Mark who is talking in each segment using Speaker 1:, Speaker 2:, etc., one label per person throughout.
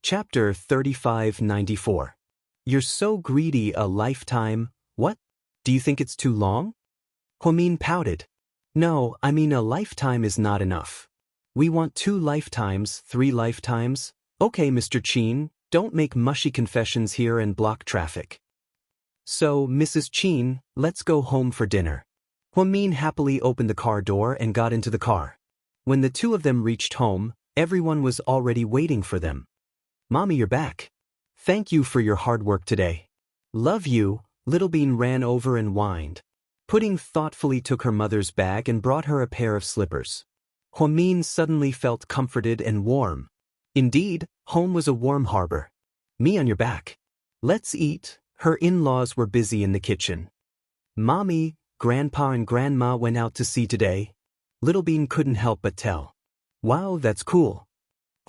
Speaker 1: Chapter 3594. You're so greedy, a lifetime. What? Do you think it's too long? Huamin pouted. No, I mean a lifetime is not enough. We want 2 lifetimes, 3 lifetimes. Okay, Mr. Qin, don't make mushy confessions here and block traffic. So, Mrs. Qin, let's go home for dinner. Huamin happily opened the car door and got into the car. When the 2 of them reached home, everyone was already waiting for them. Mommy, you're back. Thank you for your hard work today. Love you. Little Bean ran over and whined. Pudding thoughtfully took her mother's bag and brought her a pair of slippers. Huamin suddenly felt comforted and warm. Indeed, home was a warm harbor. Me on your back. Let's eat. Her in-laws were busy in the kitchen. Mommy, Grandpa and Grandma went out to sea today. Little Bean couldn't help but tell. Wow, that's cool.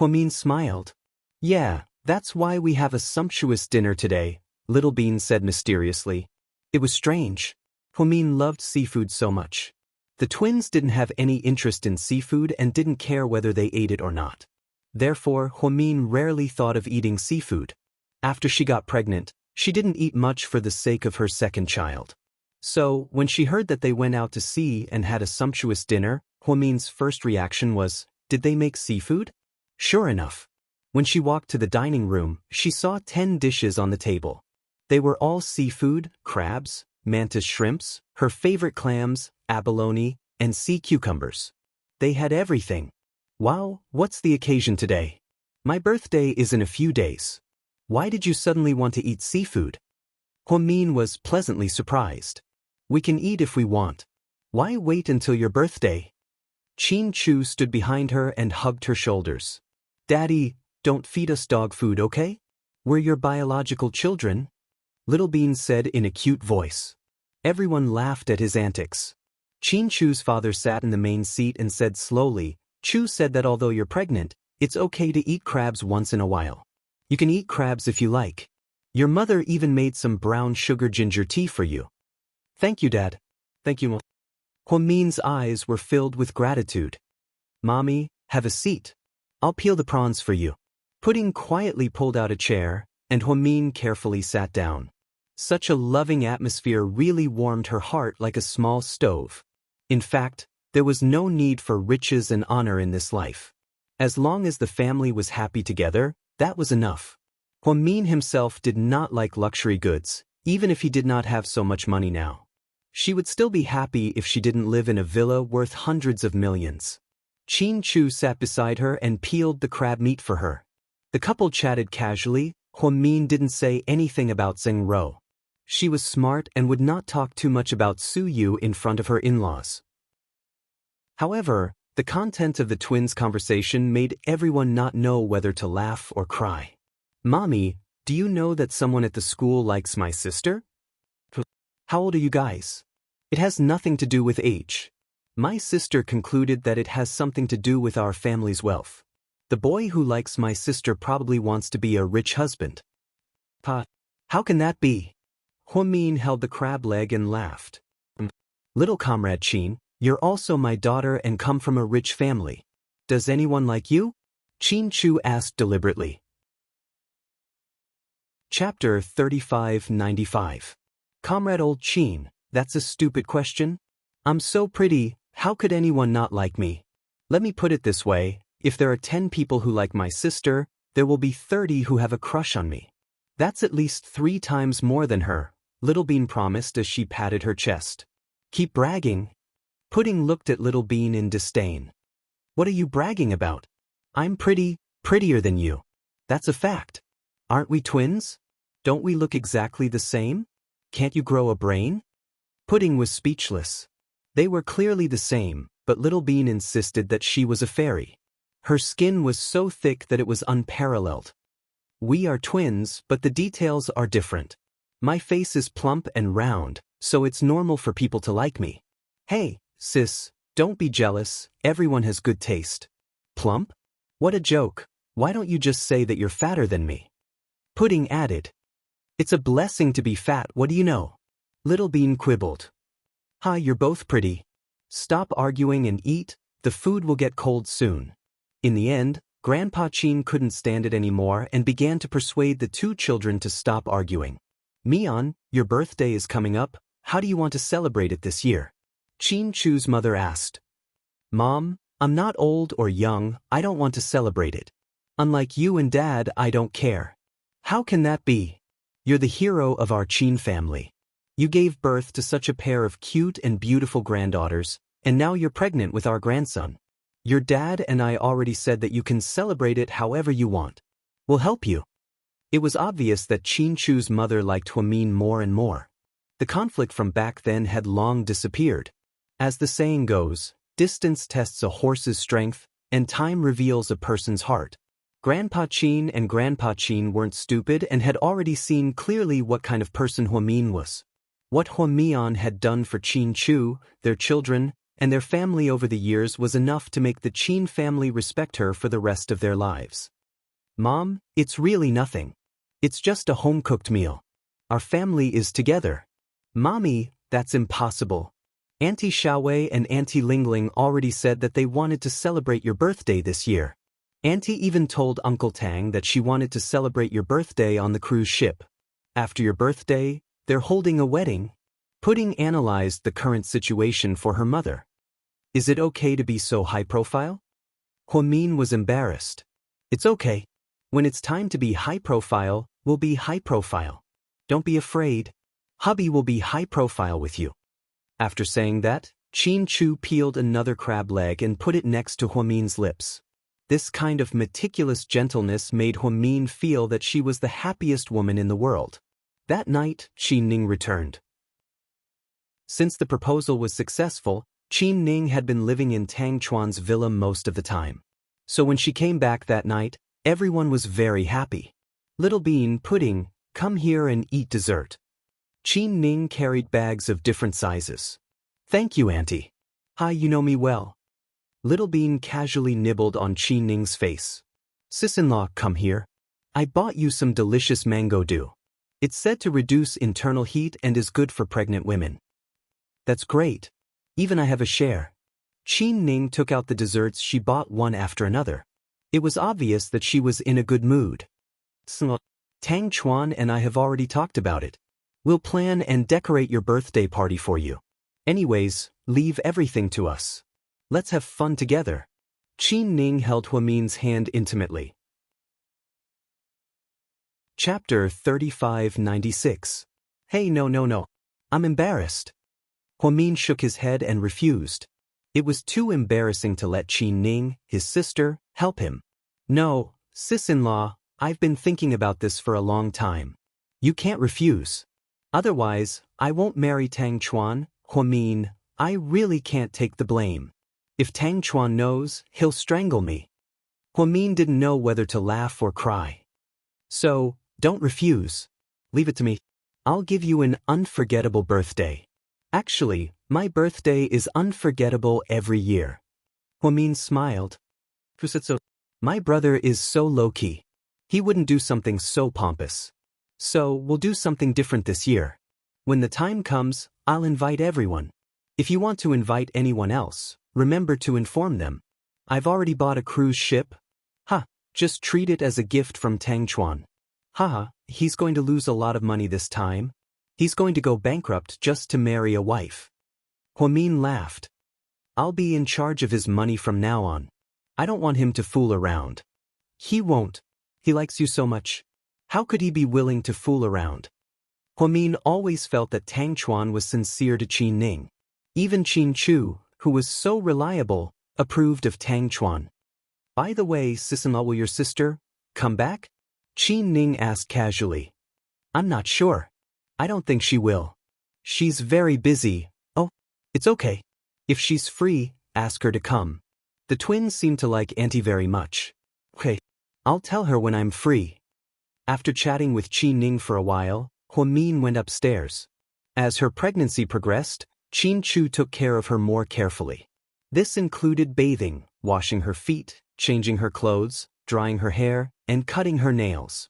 Speaker 1: Huamin smiled. Yeah, that's why we have a sumptuous dinner today, Little Bean said mysteriously. It was strange. Huamin loved seafood so much. The twins didn't have any interest in seafood and didn't care whether they ate it or not. Therefore, Huamin rarely thought of eating seafood. After she got pregnant, she didn't eat much for the sake of her second child. So, when she heard that they went out to sea and had a sumptuous dinner, Huamin's first reaction was, did they make seafood? Sure enough. When she walked to the dining room, she saw 10 dishes on the table. They were all seafood, crabs, mantis shrimps, her favorite clams, abalone, and sea cucumbers. They had everything. Wow, what's the occasion today? My birthday is in a few days. Why did you suddenly want to eat seafood? Huamin was pleasantly surprised. We can eat if we want. Why wait until your birthday? Qin Chu stood behind her and hugged her shoulders. Daddy, don't feed us dog food, okay? We're your biological children. Little Bean said in a cute voice. Everyone laughed at his antics. Qin Chu's father sat in the main seat and said slowly, Chu said that although you're pregnant, it's okay to eat crabs once in a while. You can eat crabs if you like. Your mother even made some brown sugar ginger tea for you. Thank you, Dad. Thank you, Mom. Huamin's eyes were filled with gratitude. Mommy, have a seat. I'll peel the prawns for you. Pudding quietly pulled out a chair, and Huamin carefully sat down. Such a loving atmosphere really warmed her heart like a small stove. In fact, there was no need for riches and honor in this life. As long as the family was happy together, that was enough. Huamin himself did not like luxury goods, even if he did not have so much money now. She would still be happy if she didn't live in a villa worth hundreds of millions. Qin Chu sat beside her and peeled the crab meat for her. The couple chatted casually. Huamin didn't say anything about Zheng Ro. She was smart and would not talk too much about Su Yu in front of her in-laws. However, the content of the twins' conversation made everyone not know whether to laugh or cry. Mommy, do you know that someone at the school likes my sister? How old are you guys? It has nothing to do with age. My sister concluded that it has something to do with our family's wealth. The boy who likes my sister probably wants to be a rich husband. Pa, how can that be? Huamin held the crab leg and laughed. Little comrade Qin, you're also my daughter and come from a rich family. Does anyone like you? Qin Chu asked deliberately. Chapter 3595. Comrade Old Qin, that's a stupid question. I'm so pretty, how could anyone not like me? Let me put it this way. If there are 10 people who like my sister, there will be 30 who have a crush on me. That's at least 3 times more than her, Little Bean promised as she patted her chest. Keep bragging. Pudding looked at Little Bean in disdain. What are you bragging about? I'm prettier than you. That's a fact. Aren't we twins? Don't we look exactly the same? Can't you grow a brain? Pudding was speechless. They were clearly the same, but Little Bean insisted that she was a fairy. Her skin was so thick that it was unparalleled. We are twins, but the details are different. My face is plump and round, so it's normal for people to like me. Hey, sis, don't be jealous, everyone has good taste. Plump? What a joke. Why don't you just say that you're fatter than me? Pudding added. It's a blessing to be fat, what do you know? Little Bean quibbled. Hi, you're both pretty. Stop arguing and eat, the food will get cold soon. In the end, Grandpa Qin couldn't stand it anymore and began to persuade the two children to stop arguing. Mian, your birthday is coming up, how do you want to celebrate it this year? Qin Chu's mother asked. Mom, I'm not old or young, I don't want to celebrate it. Unlike you and Dad, I don't care. How can that be? You're the hero of our Qin family. You gave birth to such a pair of cute and beautiful granddaughters, and now you're pregnant with our grandson. Your dad and I already said that you can celebrate it however you want. We'll help you. It was obvious that Qin Chu's mother liked Huamin more and more. The conflict from back then had long disappeared. As the saying goes, distance tests a horse's strength, and time reveals a person's heart. Grandpa Qin and Grandpa Qin weren't stupid and had already seen clearly what kind of person Huamin was. What Huamian had done for Qin Chu, their children, and their family over the years was enough to make the Qin family respect her for the rest of their lives. Mom, it's really nothing. It's just a home-cooked meal. Our family is together. Mommy, that's impossible. Auntie Xiaowei and Auntie Lingling already said that they wanted to celebrate your birthday this year. Auntie even told Uncle Tang that she wanted to celebrate your birthday on the cruise ship. After your birthday, they're holding a wedding. Pudding analyzed the current situation for her mother. Is it okay to be so high-profile? Huamin was embarrassed. It's okay. When it's time to be high-profile, we'll be high-profile. Don't be afraid. Hubby will be high-profile with you. After saying that, Qin Chu peeled another crab leg and put it next to Huamin's lips. This kind of meticulous gentleness made Huamin feel that she was the happiest woman in the world. That night, Qin Ning returned. Since the proposal was successful, Qin Ning had been living in Tang Chuan's villa most of the time. So when she came back that night, everyone was very happy. Little Bean, Pudding, come here and eat dessert. Qin Ning carried bags of different sizes. Thank you, Auntie. Hi, you know me well. Little Bean casually nibbled on Qin Ning's face. Sis-in-law, come here. I bought you some delicious mango dew. It's said to reduce internal heat and is good for pregnant women. That's great. Even I have a share. Qin Ning took out the desserts she bought one after another. It was obvious that she was in a good mood. Tang Chuan and I have already talked about it. We'll plan and decorate your birthday party for you. Anyways, leave everything to us. Let's have fun together. Qin Ning held Huamin's hand intimately. Chapter 3596. Hey, no. I'm embarrassed. Huamin shook his head and refused. It was too embarrassing to let Qin Ning, his sister, help him. No, sis-in-law, I've been thinking about this for a long time. You can't refuse. Otherwise, I won't marry Tang Chuan. Huamin, I really can't take the blame. If Tang Chuan knows, he'll strangle me. Huamin didn't know whether to laugh or cry. So, don't refuse. Leave it to me. I'll give you an unforgettable birthday. Actually, my birthday is unforgettable every year. Huamin smiled. My brother is so low-key. He wouldn't do something so pompous. So, we'll do something different this year. When the time comes, I'll invite everyone. If you want to invite anyone else, remember to inform them. I've already bought a cruise ship. Just treat it as a gift from Tang Chuan. He's going to lose a lot of money this time. He's going to go bankrupt just to marry a wife. Huamin laughed. I'll be in charge of his money from now on. I don't want him to fool around. He won't. He likes you so much. How could he be willing to fool around? Huamin always felt that Tang Chuan was sincere to Qin Ning. Even Qin Chu, who was so reliable, approved of Tang Chuan. By the way, sis-in-law, will your sister come back? Qin Ning asked casually. I'm not sure. I don't think she will. She's very busy. Oh, it's okay. If she's free, ask her to come. The twins seem to like Auntie very much. Okay, I'll tell her when I'm free. After chatting with Qin Ning for a while, Huamin went upstairs. As her pregnancy progressed, Qin Chu took care of her more carefully. This included bathing, washing her feet, changing her clothes, drying her hair, and cutting her nails.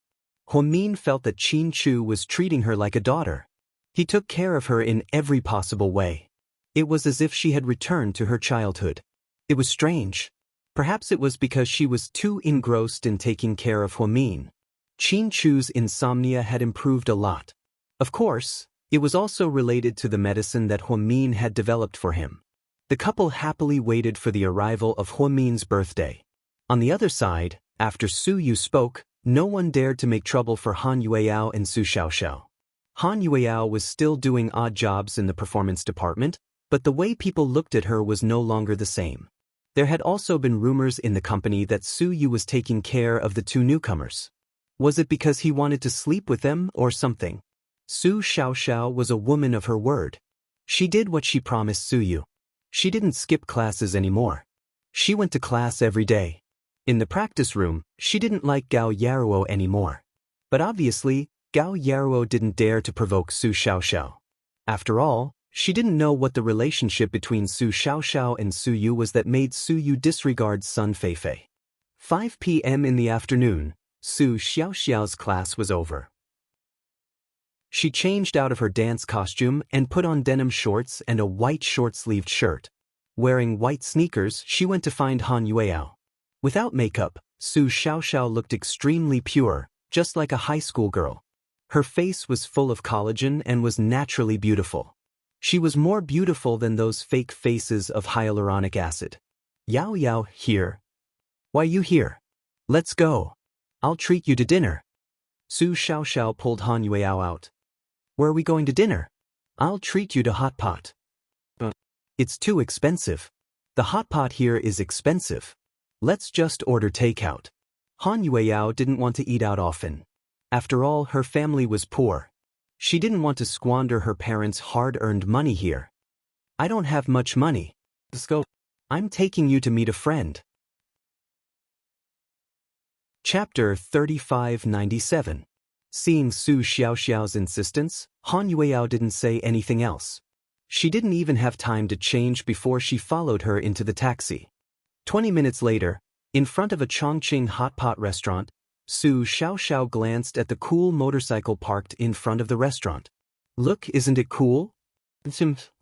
Speaker 1: Huamin felt that Qin Chu was treating her like a daughter. He took care of her in every possible way. It was as if she had returned to her childhood. It was strange. Perhaps it was because she was too engrossed in taking care of Huamin. Qin Chu's insomnia had improved a lot. Of course, it was also related to the medicine that Huamin had developed for him. The couple happily waited for the arrival of Huamin's birthday. On the other side, after Su Yu spoke, no one dared to make trouble for Han Yueyao and Su Xiaoxiao. Han Yueyao was still doing odd jobs in the performance department, but the way people looked at her was no longer the same. There had also been rumors in the company that Su Yu was taking care of the two newcomers. Was it because he wanted to sleep with them or something? Su Xiaoxiao was a woman of her word. She did what she promised Su Yu. She didn't skip classes anymore. She went to class every day. In the practice room, she didn't like Gao Yaruo anymore. But obviously, Gao Yaruo didn't dare to provoke Su Xiaoxiao. After all, she didn't know what the relationship between Su Xiaoxiao and Su Yu was that made Su Yu disregard Sun Feifei. 5 p.m. in the afternoon, Su Xiaoxiao's class was over. She changed out of her dance costume and put on denim shorts and a white short-sleeved shirt. Wearing white sneakers, she went to find Han Yueyao. Without makeup, Su Xiaoxiao looked extremely pure, just like a high school girl. Her face was full of collagen and was naturally beautiful. She was more beautiful than those fake faces of hyaluronic acid. Yao Yao, here. Why you here? Let's go. I'll treat you to dinner. Su Xiaoxiao pulled Han Yueyao out. Where are we going to dinner? I'll treat you to hot pot. But it's too expensive. The hot pot here is expensive. Let's just order takeout. Han Yueyao didn't want to eat out often. After all, her family was poor. She didn't want to squander her parents' hard-earned money here. I don't have much money. Let's go. I'm taking you to meet a friend. Chapter 3597. Seeing Su Xiaoxiao's insistence, Han Yueyao didn't say anything else. She didn't even have time to change before she followed her into the taxi. 20 minutes later, in front of a Chongqing hot pot restaurant, Su Xiaoxiao glanced at the cool motorcycle parked in front of the restaurant. Look, isn't it cool?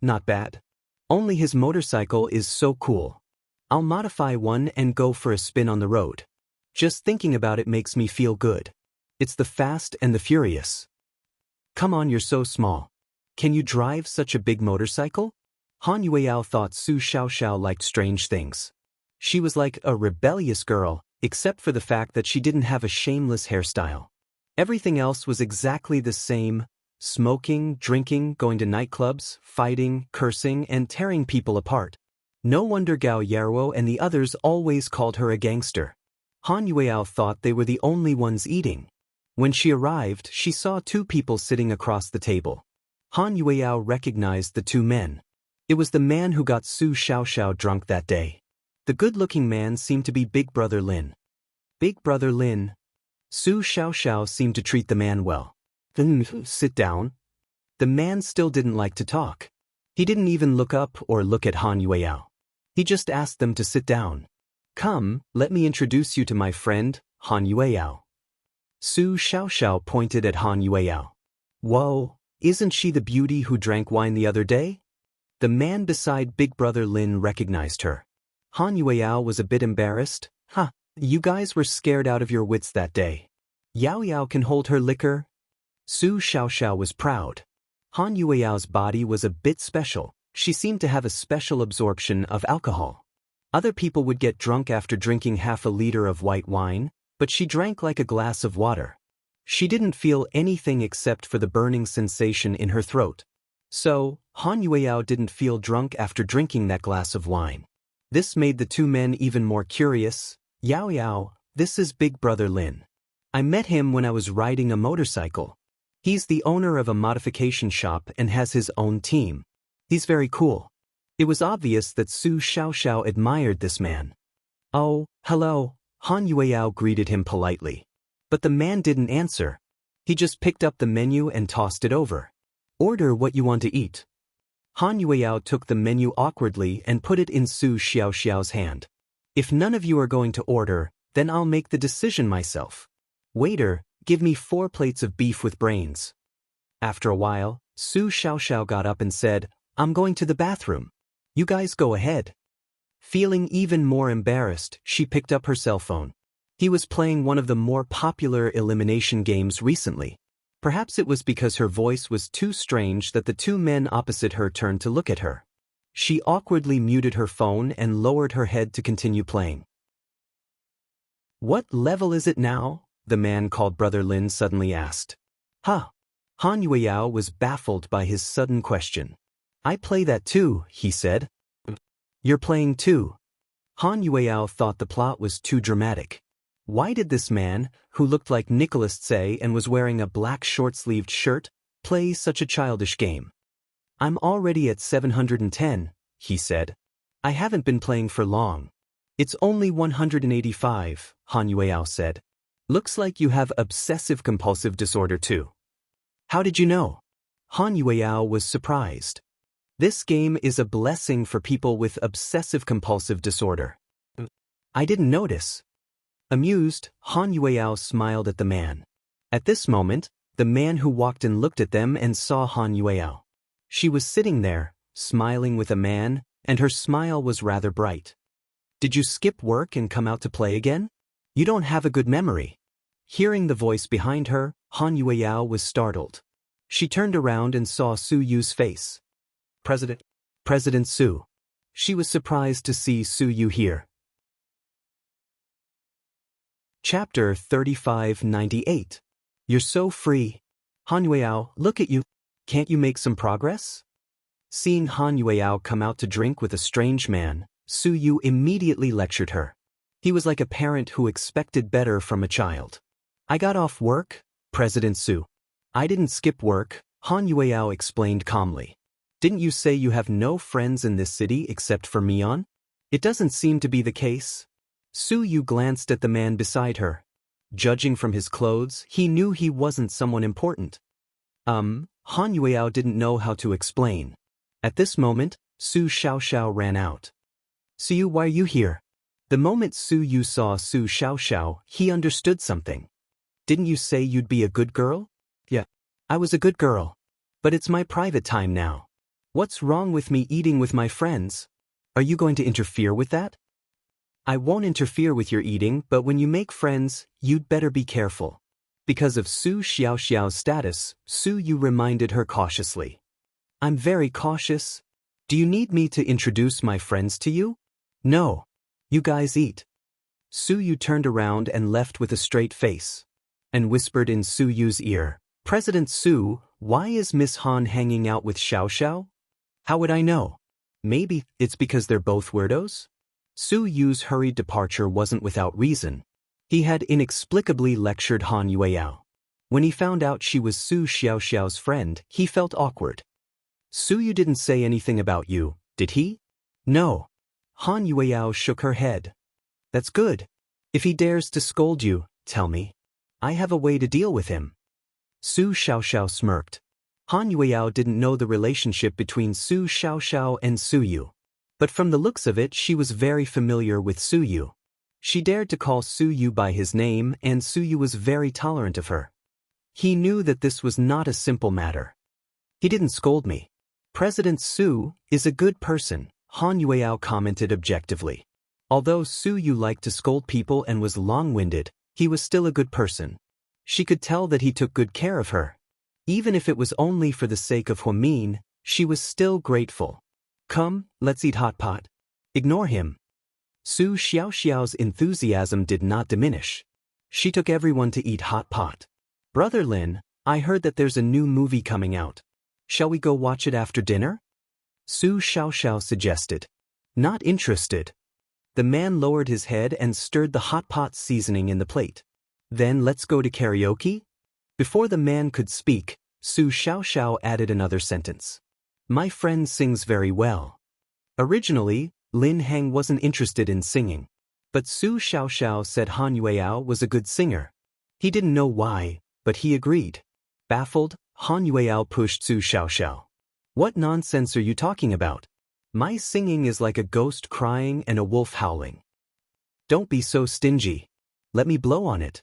Speaker 1: Not bad. Only his motorcycle is so cool. I'll modify one and go for a spin on the road. Just thinking about it makes me feel good. It's the Fast and the Furious. Come on, you're so small. Can you drive such a big motorcycle? Han Yueyao thought Su Xiaoxiao liked strange things. She was like a rebellious girl, except for the fact that she didn't have a shameless hairstyle. Everything else was exactly the same: smoking, drinking, going to nightclubs, fighting, cursing, and tearing people apart. No wonder Gao Yaruo and the others always called her a gangster. Han Yueyao thought they were the only ones eating. When she arrived, she saw two people sitting across the table. Han Yueyao recognized the two men. It was the man who got Su Xiaoxiao drunk that day. The good-looking man seemed to be Big Brother Lin. Big Brother Lin. Su Xiaoxiao seemed to treat the man well. Then sit down. The man still didn't like to talk. He didn't even look up or look at Han Yueyao. He just asked them to sit down. Come, let me introduce you to my friend, Han Yueyao. Su Xiaoxiao pointed at Han Yueyao. Whoa, isn't she the beauty who drank wine the other day? The man beside Big Brother Lin recognized her. Han Yueyao was a bit embarrassed. You guys were scared out of your wits that day. Yao Yao can hold her liquor. Su Xiaoxiao was proud. Han Yueyao's body was a bit special. She seemed to have a special absorption of alcohol. Other people would get drunk after drinking half a liter of white wine, but she drank like a glass of water. She didn't feel anything except for the burning sensation in her throat. So, Han Yueyao didn't feel drunk after drinking that glass of wine. This made the two men even more curious. Yao Yao, this is Big Brother Lin. I met him when I was riding a motorcycle. He's the owner of a modification shop and has his own team. He's very cool. It was obvious that Su Xiaoxiao admired this man. Oh, hello, Han Yueyao greeted him politely. But the man didn't answer. He just picked up the menu and tossed it over. Order what you want to eat. Han Yueyao took the menu awkwardly and put it in Su Xiaoxiao's hand. If none of you are going to order, then I'll make the decision myself. Waiter, give me 4 plates of beef with brains. After a while, Su Xiaoxiao got up and said, I'm going to the bathroom. You guys go ahead. Feeling even more embarrassed, she picked up her cell phone. He was playing one of the more popular elimination games recently. Perhaps it was because her voice was too strange that the two men opposite her turned to look at her. She awkwardly muted her phone and lowered her head to continue playing. "What level is it now?" the man called Brother Lin suddenly asked. "Huh." Han Yueyao was baffled by his sudden question. "I play that too," he said. "You're playing too?" Han Yueyao thought the plot was too dramatic. Why did this man, who looked like Nicholas Tse and was wearing a black short-sleeved shirt, play such a childish game? "I'm already at 710, he said. "I haven't been playing for long." "It's only 185, Han Yueyao said. "Looks like you have obsessive-compulsive disorder too." "How did you know?" Han Yueyao was surprised. "This game is a blessing for people with obsessive-compulsive disorder." "I didn't notice." Amused, Han Yueyao smiled at the man. At this moment, the man who walked in looked at them and saw Han Yueyao. She was sitting there, smiling with a man, and her smile was rather bright. "Did you skip work and come out to play again? You don't have a good memory." Hearing the voice behind her, Han Yueyao was startled. She turned around and saw Su Yu's face. President Su. She was surprised to see Su Yu here. Chapter 3598. You're so free. Han Yueyao, look at you. Can't you make some progress? Seeing Han Yueyao come out to drink with a strange man, Su Yu immediately lectured her. He was like a parent who expected better from a child. "I got off work, President Su." "I didn't skip work," Han Yueyao explained calmly. "Didn't you say you have no friends in this city except for Mian? It doesn't seem to be the case." Su Yu glanced at the man beside her. Judging from his clothes, he knew he wasn't someone important. Han Yueyao didn't know how to explain. At this moment, Su Xiaoxiao ran out. "Su Yu, why are you here?" The moment Su Yu saw Su Xiaoxiao, he understood something. "Didn't you say you'd be a good girl?" "Yeah, I was a good girl. But it's my private time now. What's wrong with me eating with my friends? Are you going to interfere with that?" "I won't interfere with your eating, but when you make friends, you'd better be careful." Because of Su Xiaoxiao's status, Su Yu reminded her cautiously. "I'm very cautious. Do you need me to introduce my friends to you?" "No. You guys eat." Su Yu turned around and left with a straight face. And whispered in Su Yu's ear, "President Su, why is Miss Han hanging out with Xiaoxiao?" "How would I know? Maybe it's because they're both weirdos?" Su Yu's hurried departure wasn't without reason. He had inexplicably lectured Han Yueyao. When he found out she was Su Xiaoxiao's friend, he felt awkward. "Su Yu didn't say anything about you, did he?" "No." Han Yueyao shook her head. "That's good. If he dares to scold you, tell me. I have a way to deal with him." Su Xiaoxiao smirked. Han Yueyao didn't know the relationship between Su Xiaoxiao and Su Yu. But from the looks of it, she was very familiar with Su Yu. She dared to call Su Yu by his name, and Su Yu was very tolerant of her. He knew that this was not a simple matter. "He didn't scold me." "President Su is a good person," Han Yueyao commented objectively. Although Su Yu liked to scold people and was long-winded, he was still a good person. She could tell that he took good care of her. Even if it was only for the sake of Huamin, she was still grateful. "Come, let's eat hot pot." "Ignore him." Su Xiaoxiao's enthusiasm did not diminish. She took everyone to eat hot pot. "Brother Lin, I heard that there's a new movie coming out. Shall we go watch it after dinner?" Su Xiaoxiao suggested. "Not interested." The man lowered his head and stirred the hot pot seasoning in the plate. "Then let's go to karaoke?" Before the man could speak, Su Xiaoxiao added another sentence. "My friend sings very well." Originally, Lin Heng wasn't interested in singing. But Su Xiaoxiao said Han Yueyao was a good singer. He didn't know why, but he agreed. Baffled, Han Yueyao pushed Su Xiaoxiao. "What nonsense are you talking about? My singing is like a ghost crying and a wolf howling. Don't be so stingy. Let me blow on it.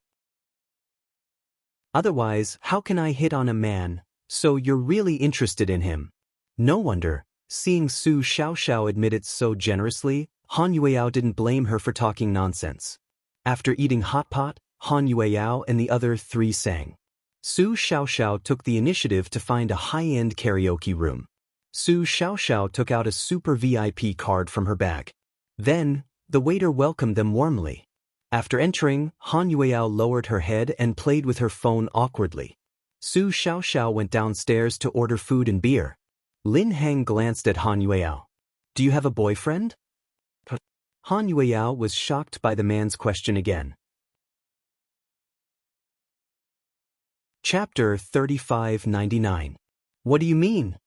Speaker 1: Otherwise, how can I hit on a man? So you're really interested in him." No wonder, seeing Su Xiaoxiao admit it so generously, Han Yueyao didn't blame her for talking nonsense. After eating hot pot, Han Yueyao and the other three sang. Su Xiaoxiao took the initiative to find a high-end karaoke room. Su Xiaoxiao took out a super VIP card from her bag. Then, the waiter welcomed them warmly. After entering, Han Yueyao lowered her head and played with her phone awkwardly. Su Xiaoxiao went downstairs to order food and beer. Lin Hang glanced at Han Yueyao. Do you have a boyfriend? Han Yueyao was shocked by the man's question again. Chapter 3599. What do you mean?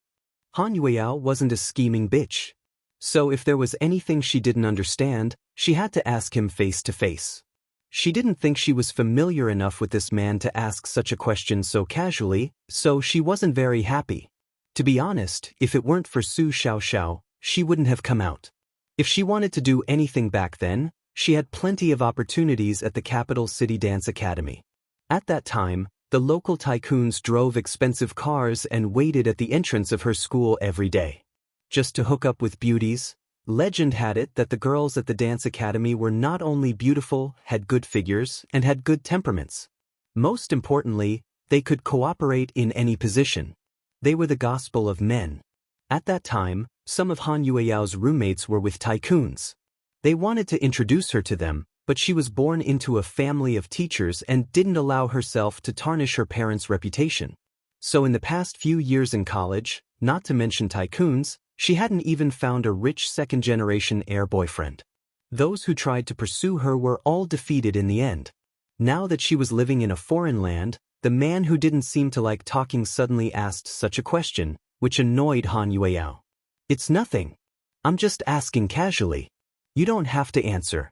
Speaker 1: Han Yueyao wasn't a scheming bitch. So if there was anything she didn't understand, she had to ask him face to face. She didn't think she was familiar enough with this man to ask such a question so casually, so she wasn't very happy. To be honest, if it weren't for Su Xiaoxiao, she wouldn't have come out. If she wanted to do anything back then, she had plenty of opportunities at the capital city dance academy. At that time, the local tycoons drove expensive cars and waited at the entrance of her school every day. Just to hook up with beauties. Legend had it that the girls at the dance academy were not only beautiful, had good figures, and had good temperaments. Most importantly, they could cooperate in any position. They were the gospel of men. At that time, some of Han Yueyao's roommates were with tycoons. They wanted to introduce her to them, but she was born into a family of teachers and didn't allow herself to tarnish her parents' reputation. So in the past few years in college, not to mention tycoons, she hadn't even found a rich second-generation heir boyfriend. Those who tried to pursue her were all defeated in the end. Now that she was living in a foreign land, the man who didn't seem to like talking suddenly asked such a question, which annoyed Han Yueyao. It's nothing. I'm just asking casually. You don't have to answer.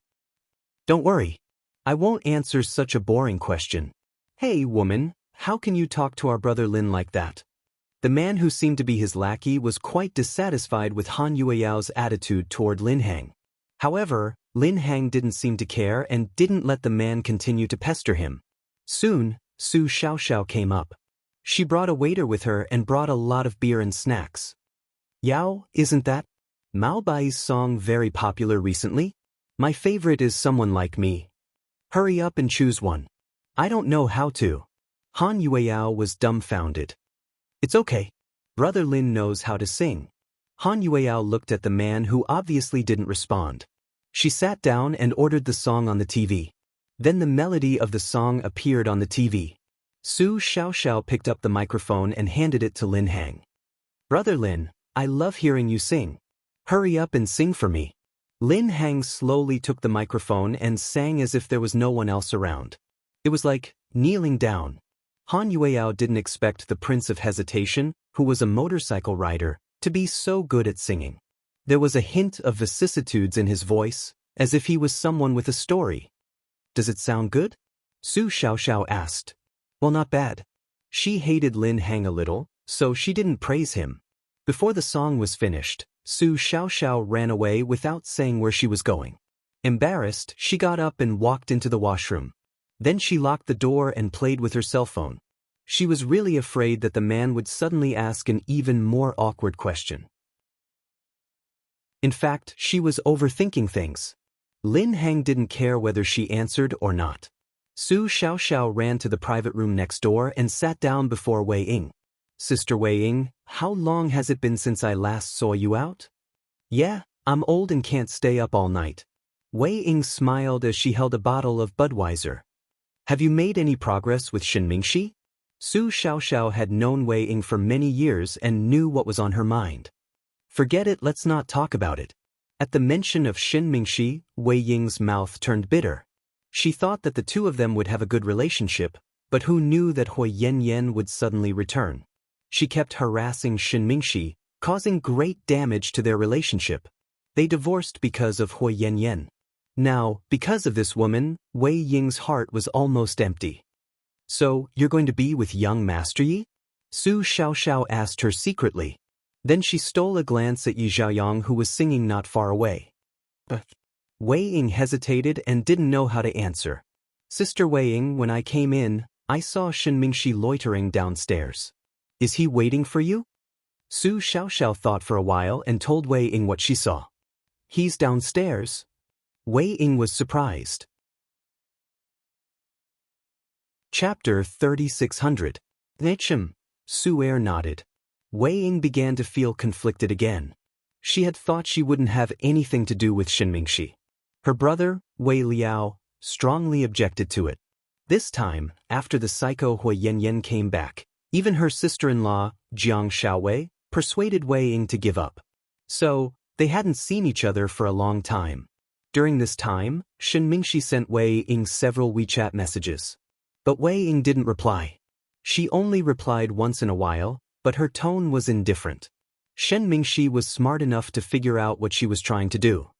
Speaker 1: Don't worry. I won't answer such a boring question. Hey, woman, how can you talk to our brother Lin like that? The man who seemed to be his lackey was quite dissatisfied with Han Yueyao's attitude toward Lin Hang. However, Lin Hang didn't seem to care and didn't let the man continue to pester him. Soon, Su Xiaoxiao came up. She brought a waiter with her and brought a lot of beer and snacks. Yao, isn't that Mao Bai's song very popular recently? My favorite is Someone Like Me. Hurry up and choose one. I don't know how to. Han Yueyao was dumbfounded. It's okay. Brother Lin knows how to sing. Han Yueyao looked at the man who obviously didn't respond. She sat down and ordered the song on the TV. Then the melody of the song appeared on the TV. Su Xiaoxiao picked up the microphone and handed it to Lin Hang. Brother Lin, I love hearing you sing. Hurry up and sing for me. Lin Hang slowly took the microphone and sang as if there was no one else around. It was like kneeling down. Han Yueyao didn't expect the Prince of Hesitation, who was a motorcycle rider, to be so good at singing. There was a hint of vicissitudes in his voice, as if he was someone with a story. Does it sound good? Su Xiaoxiao asked. Well, not bad. She hated Lin Hang a little, so she didn't praise him. Before the song was finished, Su Xiaoxiao ran away without saying where she was going. Embarrassed, she got up and walked into the washroom. Then she locked the door and played with her cell phone. She was really afraid that the man would suddenly ask an even more awkward question. In fact, she was overthinking things. Lin Hang didn't care whether she answered or not. Su Xiaoxiao ran to the private room next door and sat down before Wei Ying. Sister Wei Ying, how long has it been since I last saw you out? Yeah, I'm old and can't stay up all night. Wei Ying smiled as she held a bottle of Budweiser. Have you made any progress with Shenmingxi? Su Xiaoxiao had known Wei Ying for many years and knew what was on her mind. Forget it, let's not talk about it. At the mention of Shenmingxi, Wei Ying's mouth turned bitter. She thought that the two of them would have a good relationship, but who knew that Hui Yanyan would suddenly return? She kept harassing Shenmingxi, causing great damage to their relationship. They divorced because of Hui Yanyan. Now, because of this woman, Wei Ying's heart was almost empty. So, you're going to be with young Master Yi? Su Xiaoxiao asked her secretly. Then she stole a glance at Yi Xiaoyang, who was singing not far away. But Wei Ying hesitated and didn't know how to answer. Sister Wei Ying, when I came in, I saw Shenmingxi loitering downstairs. Is he waiting for you? Su Xiaoxiao thought for a while and told Wei Ying what she saw. He's downstairs. Wei Ying was surprised. Chapter 3600. Hm. Su-er nodded. Wei Ying began to feel conflicted again. She had thought she wouldn't have anything to do with Shenmingxi. Her brother, Wei Liao, strongly objected to it. This time, after the psycho Hui Yanyan came back, even her sister-in-law, Jiang Xiaowei, persuaded Wei Ying to give up. So, they hadn't seen each other for a long time. During this time, Shenmingxi sent Wei Ying several WeChat messages. But Wei Ying didn't reply. She only replied once in a while, but her tone was indifferent. Shenmingxi was smart enough to figure out what she was trying to do.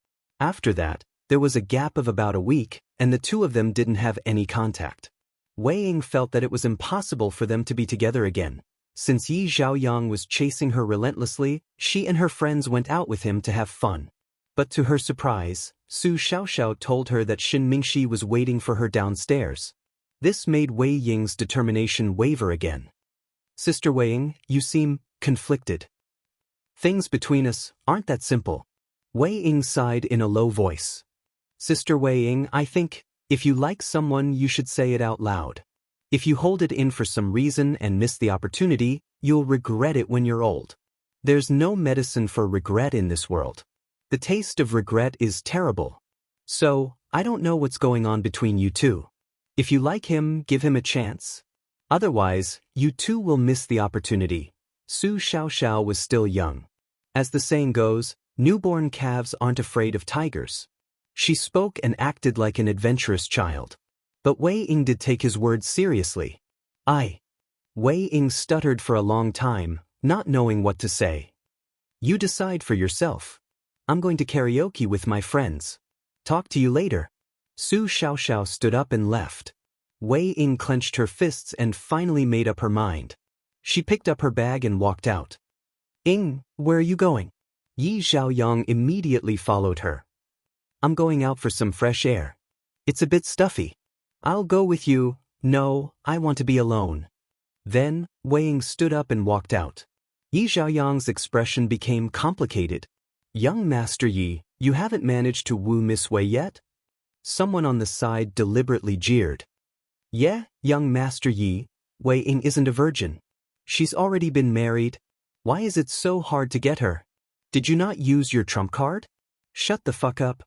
Speaker 1: After that, there was a gap of about a week, and the two of them didn't have any contact. Wei Ying felt that it was impossible for them to be together again. Since Yi Zhaoyang was chasing her relentlessly, she and her friends went out with him to have fun. But to her surprise, Su Xiaoxiao told her that Shenmingxi was waiting for her downstairs. This made Wei Ying's determination waver again. Sister Wei Ying, you seem conflicted. Things between us aren't that simple. Wei Ying sighed in a low voice. Sister Wei Ying, I think, if you like someone you should say it out loud. If you hold it in for some reason and miss the opportunity, you'll regret it when you're old. There's no medicine for regret in this world. The taste of regret is terrible. So, I don't know what's going on between you two. If you like him, give him a chance. Otherwise, you too will miss the opportunity. Su Xiaoxiao was still young. As the saying goes, newborn calves aren't afraid of tigers. She spoke and acted like an adventurous child. But Wei Ying did take his words seriously. Wei Ying stuttered for a long time, not knowing what to say. You decide for yourself. I'm going to karaoke with my friends. Talk to you later. Su Xiaoxiao stood up and left. Wei Ying clenched her fists and finally made up her mind. She picked up her bag and walked out. Ying, where are you going? Yi Zhaoyang immediately followed her. I'm going out for some fresh air. It's a bit stuffy. I'll go with you. No, I want to be alone. Then, Wei Ying stood up and walked out. Yi Zhaoyang's expression became complicated. Young Master Yi, you haven't managed to woo Miss Wei yet? Someone on the side deliberately jeered. Yeah, young Master Yi, Wei Ying isn't a virgin. She's already been married. Why is it so hard to get her? Did you not use your trump card? Shut the fuck up.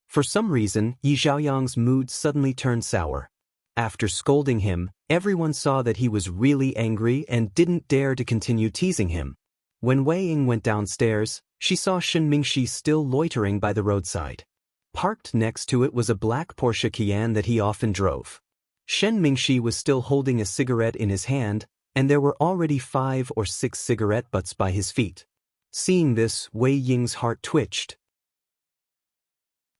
Speaker 1: For some reason, Yi Zhaoyang's mood suddenly turned sour. After scolding him, everyone saw that he was really angry and didn't dare to continue teasing him. When Wei Ying went downstairs, she saw Shenmingxi still loitering by the roadside. Parked next to it was a black Porsche Cayenne that he often drove. Shenmingxi was still holding a cigarette in his hand, and there were already 5 or 6 cigarette butts by his feet. Seeing this, Wei Ying's heart twitched.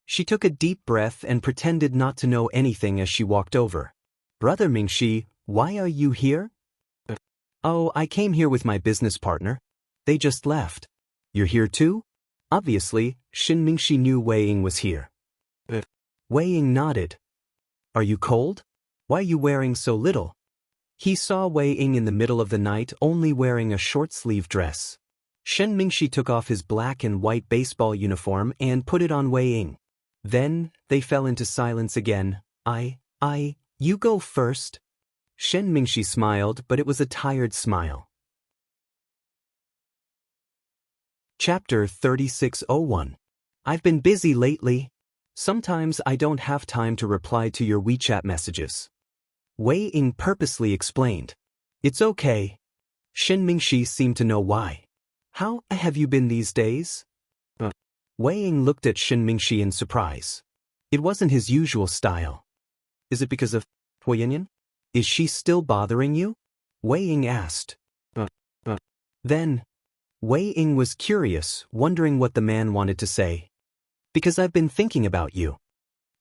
Speaker 1: She took a deep breath and pretended not to know anything as she walked over. Brother Mingxi, why are you here? Oh, I came here with my business partner. They just left. You're here too? Obviously, Shenmingxi knew Wei Ying was here. Wei Ying nodded. Are you cold? Why are you wearing so little? He saw Wei Ying in the middle of the night only wearing a short-sleeved dress. Shenmingxi took off his black and white baseball uniform and put it on Wei Ying. Then, they fell into silence again. You go first. Shenmingxi smiled, but it was a tired smile. Chapter 3601. I've been busy lately. Sometimes I don't have time to reply to your WeChat messages. Wei Ying purposely explained. It's okay. Shenmingxi seemed to know why. How have you been these days? Wei Ying looked at Shenmingxi in surprise. It wasn't his usual style. Is it because of Hui Yanyan? Is she still bothering you? Wei Ying asked. Then, Wei Ying was curious, wondering what the man wanted to say. Because I've been thinking about you.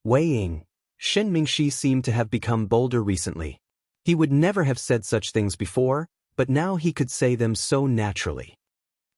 Speaker 1: Wei Ying. Shenmingxi seemed to have become bolder recently. He would never have said such things before, but now he could say them so naturally.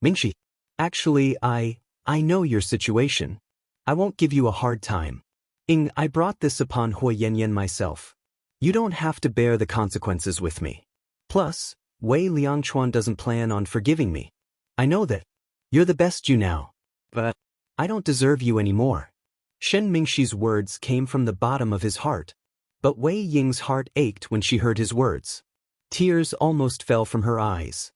Speaker 1: Mingxi. Actually, I know your situation. I won't give you a hard time. Ying, I brought this upon Hui Yanyan myself. You don't have to bear the consequences with me. Plus, Wei Liangchuan doesn't plan on forgiving me. I know that. You're the best you now. But I don't deserve you anymore. Shen Mingxi's words came from the bottom of his heart. But Wei Ying's heart ached when she heard his words. Tears almost fell from her eyes.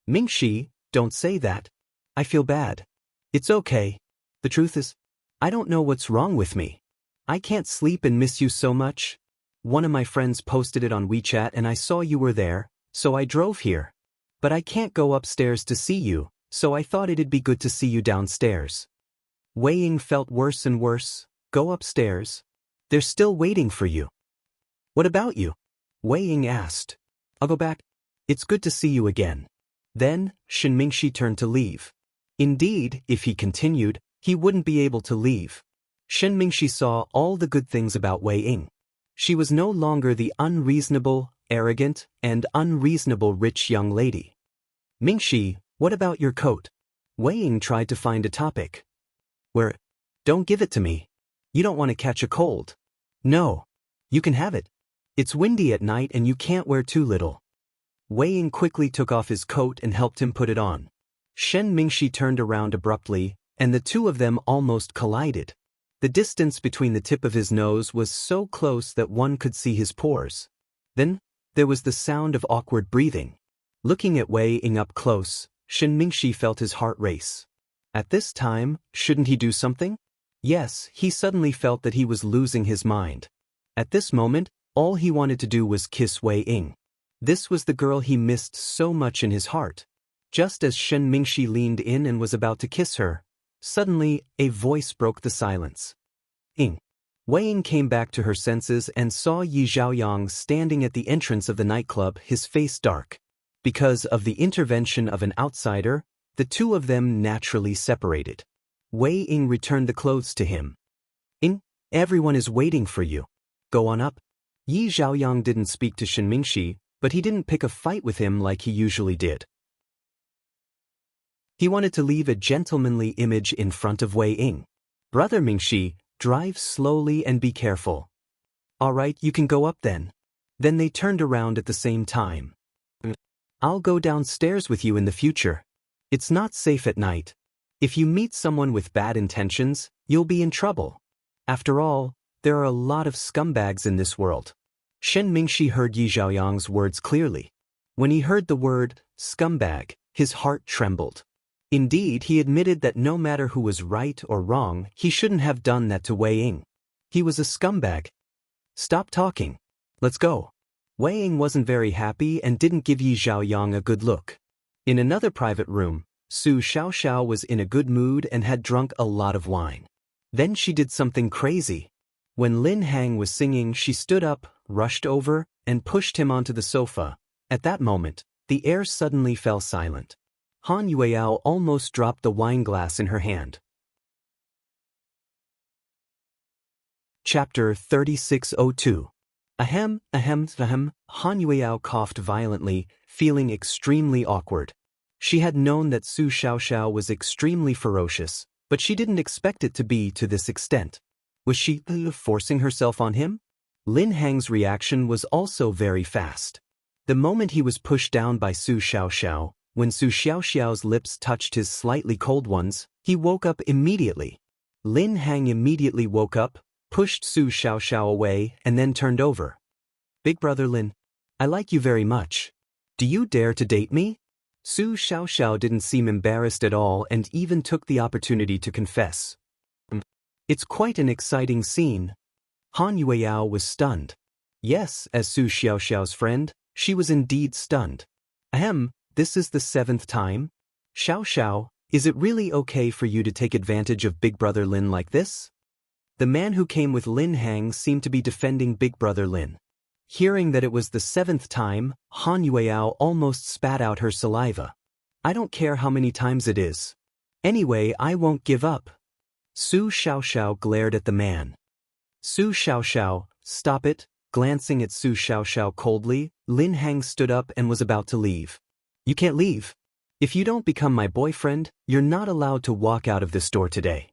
Speaker 1: Mingxi, don't say that. I feel bad. It's okay. The truth is, I don't know what's wrong with me. I can't sleep and miss you so much. One of my friends posted it on WeChat and I saw you were there, so I drove here. But I can't go upstairs to see you, so I thought it'd be good to see you downstairs. Wei Ying felt worse and worse. Go upstairs. They're still waiting for you. What about you? Wei Ying asked. I'll go back. It's good to see you again. Then, Shen Mingxi turned to leave. Indeed, if he continued, he wouldn't be able to leave. Shen Mingxi saw all the good things about Wei Ying. She was no longer the unreasonable, arrogant, and unreasonable rich young lady. Mingxi, what about your coat? Wei Ying tried to find a topic. Where? Don't give it to me. You don't want to catch a cold. No. You can have it. It's windy at night and you can't wear too little. Wei Ying quickly took off his coat and helped him put it on. Shen Mingxi turned around abruptly, and the two of them almost collided. The distance between the tip of his nose was so close that one could see his pores. Then, there was the sound of awkward breathing. Looking at Wei Ying up close, Shen Mingxi felt his heart race. At this time, shouldn't he do something? Yes, he suddenly felt that he was losing his mind. At this moment, all he wanted to do was kiss Wei Ying. This was the girl he missed so much in his heart. Just as Shen Mingxi leaned in and was about to kiss her, suddenly, a voice broke the silence. Ying. Wei Ying came back to her senses and saw Yi Zhaoyang standing at the entrance of the nightclub, his face dark. Because of the intervention of an outsider, the two of them naturally separated. Wei Ying returned the clothes to him. Ying, everyone is waiting for you. Go on up. Yi Zhaoyang didn't speak to Shen Mingxi, but he didn't pick a fight with him like he usually did. He wanted to leave a gentlemanly image in front of Wei Ying. Brother Mingxi, drive slowly and be careful. All right, you can go up then. Then they turned around at the same time. I'll go downstairs with you in the future. It's not safe at night. If you meet someone with bad intentions, you'll be in trouble. After all, there are a lot of scumbags in this world. Shen Mingxi heard Yi Zhaoyang's words clearly. When he heard the word, scumbag, his heart trembled. Indeed, he admitted that no matter who was right or wrong, he shouldn't have done that to Wei Ying. He was a scumbag. Stop talking. Let's go. Wei Ying wasn't very happy and didn't give Yi Zhaoyang a good look. In another private room, Su Xiaoxiao was in a good mood and had drunk a lot of wine. Then she did something crazy. When Lin Hang was singing, she stood up, rushed over, and pushed him onto the sofa. At that moment, the air suddenly fell silent. Han Yueyao almost dropped the wine glass in her hand. Chapter 3602. Ahem. Han Yueyao coughed violently, feeling extremely awkward. She had known that Su Xiaoxiao was extremely ferocious, but she didn't expect it to be to this extent. Was she forcing herself on him? Lin Hang's reaction was also very fast. The moment he was pushed down by Su Xiaoxiao, when Su Xiaoxiao's lips touched his slightly cold ones, he woke up immediately. Lin Hang immediately woke up, pushed Su Xiaoxiao away, and then turned over. Big brother Lin, I like you very much. Do you dare to date me? Su Xiaoxiao didn't seem embarrassed at all and even took the opportunity to confess. It's quite an exciting scene. Han Yueyao was stunned. Yes, as Su Xiaoxiao's friend, she was indeed stunned. Ahem, this is the 7th time? Xiaoxiao, is it really okay for you to take advantage of Big Brother Lin like this? The man who came with Lin Hang seemed to be defending Big Brother Lin. Hearing that it was the 7th time, Han Yueyao almost spat out her saliva. I don't care how many times it is. Anyway, I won't give up. Su Xiaoxiao glared at the man. Su Xiaoxiao, stop it. Glancing at Su Xiaoxiao coldly, Lin Hang stood up and was about to leave. You can't leave. If you don't become my boyfriend, you're not allowed to walk out of this door today.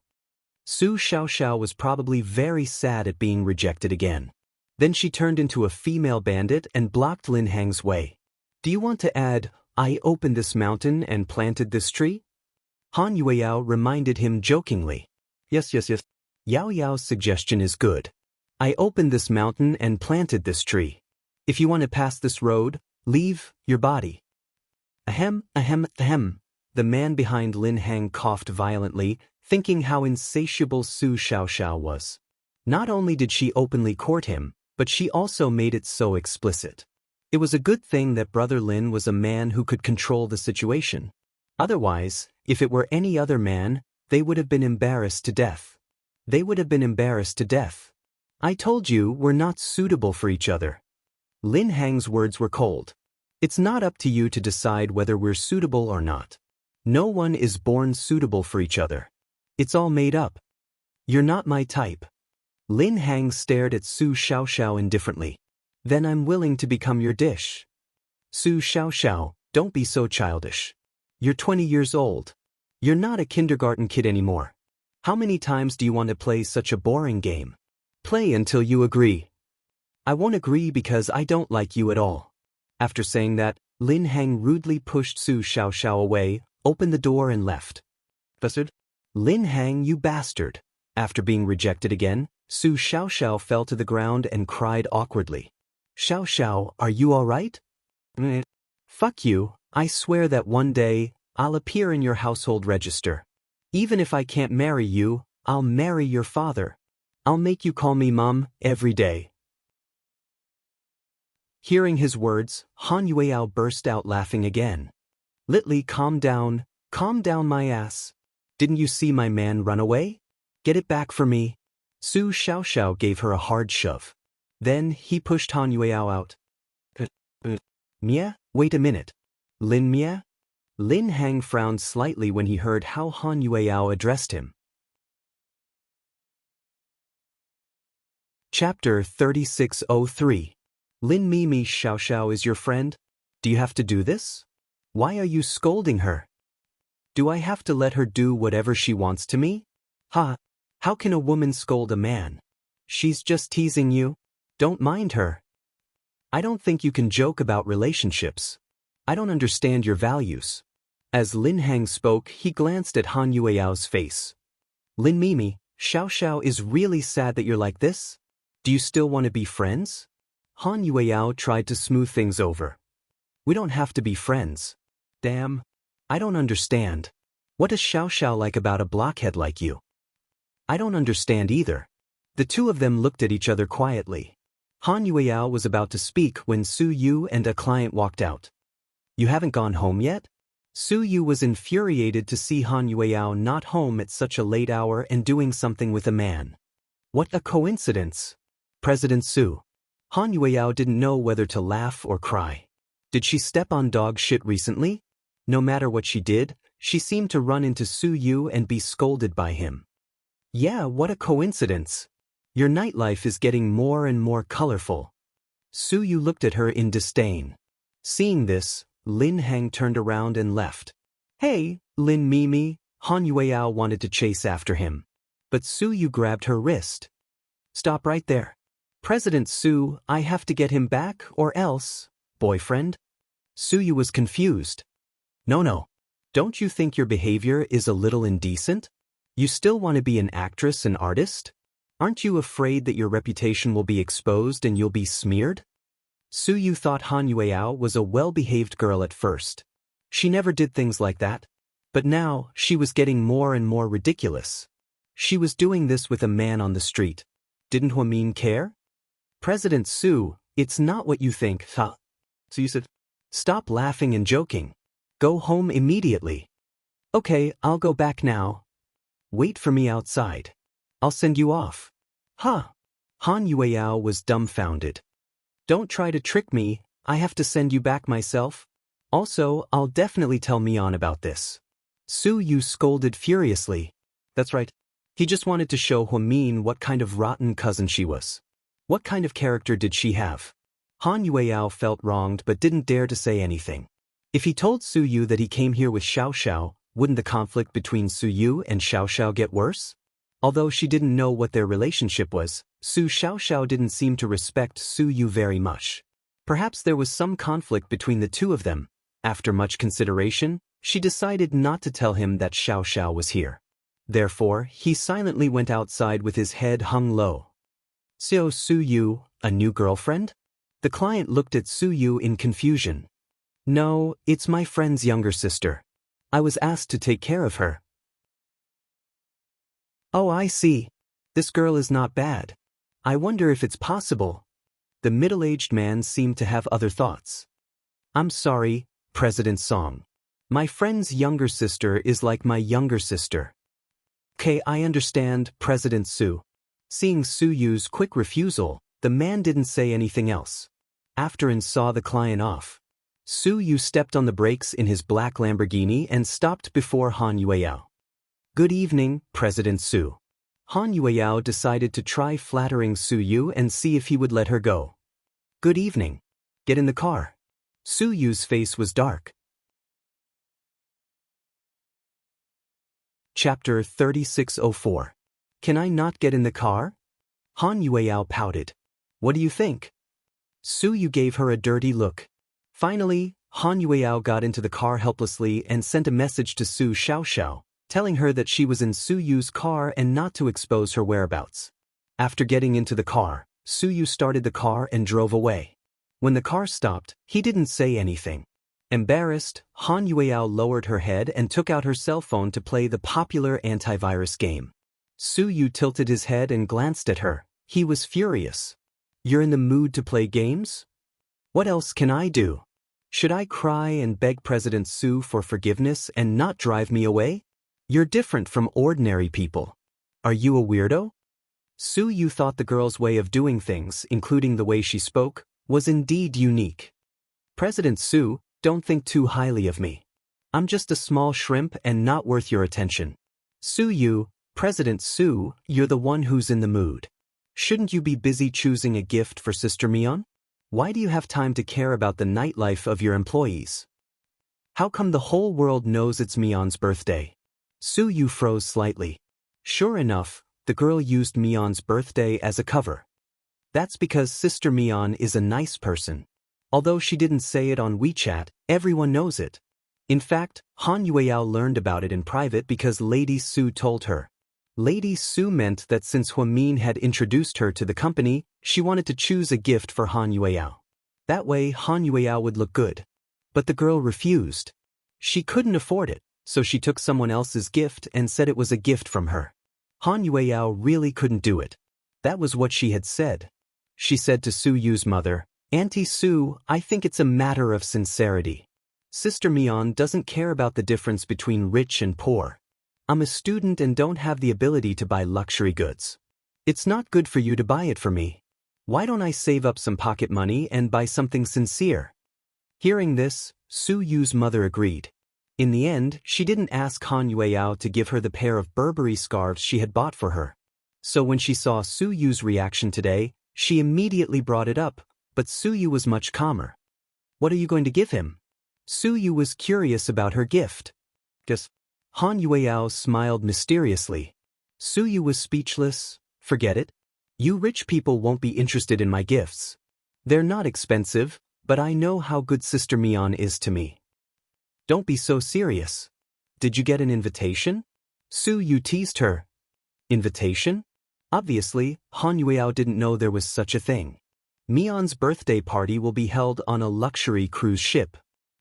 Speaker 1: Su Xiaoxiao was probably very sad at being rejected again. Then she turned into a female bandit and blocked Lin Hang's way. Do you want to add, I opened this mountain and planted this tree? Han Yueyao reminded him jokingly. Yes. Yao Yao's suggestion is good. I opened this mountain and planted this tree. If you want to pass this road, leave your body. Ahem. The man behind Lin Hang coughed violently, thinking how insatiable Su Xiaoxiao was. Not only did she openly court him, but she also made it so explicit. It was a good thing that Brother Lin was a man who could control the situation. Otherwise, if it were any other man, they would have been embarrassed to death. I told you we're not suitable for each other. Lin Hang's words were cold. It's not up to you to decide whether we're suitable or not. No one is born suitable for each other. It's all made up. You're not my type. Lin Hang stared at Su Xiaoxiao indifferently. Then I'm willing to become your dish. Su Xiaoxiao, don't be so childish. You're 20 years old. You're not a kindergarten kid anymore. How many times do you want to play such a boring game? Play until you agree. I won't agree because I don't like you at all. After saying that, Lin Hang rudely pushed Su Xiaoxiao away, opened the door and left. Bastard? Lin Hang, you bastard. After being rejected again, Su Xiaoxiao fell to the ground and cried awkwardly. Xiaoxiao, are you all right? Fuck you, I swear that one day, I'll appear in your household register. Even if I can't marry you, I'll marry your father. I'll make you call me Mom every day. Hearing his words, Han Yueyao burst out laughing again. Litli, calm down my ass. Didn't you see my man run away? Get it back for me. Su Xiaoxiao gave her a hard shove. Then he pushed Han Yueyao out. Mia, wait a minute. Lin Mia? Lin Hang frowned slightly when he heard how Han Yueyao addressed him. Chapter 3603. Lin Mimi, Xiaoxiao is your friend? Do you have to do this? Why are you scolding her? Do I have to let her do whatever she wants to me? Ha! How can a woman scold a man? She's just teasing you. Don't mind her. I don't think you can joke about relationships. I don't understand your values. As Lin Hang spoke, he glanced at Han Yueyao's face. Lin Mimi, Xiaoxiao is really sad that you're like this? Do you still want to be friends? Han Yueyao tried to smooth things over. We don't have to be friends. Damn. I don't understand. What is Xiaoxiao like about a blockhead like you? I don't understand either. The two of them looked at each other quietly. Han Yueyao was about to speak when Su Yu and a client walked out. You haven't gone home yet? Su Yu was infuriated to see Han Yueyao not home at such a late hour and doing something with a man. What a coincidence. President Su. Han Yueyao didn't know whether to laugh or cry. Did she step on dog shit recently? No matter what she did, she seemed to run into Su Yu and be scolded by him. Yeah, what a coincidence. Your nightlife is getting more and more colorful. Su Yu looked at her in disdain. Seeing this, Lin Hang turned around and left. Hey, Lin Mimi, Han Yueyao wanted to chase after him. But Su Yu grabbed her wrist. Stop right there. President Su, I have to get him back or else, boyfriend? Su Yu was confused. No. Don't you think your behavior is a little indecent? You still want to be an actress and artist? Aren't you afraid that your reputation will be exposed and you'll be smeared? Su Yu thought Han Yueyao was a well-behaved girl at first. She never did things like that. But now, she was getting more and more ridiculous. She was doing this with a man on the street. Didn't Huamin care? President Su, it's not what you think, huh? So you said, stop laughing and joking. Go home immediately. Okay, I'll go back now. Wait for me outside. I'll send you off. Huh? Han Yueyao was dumbfounded. Don't try to trick me, I have to send you back myself. Also, I'll definitely tell Mian about this. Su Yu scolded furiously. That's right. He just wanted to show Huamin what kind of rotten cousin she was. What kind of character did she have? Han Yueyao felt wronged but didn't dare to say anything. If he told Su Yu that he came here with Xiaoxiao, wouldn't the conflict between Su Yu and Xiaoxiao get worse? Although she didn't know what their relationship was, Su Xiaoxiao didn't seem to respect Su Yu very much. Perhaps there was some conflict between the two of them. After much consideration, She decided not to tell him that Xiaoxiao was here. Therefore, he silently went outside with his head hung low. So Su Yu, a new girlfriend? The client looked at Su Yu in confusion. No, it's my friend's younger sister. I was asked to take care of her. Oh, I see. This girl is not bad. I wonder if it's possible. The middle-aged man seemed to have other thoughts. I'm sorry, President Song. My friend's younger sister is like my younger sister. Okay, I understand, President Su. Seeing Su Yu's quick refusal, the man didn't say anything else. After and saw the client off, Su Yu stepped on the brakes in his black Lamborghini and stopped before Han Yueyao. Good evening, President Su. Han Yueyao decided to try flattering Su Yu and see if he would let her go. Good evening. Get in the car. Su Yu's face was dark. Chapter 3604. Can I not get in the car? Han Yueyao pouted. What do you think? Su Yu gave her a dirty look. Finally, Han Yueyao got into the car helplessly and sent a message to Su Xiaoxiao, telling her that she was in Su Yu's car and not to expose her whereabouts. After getting into the car, Su Yu started the car and drove away. When the car stopped, he didn't say anything. Embarrassed, Han Yueyao lowered her head and took out her cell phone to play the popular antivirus game. Su Yu tilted his head and glanced at her. He was furious. You're in the mood to play games? What else can I do? Should I cry and beg President Su for forgiveness and not drive me away? You're different from ordinary people. Are you a weirdo? Su Yu thought the girl's way of doing things, including the way she spoke, was indeed unique. President Su, don't think too highly of me. I'm just a small shrimp and not worth your attention. Su Yu, President Su, you're the one who's in the mood. Shouldn't you be busy choosing a gift for Sister Mion? Why do you have time to care about the nightlife of your employees? How come the whole world knows it's Mion's birthday? Su Yu froze slightly. Sure enough, the girl used Mion's birthday as a cover. That's because Sister Mion is a nice person. Although she didn't say it on WeChat, everyone knows it. In fact, Han Yueyao learned about it in private because Lady Su told her. Lady Su meant that since Huamin had introduced her to the company, she wanted to choose a gift for Han Yueyao. That way Han Yueyao would look good. But the girl refused. She couldn't afford it, so she took someone else's gift and said it was a gift from her. Han Yueyao really couldn't do it. That was what she had said. She said to Su Yu's mother, Auntie Su, I think it's a matter of sincerity. Sister Mion doesn't care about the difference between rich and poor. I'm a student and don't have the ability to buy luxury goods. It's not good for you to buy it for me. Why don't I save up some pocket money and buy something sincere? Hearing this, Su Yu's mother agreed. In the end, she didn't ask Han Yueyao to give her the pair of Burberry scarves she had bought for her. So when she saw Su Yu's reaction today, she immediately brought it up, but Su Yu was much calmer. What are you going to give him? Su Yu was curious about her gift. Just Han Yueyao smiled mysteriously. Su Yu was speechless. Forget it. You rich people won't be interested in my gifts. They're not expensive, but I know how good Sister Mion is to me. Don't be so serious. Did you get an invitation? Su Yu teased her. Invitation? Obviously, Han Yueyao didn't know there was such a thing. Mion's birthday party will be held on a luxury cruise ship.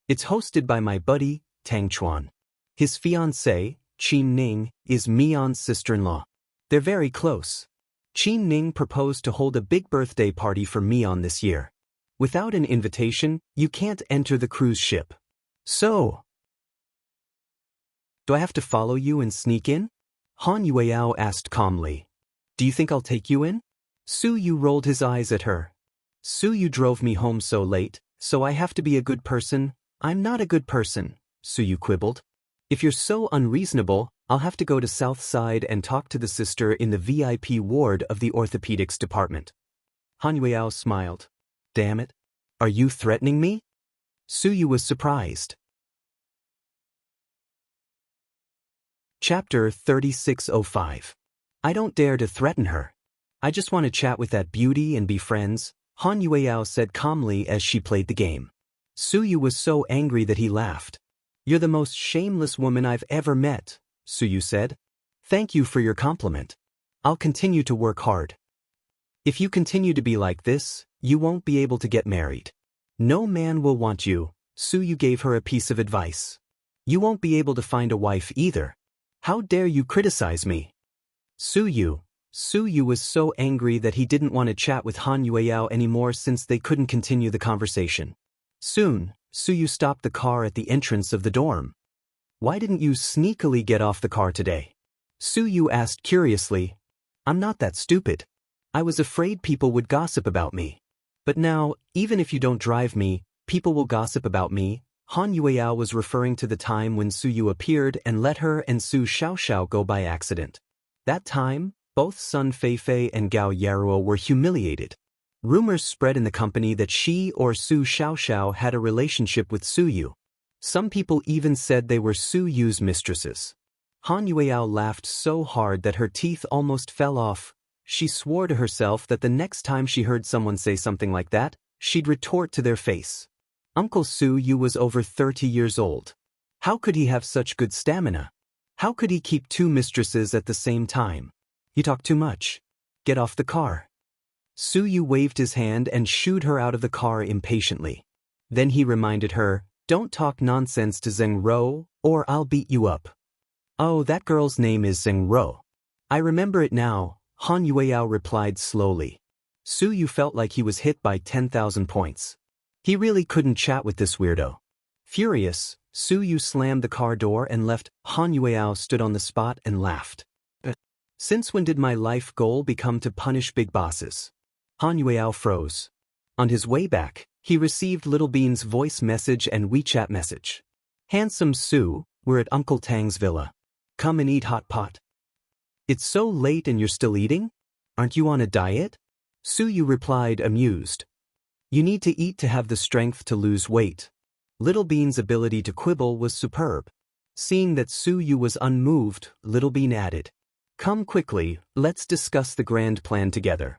Speaker 1: It's hosted by my buddy, Tang Chuan. His fiancée, Qin Ning, is Mion's sister-in-law. They're very close. Qin Ning proposed to hold a big birthday party for Mion this year. Without an invitation, you can't enter the cruise ship. So, do I have to follow you and sneak in? Han Yueyao asked calmly. Do you think I'll take you in? Su Yu rolled his eyes at her. Su Yu drove me home so late, so I have to be a good person. I'm not a good person, Su Yu quibbled. If you're so unreasonable, I'll have to go to South Side and talk to the sister in the VIP ward of the orthopedics department. Han Yueyao smiled. Damn it. Are you threatening me? Su Yu was surprised. Chapter 3605. I don't dare to threaten her. I just want to chat with that beauty and be friends, Han Yueyao said calmly as she played the game. Su Yu was so angry that he laughed. You're the most shameless woman I've ever met, Suyu said. Thank you for your compliment. I'll continue to work hard. If you continue to be like this, you won't be able to get married. No man will want you, Suyu gave her a piece of advice. You won't be able to find a wife either. How dare you criticize me? Suyu was so angry that he didn't want to chat with Han Yueyao anymore since they couldn't continue the conversation. Soon, Suyu stopped the car at the entrance of the dorm. Why didn't you sneakily get off the car today? Suyu asked curiously. I'm not that stupid. I was afraid people would gossip about me. But now, even if you don't drive me, people will gossip about me. Han Yueyao was referring to the time when Suyu appeared and let her and Su Xiaoxiao go by accident. That time, both Sun Feifei and Gao Yaruo were humiliated. Rumors spread in the company that she or Su Xiaoxiao had a relationship with Suyu. Some people even said they were Suyu's mistresses. Han Yueyao laughed so hard that her teeth almost fell off. She swore to herself that the next time she heard someone say something like that, she'd retort to their face. Uncle Suyu was over 30 years old. How could he have such good stamina? How could he keep two mistresses at the same time? You talk too much. Get off the car. Suyu waved his hand and shooed her out of the car impatiently. Then he reminded her, don't talk nonsense to Zheng Ro, or I'll beat you up. Oh, that girl's name is Zheng Ro. I remember it now, Han Yueyao replied slowly. Suyu felt like he was hit by 10,000 points. He really couldn't chat with this weirdo. Furious, Suyu slammed the car door and left. Han Yueyao stood on the spot and laughed. Since when did my life goal become to punish big bosses? Han Yueyao froze. On his way back, he received Little Bean's voice message and WeChat message. Handsome Su, we're at Uncle Tang's villa. Come and eat hot pot. It's so late and you're still eating? Aren't you on a diet? Suyu replied, amused. You need to eat to have the strength to lose weight. Little Bean's ability to quibble was superb. Seeing that Suyu was unmoved, Little Bean added, come quickly, let's discuss the grand plan together.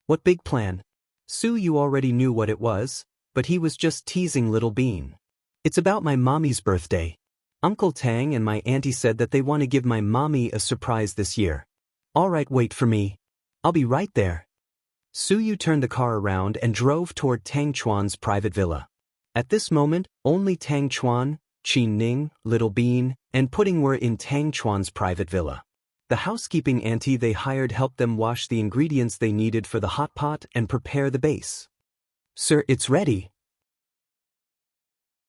Speaker 1: What big plan? Suyu already knew what it was, but he was just teasing Little Bean. It's about my mommy's birthday. Uncle Tang and my auntie said that they want to give my mommy a surprise this year. All right, wait for me. I'll be right there. Suyu turned the car around and drove toward Tang Chuan's private villa. At this moment, only Tang Chuan, Qin Ning, Little Bean, and Pudding were in Tang Chuan's private villa. The housekeeping auntie they hired helped them wash the ingredients they needed for the hot pot and prepare the base. Sir, it's ready.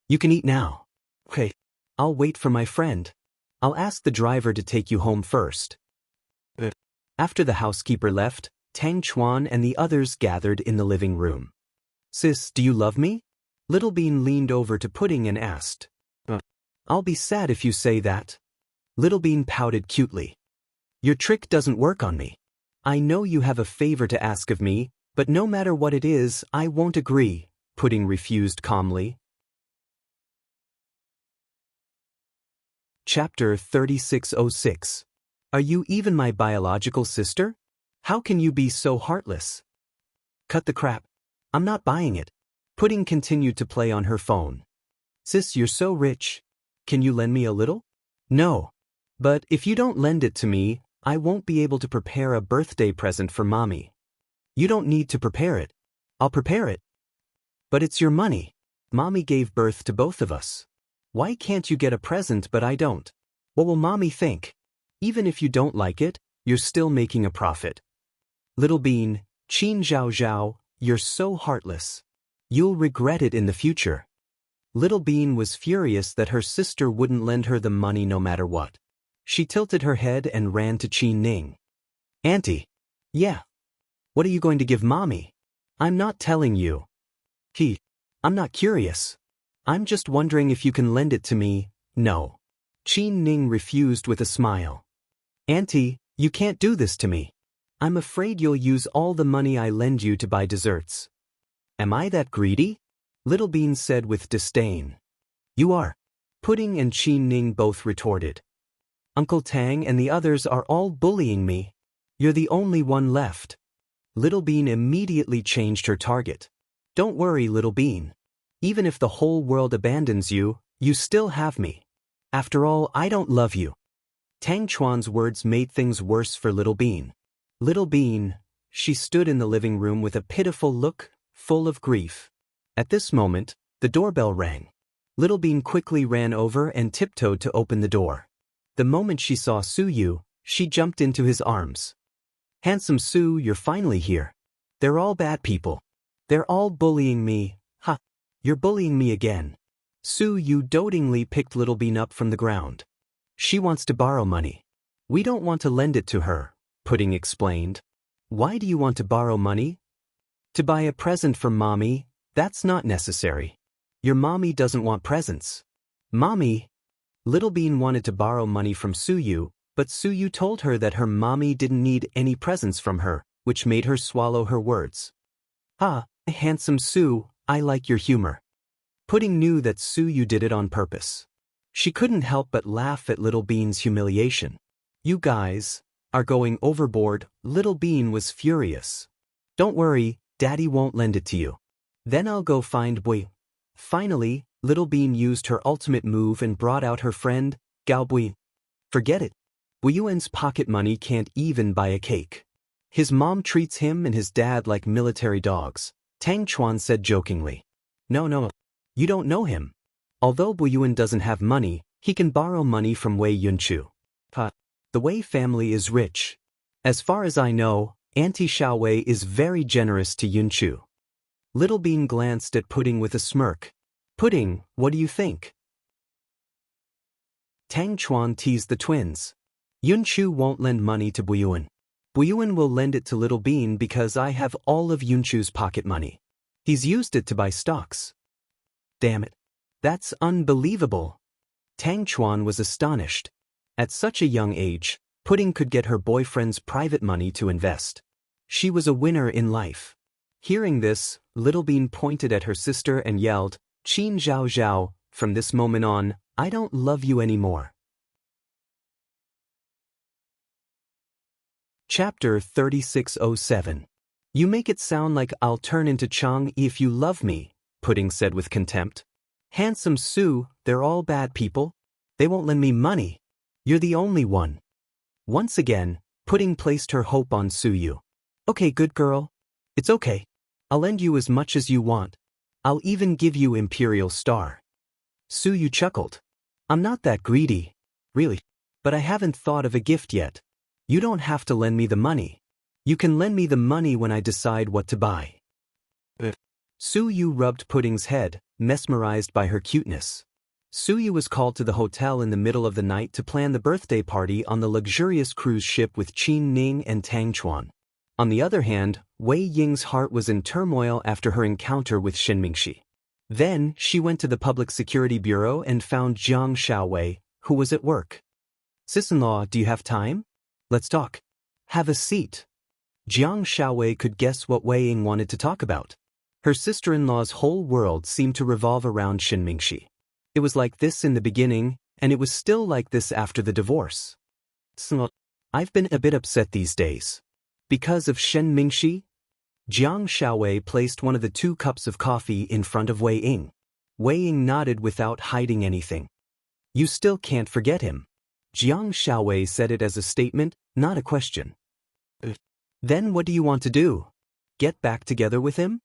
Speaker 1: You can eat now. Okay, I'll wait for my friend. I'll ask the driver to take you home first. After the housekeeper left, Tang Chuan and the others gathered in the living room. Sis, do you love me? Little Bean leaned over to Pudding and asked. I'll be sad if you say that. Little Bean pouted cutely. Your trick doesn't work on me. I know you have a favor to ask of me, but no matter what it is, I won't agree, Pudding refused calmly. Chapter 3606. Are you even my biological sister? How can you be so heartless? Cut the crap. I'm not buying it. Pudding continued to play on her phone. Sis, you're so rich. Can you lend me a little? No. But if you don't lend it to me, I won't be able to prepare a birthday present for Mommy. You don't need to prepare it. I'll prepare it. But it's your money. Mommy gave birth to both of us. Why can't you get a present but I don't? What will Mommy think? Even if you don't like it, you're still making a profit. Little Bean, Qin Zhao Zhao, you're so heartless. You'll regret it in the future. Little Bean was furious that her sister wouldn't lend her the money no matter what. She tilted her head and ran to Qin Ning. Auntie. Yeah. What are you going to give Mommy? I'm not telling you. I'm not curious. I'm just wondering if you can lend it to me. No. Qin Ning refused with a smile. Auntie, you can't do this to me. I'm afraid you'll use all the money I lend you to buy desserts. Am I that greedy? Little Bean said with disdain. You are. Pudding and Qin Ning both retorted. Uncle Tang and the others are all bullying me. You're the only one left. Little Bean immediately changed her target. Don't worry, Little Bean. Even if the whole world abandons you, You still have me. After all, I don't love you. Tang Chuan's words made things worse for Little Bean. Little Bean, she stood in the living room with a pitiful look, full of grief. At this moment, the doorbell rang. Little Bean quickly ran over and tiptoed to open the door. The moment she saw Su Yu, she jumped into his arms. Handsome Su, you're finally here. They're all bad people. They're all bullying me. Ha! You're bullying me again. Su Yu dotingly picked Little Bean up from the ground. She wants to borrow money. We don't want to lend it to her, Pudding explained. Why do you want to borrow money? To buy a present for Mommy. That's not necessary. Your mommy doesn't want presents. Mommy? Little Bean wanted to borrow money from Su Yu, but Su Yu told her that her mommy didn't need any presents from her, which made her swallow her words. Ah, handsome Su, I like your humor. Pudding knew that Su Yu did it on purpose. She couldn't help but laugh at Little Bean's humiliation. You guys are going overboard. Little Bean was furious. Don't worry, Daddy won't lend it to you. Then I'll go find Bui. Finally, Little Bean used her ultimate move and brought out her friend, Gao Bui. Forget it. Buyuan's pocket money can't even buy a cake. His mom treats him and his dad like military dogs, Tang Chuan said jokingly. No, you don't know him. Although Buyuan doesn't have money, he can borrow money from Wei Yunchu. The Wei family is rich. As far as I know, Auntie Xiao Wei is very generous to Yunchu. Little Bean glanced at Pudding with a smirk. Pudding, what do you think? Tang Chuan teased the twins. Yunchu won't lend money to Buyuan. Buyuan will lend it to Little Bean because I have all of Yunchu's pocket money. He's used it to buy stocks. Damn it. That's unbelievable. Tang Chuan was astonished. At such a young age, Pudding could get her boyfriend's private money to invest. She was a winner in life. Hearing this, Little Bean pointed at her sister and yelled, Qin Zhao Zhao, from this moment on, I don't love you anymore. Chapter 3607. You make it sound like I'll turn into Chang if you love me, Pudding said with contempt. Handsome Su, they're all bad people. They won't lend me money. You're the only one. Once again, Pudding placed her hope on Su Yu. Okay, good girl. It's okay. I'll lend you as much as you want. I'll even give you Imperial Star. Su Yu chuckled. I'm not that greedy. Really. But I haven't thought of a gift yet. You don't have to lend me the money. You can lend me the money when I decide what to buy. Su Yu rubbed Pudding's head, mesmerized by her cuteness. Su Yu was called to the hotel in the middle of the night to plan the birthday party on the luxurious cruise ship with Qin Ning and Tang Chuan. On the other hand, Wei Ying's heart was in turmoil after her encounter with Shen Mingxi. Then, she went to the Public Security Bureau and found Jiang Xiaowei, who was at work. Sis-in-law, do you have time? Let's talk. Have a seat. Jiang Xiaowei could guess what Wei Ying wanted to talk about. Her sister-in-law's whole world seemed to revolve around Shen Mingxi. It was like this in the beginning, and it was still like this after the divorce. I've been a bit upset these days. Because of Shen Mingxi? Jiang Xiaowei placed one of the 2 cups of coffee in front of Wei Ying. Wei Ying nodded without hiding anything. You still can't forget him. Jiang Xiaowei said it as a statement, not a question. Then what do you want to do? Get back together with him?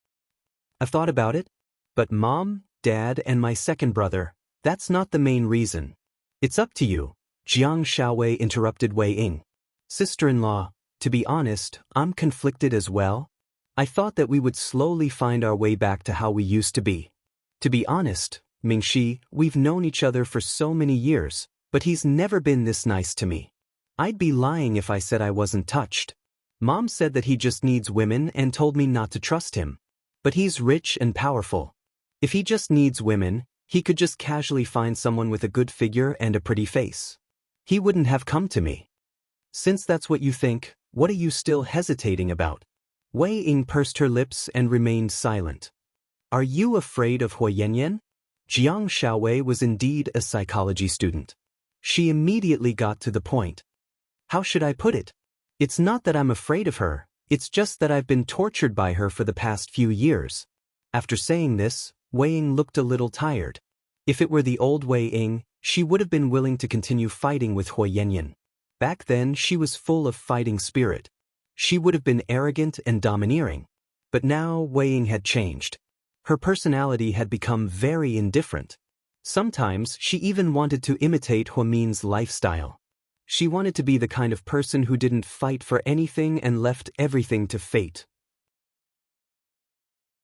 Speaker 1: I've thought about it. But Mom, Dad, and my second brother, that's not the main reason. It's up to you, Jiang Xiaowei interrupted Wei Ying. Sister-in-law, to be honest, I'm conflicted as well. I thought that we would slowly find our way back to how we used to be. To be honest, Mingxi, we've known each other for so many years, but he's never been this nice to me. I'd be lying if I said I wasn't touched. Mom said that he just needs women and told me not to trust him. But he's rich and powerful. If he just needs women, he could just casually find someone with a good figure and a pretty face. He wouldn't have come to me. Since that's what you think, what are you still hesitating about? Wei Ying pursed her lips and remained silent. Are you afraid of Hua Yanyan? Jiang Xiaowei was indeed a psychology student. She immediately got to the point. How should I put it? It's not that I'm afraid of her, it's just that I've been tortured by her for the past few years. After saying this, Wei Ying looked a little tired. If it were the old Wei Ying, she would have been willing to continue fighting with Hui Yanyan. Back then she was full of fighting spirit. She would have been arrogant and domineering. But now Wei Ying had changed. Her personality had become very indifferent. Sometimes she even wanted to imitate Hui Min's lifestyle. She wanted to be the kind of person who didn't fight for anything and left everything to fate.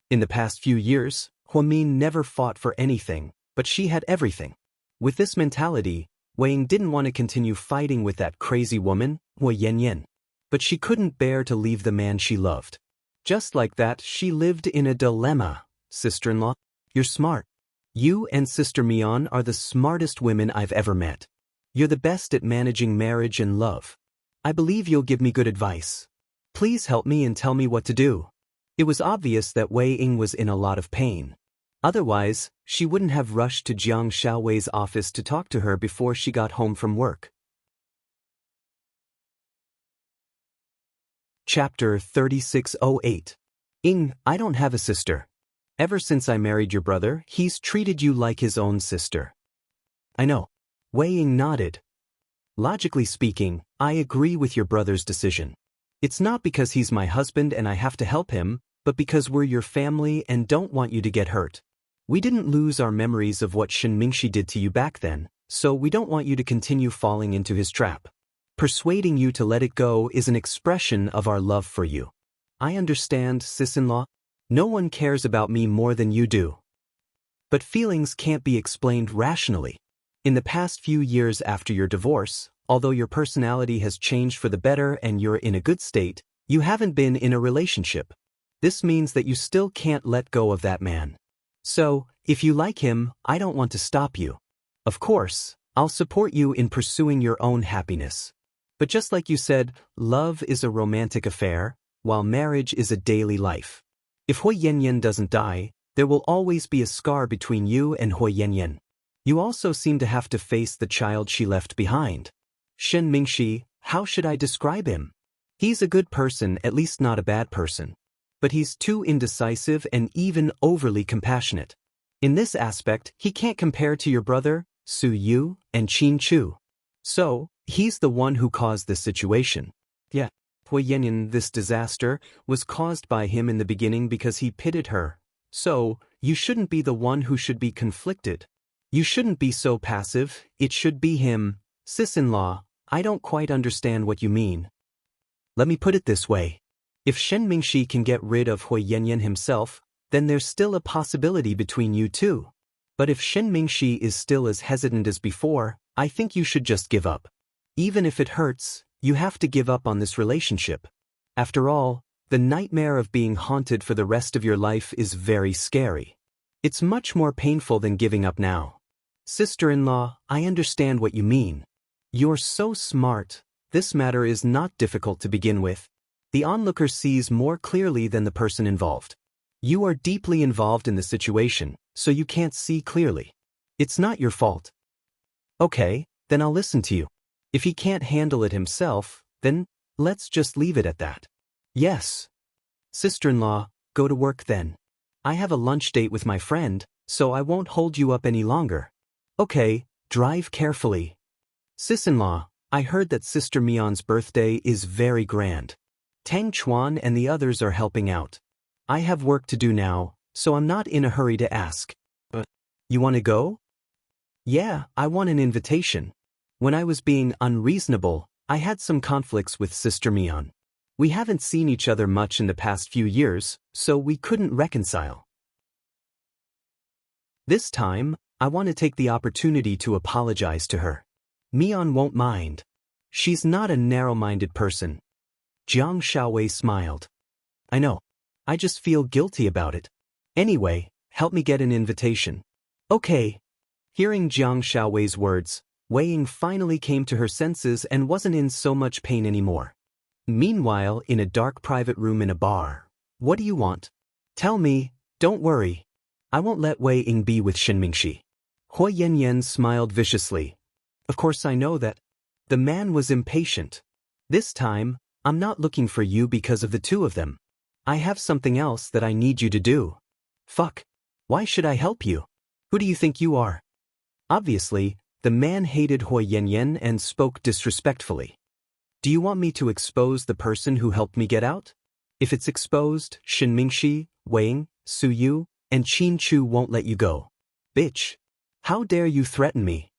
Speaker 1: In the past few years, Hui Min never fought for anything, but she had everything. With this mentality, Wei Ying didn't want to continue fighting with that crazy woman, Hui Yanyan. But she couldn't bear to leave the man she loved. Just like that, she lived in a dilemma. Sister-in-law, you're smart. You and Sister Mian are the smartest women I've ever met. You're the best at managing marriage and love. I believe you'll give me good advice. Please help me and tell me what to do. It was obvious that Wei Ying was in a lot of pain. Otherwise, she wouldn't have rushed to Jiang Xiaowei's office to talk to her before she got home from work. Chapter 3608. Ying, I don't have a sister. Ever since I married your brother, he's treated you like his own sister. I know. Wei Ying nodded. Logically speaking, I agree with your brother's decision. It's not because he's my husband and I have to help him, but because we're your family and don't want you to get hurt. We didn't lose our memories of what Shen Mingxi did to you back then, so we don't want you to continue falling into his trap. Persuading you to let it go is an expression of our love for you. I understand, sis-in-law. No one cares about me more than you do. But feelings can't be explained rationally. In the past few years after your divorce, although your personality has changed for the better and you're in a good state, you haven't been in a relationship. This means that you still can't let go of that man. So, if you like him, I don't want to stop you. Of course, I'll support you in pursuing your own happiness. But just like you said, love is a romantic affair, while marriage is a daily life. If Hui Yanyan doesn't die, there will always be a scar between you and Hui Yanyan. You also seem to have to face the child she left behind. Shen Mingxi, how should I describe him? He's a good person, at least not a bad person. But he's too indecisive and even overly compassionate. In this aspect, he can't compare to your brother, Su Yu, and Qin Chu. So, he's the one who caused this situation. Yeah. Hui Yanyan, this disaster, was caused by him in the beginning because he pitted her. So, you shouldn't be the one who should be conflicted. You shouldn't be so passive, it should be him. Sis-in-law, I don't quite understand what you mean. Let me put it this way. If Shen Mingxi can get rid of Hui Yanyan himself, then there's still a possibility between you two. But if Shen Mingxi is still as hesitant as before, I think you should just give up. Even if it hurts, you have to give up on this relationship. After all, the nightmare of being haunted for the rest of your life is very scary. It's much more painful than giving up now. Sister-in-law, I understand what you mean. You're so smart. This matter is not difficult to begin with. The onlooker sees more clearly than the person involved. You are deeply involved in the situation, so you can't see clearly. It's not your fault. Okay, then I'll listen to you. If he can't handle it himself, then let's just leave it at that. Yes. Sister-in-law, go to work then. I have a lunch date with my friend, so I won't hold you up any longer. Okay, drive carefully. Sis-in-law, I heard that Sister Mian's birthday is very grand. Tang Chuan and the others are helping out. I have work to do now, so I'm not in a hurry to ask. But you want to go? Yeah, I want an invitation. When I was being unreasonable, I had some conflicts with Sister Mian. We haven't seen each other much in the past few years, so we couldn't reconcile. This time, I want to take the opportunity to apologize to her. Mian won't mind. She's not a narrow-minded person. Jiang Xiaowei smiled. I know. I just feel guilty about it. Anyway, help me get an invitation. Okay. Hearing Jiang Xiaowei's words, Wei Ying finally came to her senses and wasn't in so much pain anymore. Meanwhile, in a dark private room in a bar. What do you want? Tell me, don't worry. I won't let Wei Ying be with Shen Mingxi. Hui Yanyan smiled viciously. Of course I know that. The man was impatient. This time, I'm not looking for you because of the two of them. I have something else that I need you to do. Fuck. Why should I help you? Who do you think you are? Obviously, the man hated Hui Yanyan and spoke disrespectfully. Do you want me to expose the person who helped me get out? If it's exposed, Shen Mingxi, Wang, Su Yu, and Qin Chu won't let you go. Bitch. How dare you threaten me?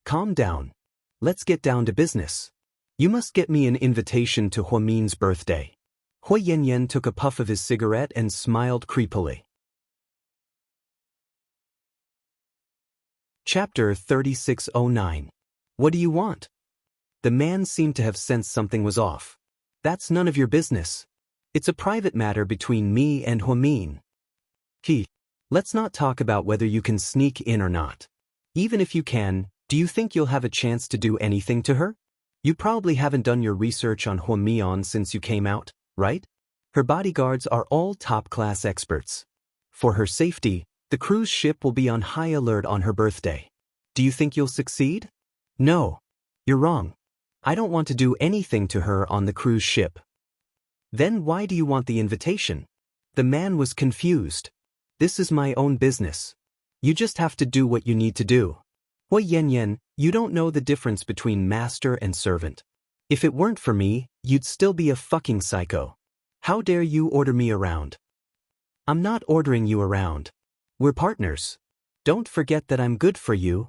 Speaker 1: Calm down. Let's get down to business. You must get me an invitation to Huamin's birthday. Hui Yanyan took a puff of his cigarette and smiled creepily. Chapter 3609. What do you want? The man seemed to have sensed something was off. That's none of your business. It's a private matter between me and Huamin. Let's not talk about whether you can sneak in or not. Even if you can, do you think you'll have a chance to do anything to her? You probably haven't done your research on Huamian since you came out, right? Her bodyguards are all top-class experts. For her safety, the cruise ship will be on high alert on her birthday. Do you think you'll succeed? No. You're wrong. I don't want to do anything to her on the cruise ship. Then why do you want the invitation? The man was confused. This is my own business. You just have to do what you need to do. Hui Yanyan, you don't know the difference between master and servant. If it weren't for me, you'd still be a fucking psycho. How dare you order me around? I'm not ordering you around. We're partners. Don't forget that I'm good for you.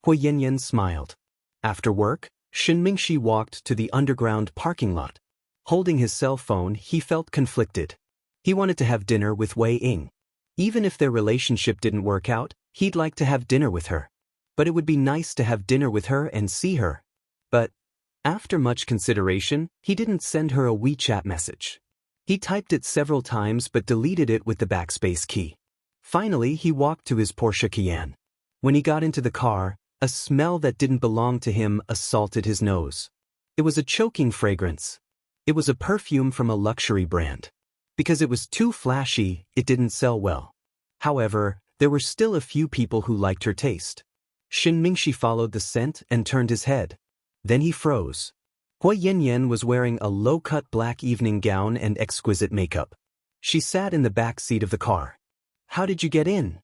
Speaker 1: Hui Yanyan smiled. After work, Shen Mingxi walked to the underground parking lot. Holding his cell phone, he felt conflicted. He wanted to have dinner with Wei Ying. Even if their relationship didn't work out, he'd like to have dinner with her. But it would be nice to have dinner with her and see her. But, after much consideration, he didn't send her a WeChat message. He typed it several times but deleted it with the backspace key. Finally, he walked to his Porsche Cayenne. When he got into the car, a smell that didn't belong to him assaulted his nose. It was a choking fragrance. It was a perfume from a luxury brand. Because it was too flashy, it didn't sell well. However, there were still a few people who liked her taste. Shen Mingxi followed the scent and turned his head. Then he froze. Hui Yanyan was wearing a low-cut black evening gown and exquisite makeup. She sat in the back seat of the car. How did you get in?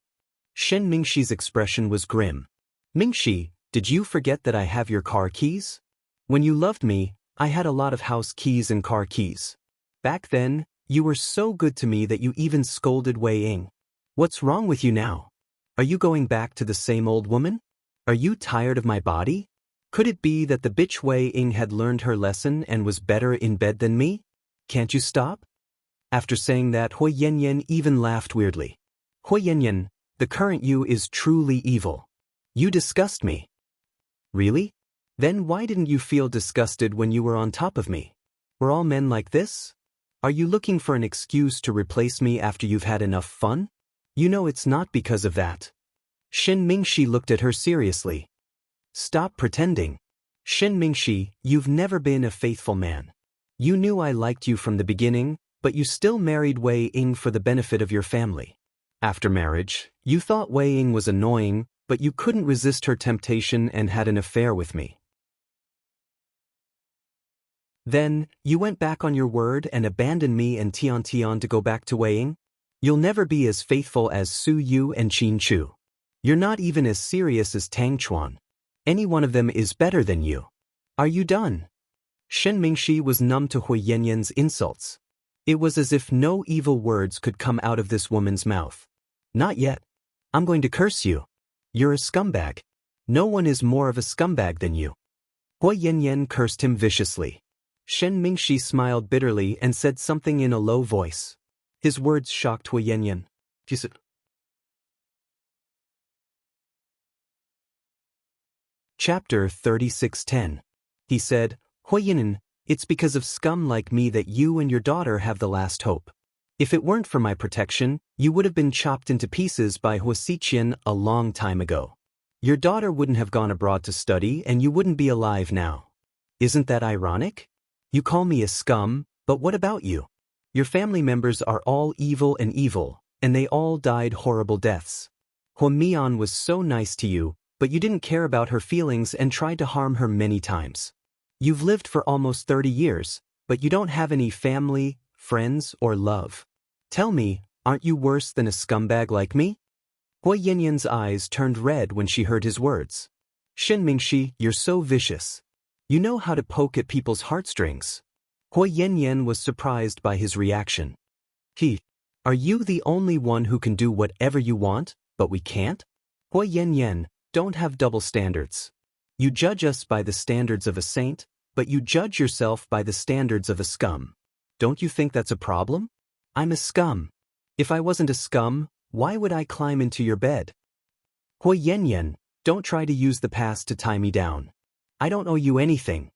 Speaker 1: Shen Mingxi's expression was grim. Mingxi, did you forget that I have your car keys? When you loved me, I had a lot of house keys and car keys. Back then, you were so good to me that you even scolded Wei Ying. What's wrong with you now? Are you going back to the same old woman? Are you tired of my body? Could it be that the bitch Wei Ying had learned her lesson and was better in bed than me? Can't you stop? After saying that, Hui Yanyan even laughed weirdly. Hui Yanyan, the current you is truly evil. You disgust me. Really? Then why didn't you feel disgusted when you were on top of me? Were all men like this? Are you looking for an excuse to replace me after you've had enough fun? You know it's not because of that. Shen Mingxi looked at her seriously. Stop pretending. Shen Mingxi, you've never been a faithful man. You knew I liked you from the beginning, but you still married Wei Ying for the benefit of your family. After marriage, you thought Wei Ying was annoying, but you couldn't resist her temptation and had an affair with me. Then, you went back on your word and abandoned me and Tian Tian to go back to Wei Ying? You'll never be as faithful as Su Yu and Qin Chu. You're not even as serious as Tang Chuan. Any one of them is better than you. Are you done? Shen Mingxi was numb to Hui Yanyan's insults. It was as if no evil words could come out of this woman's mouth. Not yet. I'm going to curse you. You're a scumbag. No one is more of a scumbag than you. Hui Yanyan cursed him viciously. Shen Mingxi smiled bitterly and said something in a low voice. His words shocked Hui Yanyan. Chapter 3610. He said, Hui Yanyan, it's because of scum like me that you and your daughter have the last hope. If it weren't for my protection, you would have been chopped into pieces by Wuxia a long time ago. Your daughter wouldn't have gone abroad to study and you wouldn't be alive now. Isn't that ironic? You call me a scum, but what about you? Your family members are all evil, and they all died horrible deaths. Huamian was so nice to you, but you didn't care about her feelings and tried to harm her many times. You've lived for almost 30 years, but you don't have any family, friends, or love. Tell me, aren't you worse than a scumbag like me? Hui Yanyan's eyes turned red when she heard his words. Shen Mingxi, you're so vicious. You know how to poke at people's heartstrings. Hui Yanyan was surprised by his reaction. Are you the only one who can do whatever you want, but we can't? Hui Yanyan, don't have double standards. You judge us by the standards of a saint, but you judge yourself by the standards of a scum. Don't you think that's a problem? I'm a scum. If I wasn't a scum, why would I climb into your bed? Hui Yanyan, don't try to use the past to tie me down. I don't owe you anything.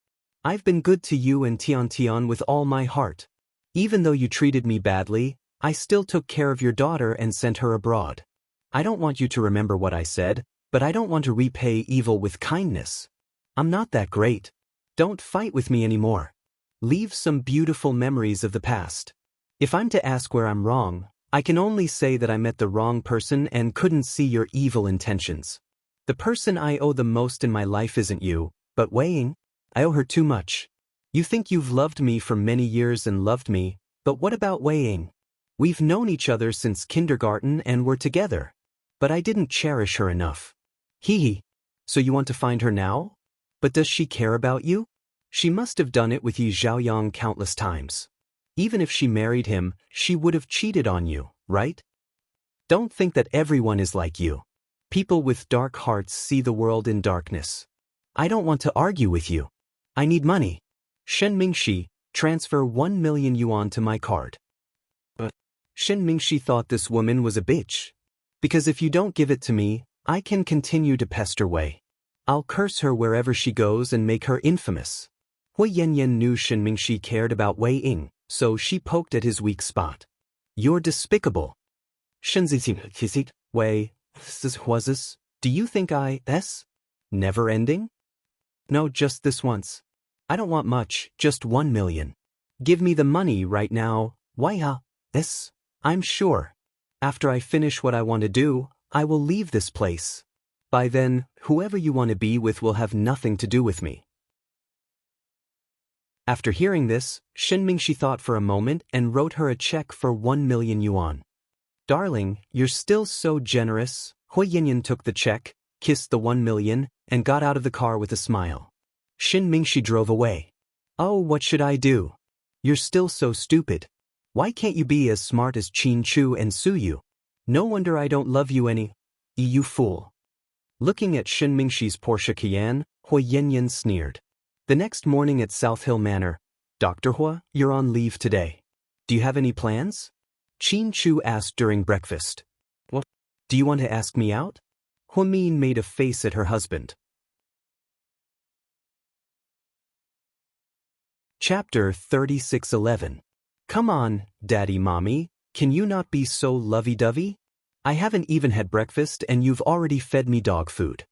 Speaker 1: I've been good to you and Tian Tian with all my heart. Even though you treated me badly, I still took care of your daughter and sent her abroad. I don't want you to remember what I said, but I don't want to repay evil with kindness. I'm not that great. Don't fight with me anymore. Leave some beautiful memories of the past. If I'm to ask where I'm wrong, I can only say that I met the wrong person and couldn't see your evil intentions. The person I owe the most in my life isn't you, but Wei Ying. I owe her too much. You think you've loved me for many years and loved me, but what about Wei Ying? We've known each other since kindergarten and we're together. But I didn't cherish her enough. So you want to find her now? But does she care about you? She must have done it with Yi Zhaoyang countless times. Even if she married him, she would have cheated on you, right? Don't think that everyone is like you. People with dark hearts see the world in darkness. I don't want to argue with you. I need money. Shen Mingxi, transfer 1 million yuan to my card. But Shen Mingxi thought this woman was a bitch. Because if you don't give it to me, I can continue to pester Wei. I'll curse her wherever she goes and make her infamous. Hui Yanyan knew Shen Mingxi cared about Wei Ying, so she poked at his weak spot. You're despicable. Shenzi Wei, this? Do you think never ending? No, just this once. I don't want much, just 1 million. Give me the money right now. Why this? I'm sure. After I finish what I want to do, I will leave this place. By then, whoever you want to be with will have nothing to do with me. After hearing this, Shen Mingxi thought for a moment and wrote her a check for 1 million yuan. Darling, you're still so generous. Hui Yanyan took the check, kissed the 1 million, and got out of the car with a smile. Shen Mingxi drove away. Oh, what should I do? You're still so stupid. Why can't you be as smart as Qin Chu and Su Yu? No wonder I don't love you any. You fool. Looking at Shen Mingxi's Porsche Cayenne, Hui Yanyan sneered. The next morning at South Hill Manor, Dr. Hua, you're on leave today. Do you have any plans? Qin Chu asked during breakfast. What? Do you want to ask me out? Hua Min made a face at her husband. Chapter 36:11. Come on, Daddy Mommy, can you not be so lovey-dovey? I haven't even had breakfast and you've already fed me dog food.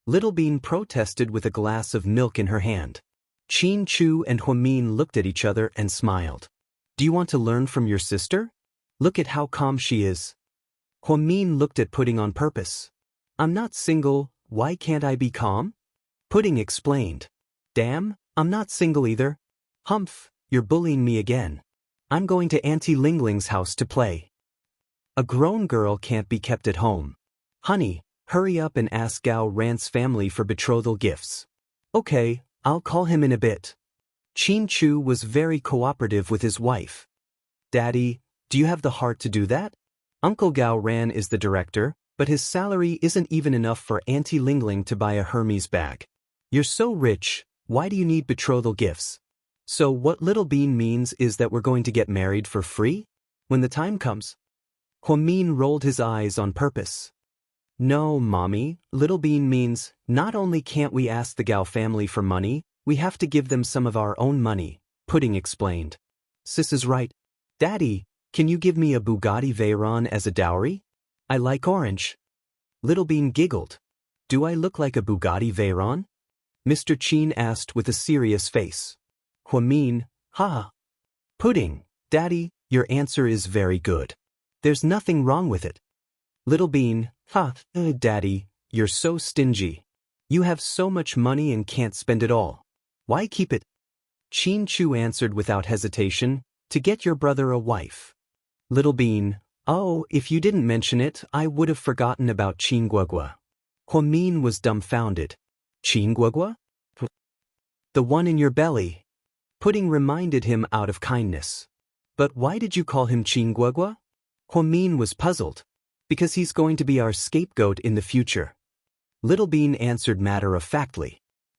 Speaker 1: Little Bean protested with a glass of milk in her hand. Qin Chu and Hua Min looked at each other and smiled. Do you want to learn from your sister? Look at how calm she is. Hua Min looked at Pudding on purpose. I'm not single, why can't I be calm? Pudding explained. Damn, I'm not single either. Humph, you're bullying me again. I'm going to Auntie Lingling's house to play. A grown girl can't be kept at home. Honey, hurry up and ask Gao Ran's family for betrothal gifts. Okay, I'll call him in a bit. Qin Chu was very cooperative with his wife. Daddy, do you have the heart to do that? Uncle Gao Ran is the director, but his salary isn't even enough for Auntie Lingling to buy a Hermes bag. You're so rich, why do you need betrothal gifts? So what Little Bean means is that we're going to get married for free? When the time comes? Hua Min rolled his eyes on purpose. No, Mommy, Little Bean means, not only can't we ask the Gao family for money, we have to give them some of our own money, Pudding explained. Sis is right. Daddy, can you give me a Bugatti Veyron as a dowry? I like orange. Little Bean giggled. Do I look like a Bugatti Veyron? Mr. Qin asked with a serious face. Hua Min, ha. Pudding, Daddy, your answer is very good. There's nothing wrong with it. Little Bean, Daddy, you're so stingy. You have so much money and can't spend it all. Why keep it? Qin Chu answered without hesitation, to get your brother a wife. Little Bean, Oh, if you didn't mention it, I would have forgotten about Qingguogua. Huamin was dumbfounded. Qingguogua? The one in your belly. Pudding reminded him out of kindness. But why did you call him Qingguogua? Huamin was puzzled. Because he's going to be our scapegoat in the future. Little Bean answered matter-of-factly.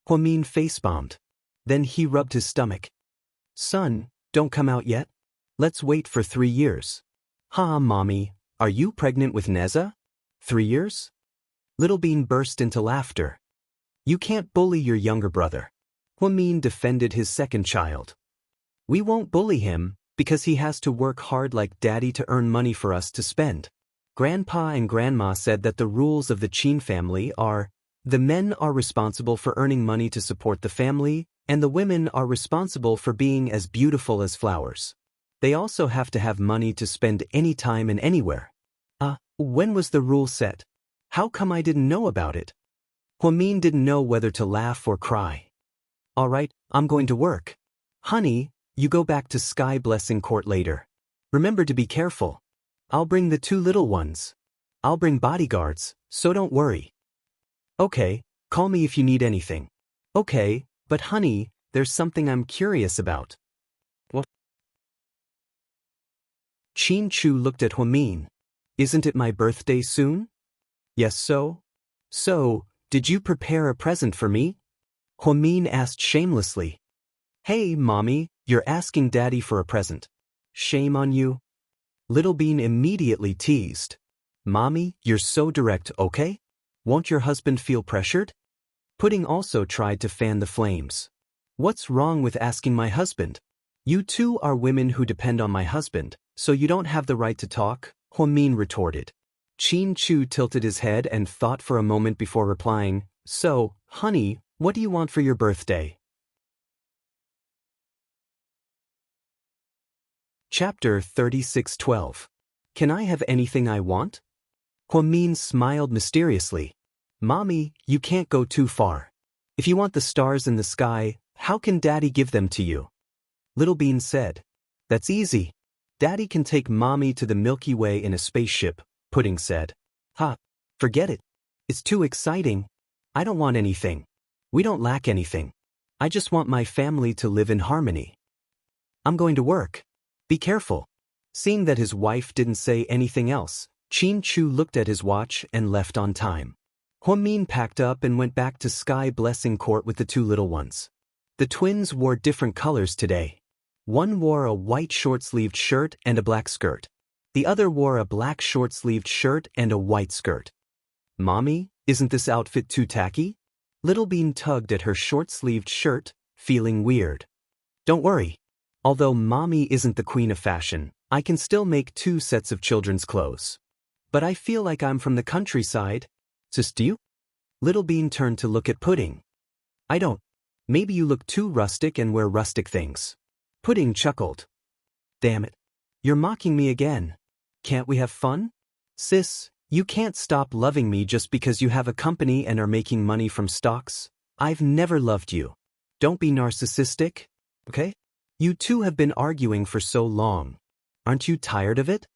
Speaker 1: Huamin face-bombed. Then he rubbed his stomach. Son, don't come out yet? Let's wait for 3 years. Ha, Mommy, are you pregnant with Neza? 3 years? Little Bean burst into laughter. You can't bully your younger brother. Huamin defended his second child. We won't bully him, because he has to work hard like Daddy to earn money for us to spend. Grandpa and Grandma said that the rules of the Qin family are, the men are responsible for earning money to support the family, and the women are responsible for being as beautiful as flowers. They also have to have money to spend anytime and anywhere. When was the rule set? How come I didn't know about it? Huamin didn't know whether to laugh or cry. All right, I'm going to work. Honey, you go back to Sky Blessing Court later. Remember to be careful. I'll bring the 2 little ones. I'll bring bodyguards, so don't worry. Okay, call me if you need anything. Okay, but honey, there's something I'm curious about. What? Qin Chu looked at Huamin. Isn't it my birthday soon? Yes, so? So, did you prepare a present for me? Huamin asked shamelessly. Hey, Mommy, you're asking Daddy for a present. Shame on you. Little Bean immediately teased. Mommy, you're so direct, okay? Won't your husband feel pressured? Pudding also tried to fan the flames. What's wrong with asking my husband? You two are women who depend on my husband, so you don't have the right to talk, Huamin retorted. Qin Chu tilted his head and thought for a moment before replying, So, honey, what do you want for your birthday? Chapter 36:12. Can I have anything I want? Huamin smiled mysteriously. Mommy, you can't go too far. If you want the stars in the sky, how can Daddy give them to you? Little Bean said. That's easy. Daddy can take Mommy to the Milky Way in a spaceship, Pudding said. Ha, forget it. It's too exciting. I don't want anything. We don't lack anything. I just want my family to live in harmony. I'm going to work. Be careful. Seeing that his wife didn't say anything else, Qin Chu looked at his watch and left on time. Huamin packed up and went back to Sky Blessing Court with the 2 little ones. The twins wore different colors today. One wore a white short-sleeved shirt and a black skirt. The other wore a black short-sleeved shirt and a white skirt. Mommy, isn't this outfit too tacky? Little Bean tugged at her short-sleeved shirt, feeling weird. Don't worry. Although Mommy isn't the queen of fashion, I can still make 2 sets of children's clothes. But I feel like I'm from the countryside. Sis, do you? Little Bean turned to look at Pudding. I don't. Maybe you look too rustic and wear rustic things. Pudding chuckled. Damn it. You're mocking me again. Can't we have fun? Sis, you can't stop loving me just because you have a company and are making money from stocks. I've never loved you. Don't be narcissistic, okay? You two have been arguing for so long. Aren't you tired of it?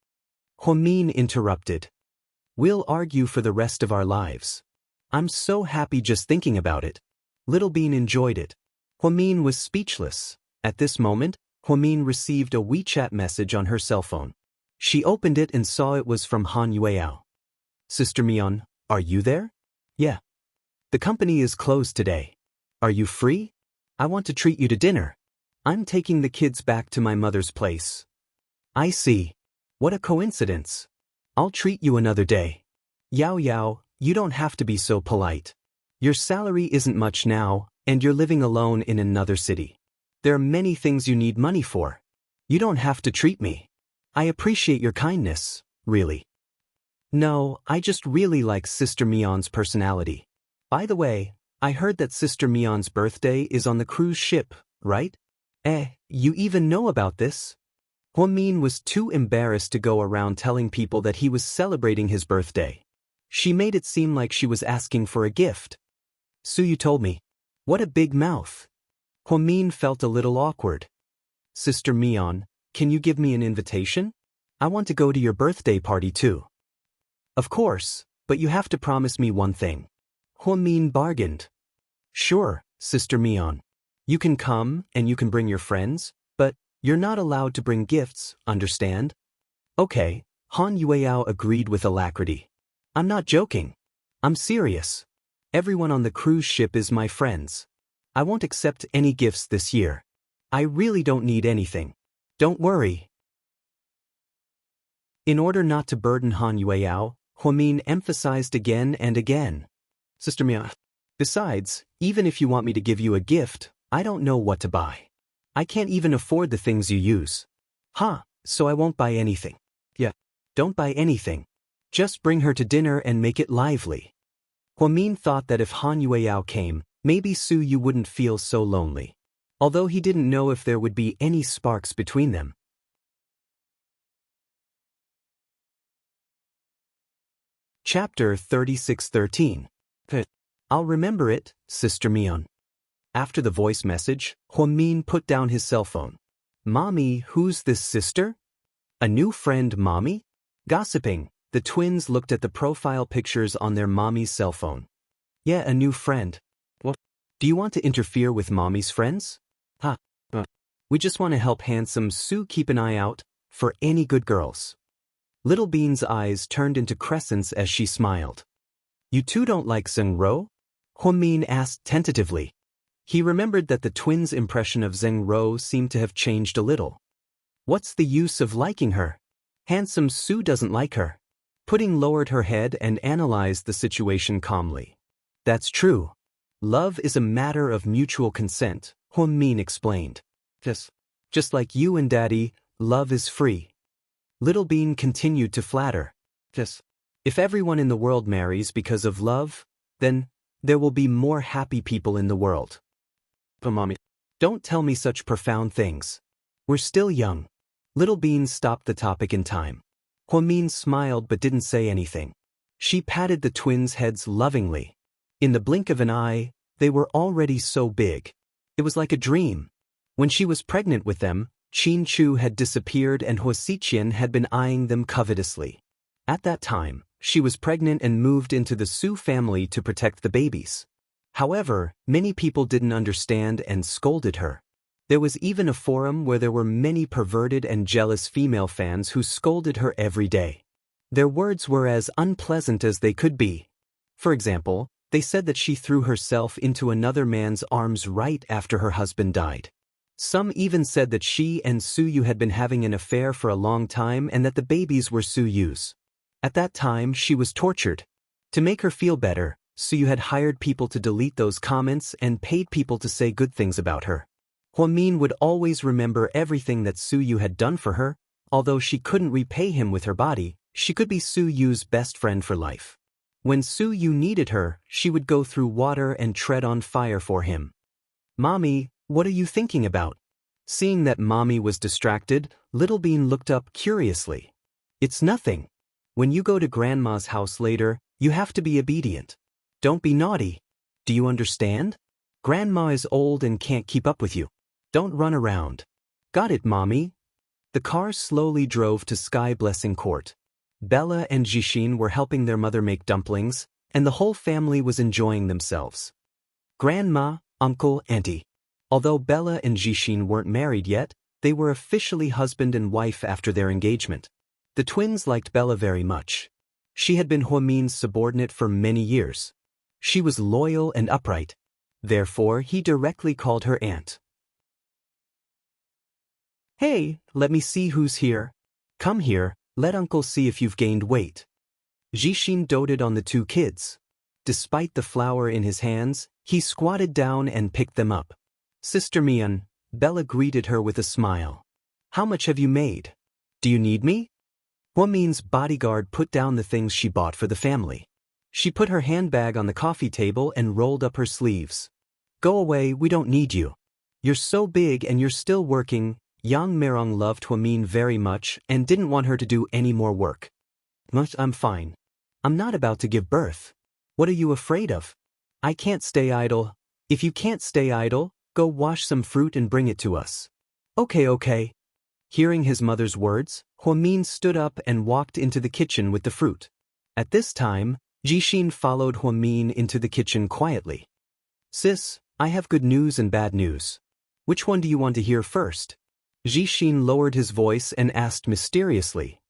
Speaker 1: Huamin interrupted. We'll argue for the rest of our lives. I'm so happy just thinking about it. Little Bean enjoyed it. Huamin was speechless. At this moment, Huamin received a WeChat message on her cell phone. She opened it and saw it was from Han Yueyao. Sister Mian, are you there? Yeah. The company is closed today. Are you free? I want to treat you to dinner. I'm taking the kids back to my mother's place. I see. What a coincidence. I'll treat you another day. Yao Yao, you don't have to be so polite. Your salary isn't much now, and you're living alone in another city. There are many things you need money for. You don't have to treat me. I appreciate your kindness, really. No, I just really like Sister Mian's personality. By the way, I heard that Sister Mian's birthday is on the cruise ship, right? You even know about this? Huamin was too embarrassed to go around telling people that he was celebrating his birthday. She made it seem like she was asking for a gift. So you told me. What a big mouth. Huamin felt a little awkward. Sister Mian, can you give me an invitation? I want to go to your birthday party too. Of course, but you have to promise me one thing. Huamin bargained. Sure, Sister Mian. You can come and you can bring your friends, but you're not allowed to bring gifts, understand? Okay, Han Yueyao agreed with alacrity. I'm not joking. I'm serious. Everyone on the cruise ship is my friends. I won't accept any gifts this year. I really don't need anything. Don't worry. In order not to burden Han Yueyao, Huamin emphasized again and again. Sister Mia, besides, even if you want me to give you a gift, I don't know what to buy. I can't even afford the things you use. So I won't buy anything. Yeah, don't buy anything. Just bring her to dinner and make it lively. Huamin thought that if Han Yueyao came, maybe Su Yu wouldn't feel so lonely. Although he didn't know if there would be any sparks between them. Chapter 36:13. I'll remember it, Sister Mian. After the voice message, Huamin put down his cell phone. Mommy, who's this sister? A new friend, Mommy? Gossiping, the twins looked at the profile pictures on their mommy's cell phone. Yeah, a new friend. What? Do you want to interfere with Mommy's friends? We just want to help handsome Su keep an eye out for any good girls. Little Bean's eyes turned into crescents as she smiled. You two don't like Zheng Ro? Huamin asked tentatively. He remembered that the twins' impression of Zheng Ro seemed to have changed a little. What's the use of liking her? Handsome Su doesn't like her. Pudding lowered her head and analyzed the situation calmly. That's true. Love is a matter of mutual consent, Huamin explained. Just like you and Daddy, love is free. Little Bean continued to flatter. If everyone in the world marries because of love, then there will be more happy people in the world. But Mommy, don't tell me such profound things. We're still young. Little Bean stopped the topic in time. Huamin smiled but didn't say anything. She patted the twins' heads lovingly. In the blink of an eye, they were already so big. It was like a dream. When she was pregnant with them, Qin Chu had disappeared and Huasiqian had been eyeing them covetously. At that time, she was pregnant and moved into the Su family to protect the babies. However, many people didn't understand and scolded her. There was even a forum where there were many perverted and jealous female fans who scolded her every day. Their words were as unpleasant as they could be. For example, they said that she threw herself into another man's arms right after her husband died. Some even said that she and Su Yu had been having an affair for a long time and that the babies were Su Yu's. At that time, she was tortured. To make her feel better, Su Yu had hired people to delete those comments and paid people to say good things about her. Huamin would always remember everything that Su Yu had done for her. Although she couldn't repay him with her body, she could be Su Yu's best friend for life. When Su Yu needed her, she would go through water and tread on fire for him. Mommy, what are you thinking about? Seeing that Mommy was distracted, Little Bean looked up curiously. It's nothing. When you go to Grandma's house later, you have to be obedient. Don't be naughty. Do you understand? Grandma is old and can't keep up with you. Don't run around. Got it, Mommy. The car slowly drove to Sky Blessing Court. Bella and Jixin were helping their mother make dumplings, and the whole family was enjoying themselves. Grandma, uncle, auntie. Although Bella and Jixin weren't married yet, they were officially husband and wife after their engagement. The twins liked Bella very much. She had been Huamin's subordinate for many years. She was loyal and upright. Therefore, he directly called her aunt. Hey, let me see who's here. Come here, let uncle see if you've gained weight. Jixin doted on the two kids. Despite the flour in his hands, he squatted down and picked them up. Sister Mian, Bella greeted her with a smile. How much have you made? Do you need me? Huamin's bodyguard put down the things she bought for the family. She put her handbag on the coffee table and rolled up her sleeves. Go away, we don't need you. You're so big and you're still working. Yang Merong loved Huamin very much and didn't want her to do any more work. I'm fine. I'm not about to give birth. What are you afraid of? I can't stay idle. If you can't stay idle, go wash some fruit and bring it to us. Okay. Hearing his mother's words, Huamin stood up and walked into the kitchen with the fruit. At this time, Jixin followed Huamin into the kitchen quietly. Sis, I have good news and bad news. Which one do you want to hear first? Jixin lowered his voice and asked mysteriously.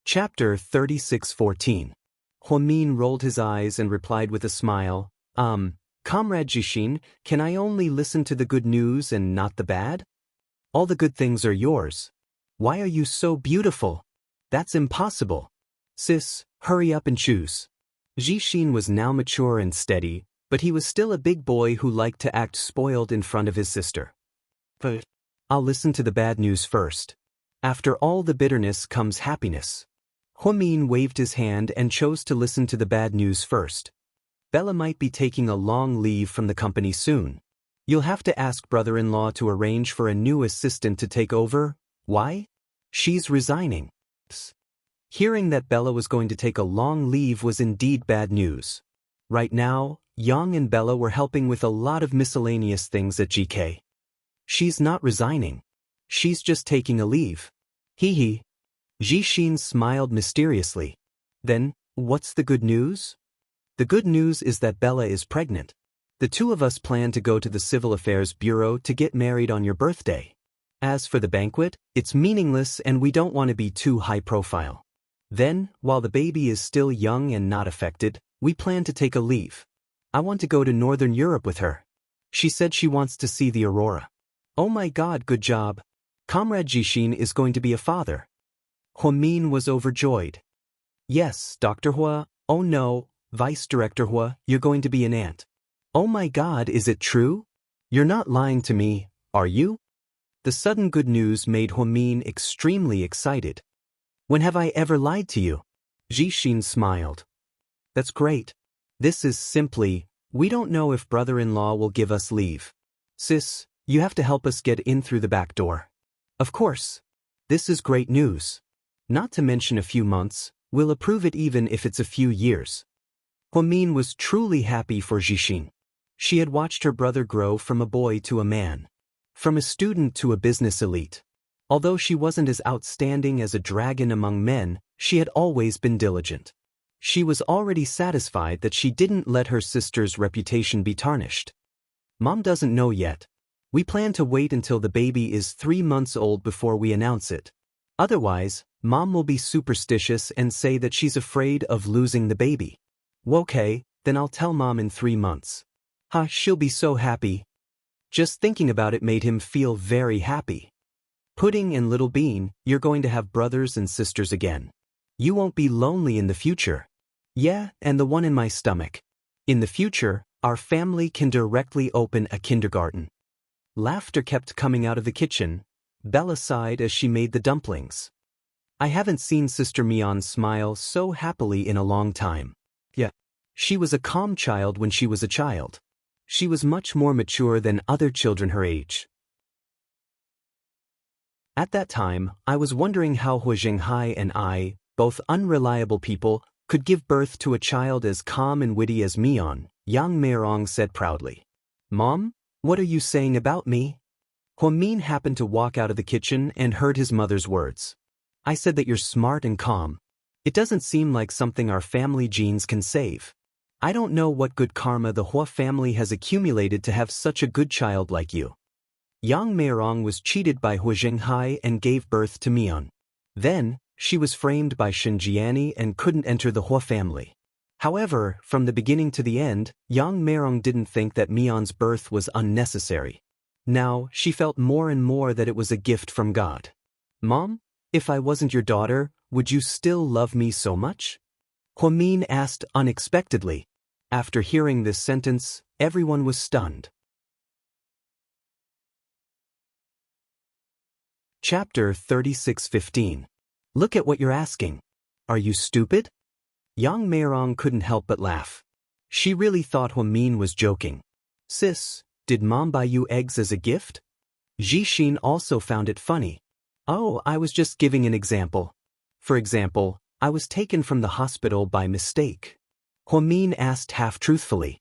Speaker 1: Chapter 36:14. Huamin rolled his eyes and replied with a smile, Comrade Jixin, can I only listen to the good news and not the bad? All the good things are yours. Why are you so beautiful? That's impossible. Sis, hurry up and choose. Jixin was now mature and steady, but he was still a big boy who liked to act spoiled in front of his sister. But I'll listen to the bad news first. After all the bitterness comes happiness. Huamin waved his hand and chose to listen to the bad news first. Bella might be taking a long leave from the company soon. You'll have to ask brother-in-law to arrange for a new assistant to take over. Why? She's resigning. Hearing that Bella was going to take a long leave was indeed bad news. Right now, Yang and Bella were helping with a lot of miscellaneous things at GK. She's not resigning. She's just taking a leave. Hee hee. Jixin smiled mysteriously. Then, what's the good news? The good news is that Bella is pregnant. The two of us plan to go to the Civil Affairs Bureau to get married on your birthday. As for the banquet, it's meaningless and we don't want to be too high profile. Then, while the baby is still young and not affected, we plan to take a leave. I want to go to Northern Europe with her. She said she wants to see the aurora. Oh my God, good job. Comrade Jixin is going to be a father. Huamin was overjoyed. Yes, Dr. Hua. Oh no, Vice Director Hua, you're going to be an aunt. Oh my God, is it true? You're not lying to me, are you? The sudden good news made Huamin extremely excited. When have I ever lied to you? Jixin smiled. That's great. This is simply, we don't know if brother-in-law will give us leave. Sis, you have to help us get in through the back door. Of course. This is great news. Not to mention a few months, we'll approve it even if it's a few years. Huamin was truly happy for Jixin. She had watched her brother grow from a boy to a man. From a student to a business elite. Although she wasn't as outstanding as a dragon among men, she had always been diligent. She was already satisfied that she didn't let her sister's reputation be tarnished. Mom doesn't know yet. We plan to wait until the baby is 3 months old before we announce it. Otherwise, Mom will be superstitious and say that she's afraid of losing the baby. Okay, then I'll tell Mom in 3 months. She'll be so happy. Just thinking about it made him feel very happy. Pudding and Little Bean, you're going to have brothers and sisters again. You won't be lonely in the future. Yeah, and the one in my stomach. In the future, our family can directly open a kindergarten. Laughter kept coming out of the kitchen. Bella sighed as she made the dumplings. I haven't seen Sister Mian smile so happily in a long time. Yeah. She was a calm child when she was a child. She was much more mature than other children her age. At that time, I was wondering how Hu Zhenghai and I, both unreliable people, could give birth to a child as calm and witty as Mian, Yang Meirong said proudly. Mom, what are you saying about me? Huamin happened to walk out of the kitchen and heard his mother's words. I said that you're smart and calm. It doesn't seem like something our family genes can save. I don't know what good karma the Hua family has accumulated to have such a good child like you. Yang Meirong was cheated by Hu Zhenghai and gave birth to Mian. Then, she was framed by Shenjiani and couldn't enter the Hua family. However, from the beginning to the end, Yang Meirong didn't think that Mian's birth was unnecessary. Now, she felt more and more that it was a gift from God. Mom, if I wasn't your daughter, would you still love me so much? Huamin asked unexpectedly. After hearing this sentence, everyone was stunned. Chapter 36:15. Look at what you're asking. Are you stupid? Yang Meirong couldn't help but laugh. She really thought Huamin was joking. Sis, did Mom buy you eggs as a gift? Jixin also found it funny. Oh, I was just giving an example. For example, I was taken from the hospital by mistake. Huamin asked half-truthfully.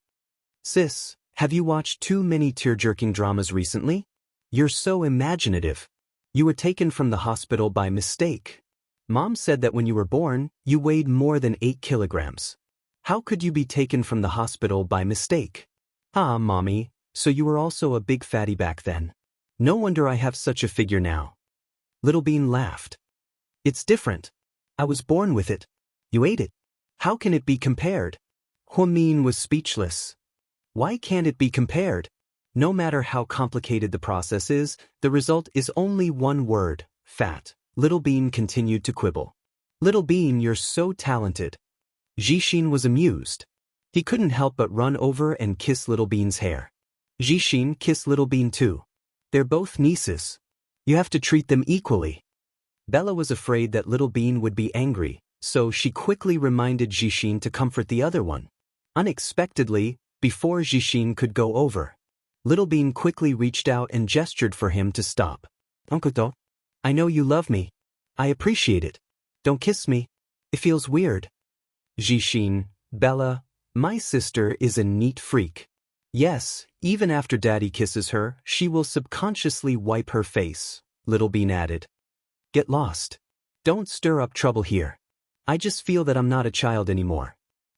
Speaker 1: Sis, Have you watched too many tear-jerking dramas recently? You're so imaginative. You were taken from the hospital by mistake. Mom said that when you were born, you weighed more than 8 kilograms. How could you be taken from the hospital by mistake? Ah, Mommy, so you were also a big fatty back then. No wonder I have such a figure now. Little Bean laughed. It's different. I was born with it. You ate it. How can it be compared? Huamin was speechless. Why can't it be compared? No matter how complicated the process is, the result is only one word, fat. Little Bean continued to quibble. Little Bean, you're so talented. Jixin was amused. He couldn't help but run over and kiss Little Bean's hair. Jixin kissed Little Bean too. They're both nieces. You have to treat them equally. Bella was afraid that Little Bean would be angry, so she quickly reminded Jixin to comfort the other one. Unexpectedly, before Jixin could go over, Little Bean quickly reached out and gestured for him to stop. Uncle, I know you love me. I appreciate it. Don't kiss me. It feels weird. Jixin, Bella, my sister is a neat freak. Yes, even after Daddy kisses her, she will subconsciously wipe her face, Little Bean added. Get lost. Don't stir up trouble here. I just feel that I'm not a child anymore.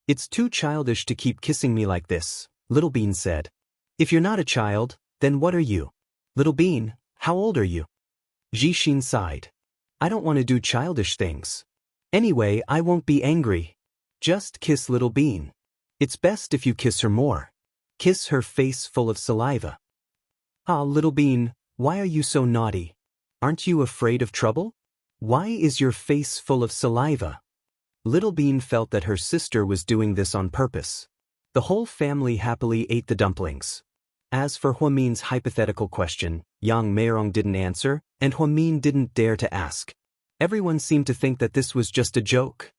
Speaker 1: It's too childish to keep kissing me like this, Little Bean said. If you're not a child, then what are you? Little Bean, how old are you? Jixin sighed. I don't want to do childish things. Anyway, I won't be angry. Just kiss Little Bean. It's best if you kiss her more. Kiss her face full of saliva. Ah, Little Bean, why are you so naughty? Aren't you afraid of trouble? Why is your face full of saliva? Little Bean felt that her sister was doing this on purpose. The whole family happily ate the dumplings. As for Huamin's hypothetical question, Yang Meirong didn't answer, and Huamin didn't dare to ask. Everyone seemed to think that this was just a joke.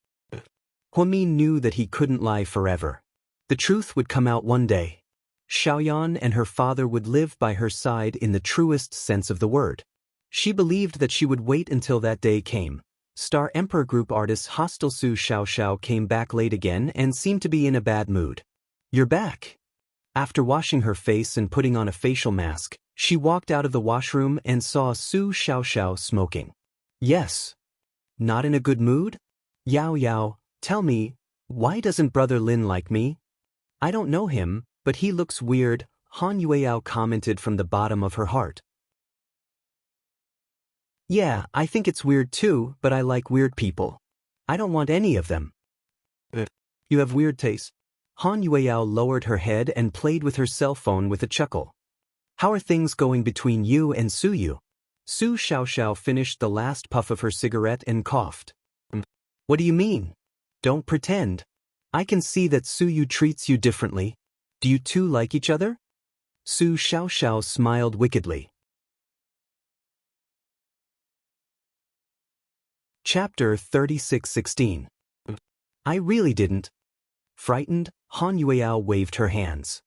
Speaker 1: Huamin knew that he couldn't lie forever. The truth would come out one day. Xiaoyan and her father would live by her side in the truest sense of the word. She believed that she would wait until that day came. Star Emperor Group artist Hostel Su Xiaoxiao came back late again and seemed to be in a bad mood. You're back. After washing her face and putting on a facial mask, she walked out of the washroom and saw Su Xiaoxiao smoking. Yes. Not in a good mood? Yao Yao, tell me, why doesn't Brother Lin like me? I don't know him, but he looks weird, Han Yueyao commented from the bottom of her heart. Yeah, I think it's weird too, but I like weird people. I don't want any of them. You have weird taste. Han Yueyao lowered her head and played with her cell phone with a chuckle. How are things going between you and Suyu? Su Xiaoxiao finished the last puff of her cigarette and coughed. What do you mean? Don't pretend. I can see that Suyu treats you differently. Do you two like each other? Su Xiaoxiao smiled wickedly. Chapter 36:16. I really didn't. Frightened, Han Yueyao waved her hands.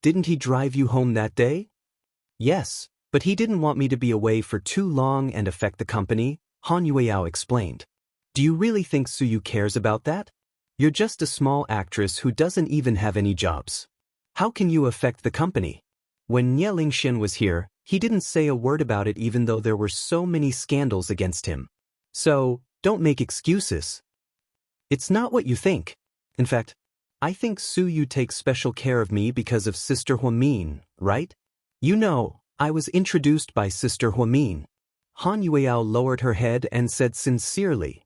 Speaker 1: Didn't he drive you home that day? Yes, but he didn't want me to be away for too long and affect the company, Han Yueyao explained. Do you really think Suyu cares about that? You're just a small actress who doesn't even have any jobs. How can you affect the company? When Nie Lingxian was here, he didn't say a word about it even though there were so many scandals against him. So, don't make excuses. It's not what you think. In fact, I think Suyu takes special care of me because of Sister Huamin, right? You know, I was introduced by Sister Huamin. Han Yueyao lowered her head and said sincerely.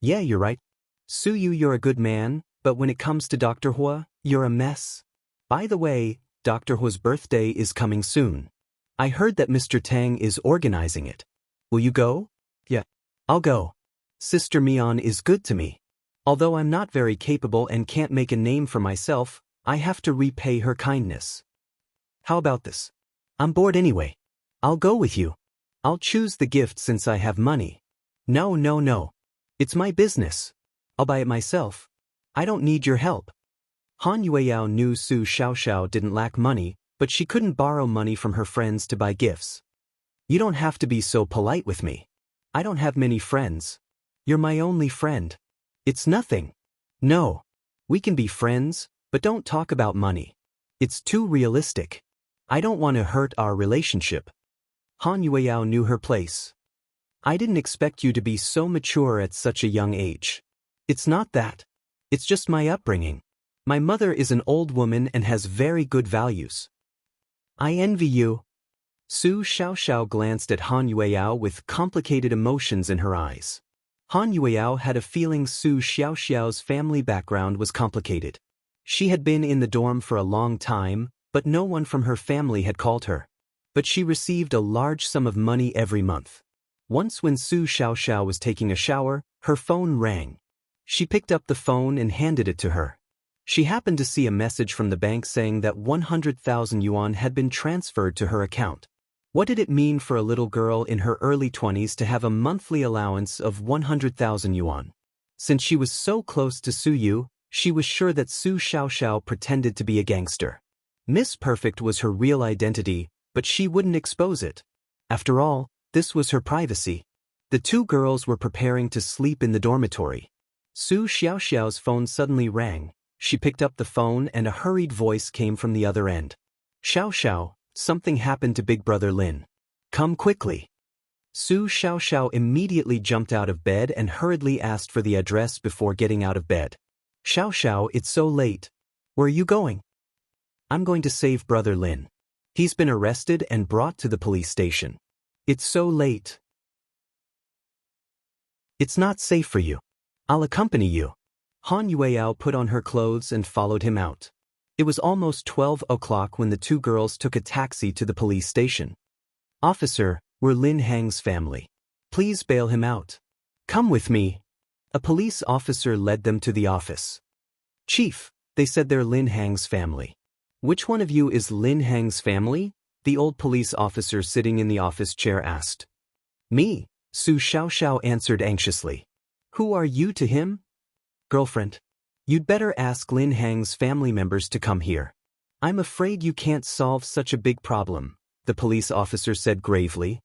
Speaker 1: Yeah, you're right. Suyu, you're a good man, but when it comes to Dr. Hua, you're a mess. By the way, Dr. Hua's birthday is coming soon. I heard that Mr. Tang is organizing it. Will you go? Yeah, I'll go. Sister Mian is good to me. Although I'm not very capable and can't make a name for myself, I have to repay her kindness. How about this? I'm bored anyway. I'll go with you. I'll choose the gift since I have money. No. It's my business. I'll buy it myself. I don't need your help. Han Yueyao knew Su Xiaoxiao didn't lack money, but she couldn't borrow money from her friends to buy gifts. You don't have to be so polite with me. I don't have many friends. You're my only friend. It's nothing. No. We can be friends, but don't talk about money. It's too realistic. I don't want to hurt our relationship. Han Yueyao knew her place. I didn't expect you to be so mature at such a young age. It's not that. It's just my upbringing. My mother is an old woman and has very good values. I envy you. Su Xiaoxiao glanced at Han Yueyao with complicated emotions in her eyes. Han Yueyao had a feeling Su Xiaoxiao's family background was complicated. She had been in the dorm for a long time, but no one from her family had called her. But she received a large sum of money every month. Once when Su Xiaoxiao was taking a shower, her phone rang. She picked up the phone and handed it to her. She happened to see a message from the bank saying that 100,000 yuan had been transferred to her account. What did it mean for a little girl in her early 20s to have a monthly allowance of 100,000 yuan? Since she was so close to Su Yu, she was sure that Su Xiaoxiao pretended to be a gangster. Miss Perfect was her real identity, but she wouldn't expose it. After all, this was her privacy. The two girls were preparing to sleep in the dormitory. Su Xiaoxiao's phone suddenly rang. She picked up the phone and a hurried voice came from the other end. Xiaoxiao, something happened to Big Brother Lin. Come quickly. Su Xiaoxiao immediately jumped out of bed and hurriedly asked for the address before getting out of bed. Xiaoxiao, it's so late. Where are you going? I'm going to save Brother Lin. He's been arrested and brought to the police station. It's so late. It's not safe for you. I'll accompany you. Han Yueyao put on her clothes and followed him out. It was almost 12 o'clock when the two girls took a taxi to the police station. Officer, we're Lin Hang's family. Please bail him out. Come with me. A police officer led them to the office. Chief, they said they're Lin Hang's family. Which one of you is Lin Hang's family? The old police officer sitting in the office chair asked. Me, Su Xiaoxiao answered anxiously. Who are you to him? Girlfriend. You'd better ask Lin Hang's family members to come here. I'm afraid you can't solve such a big problem, the police officer said gravely.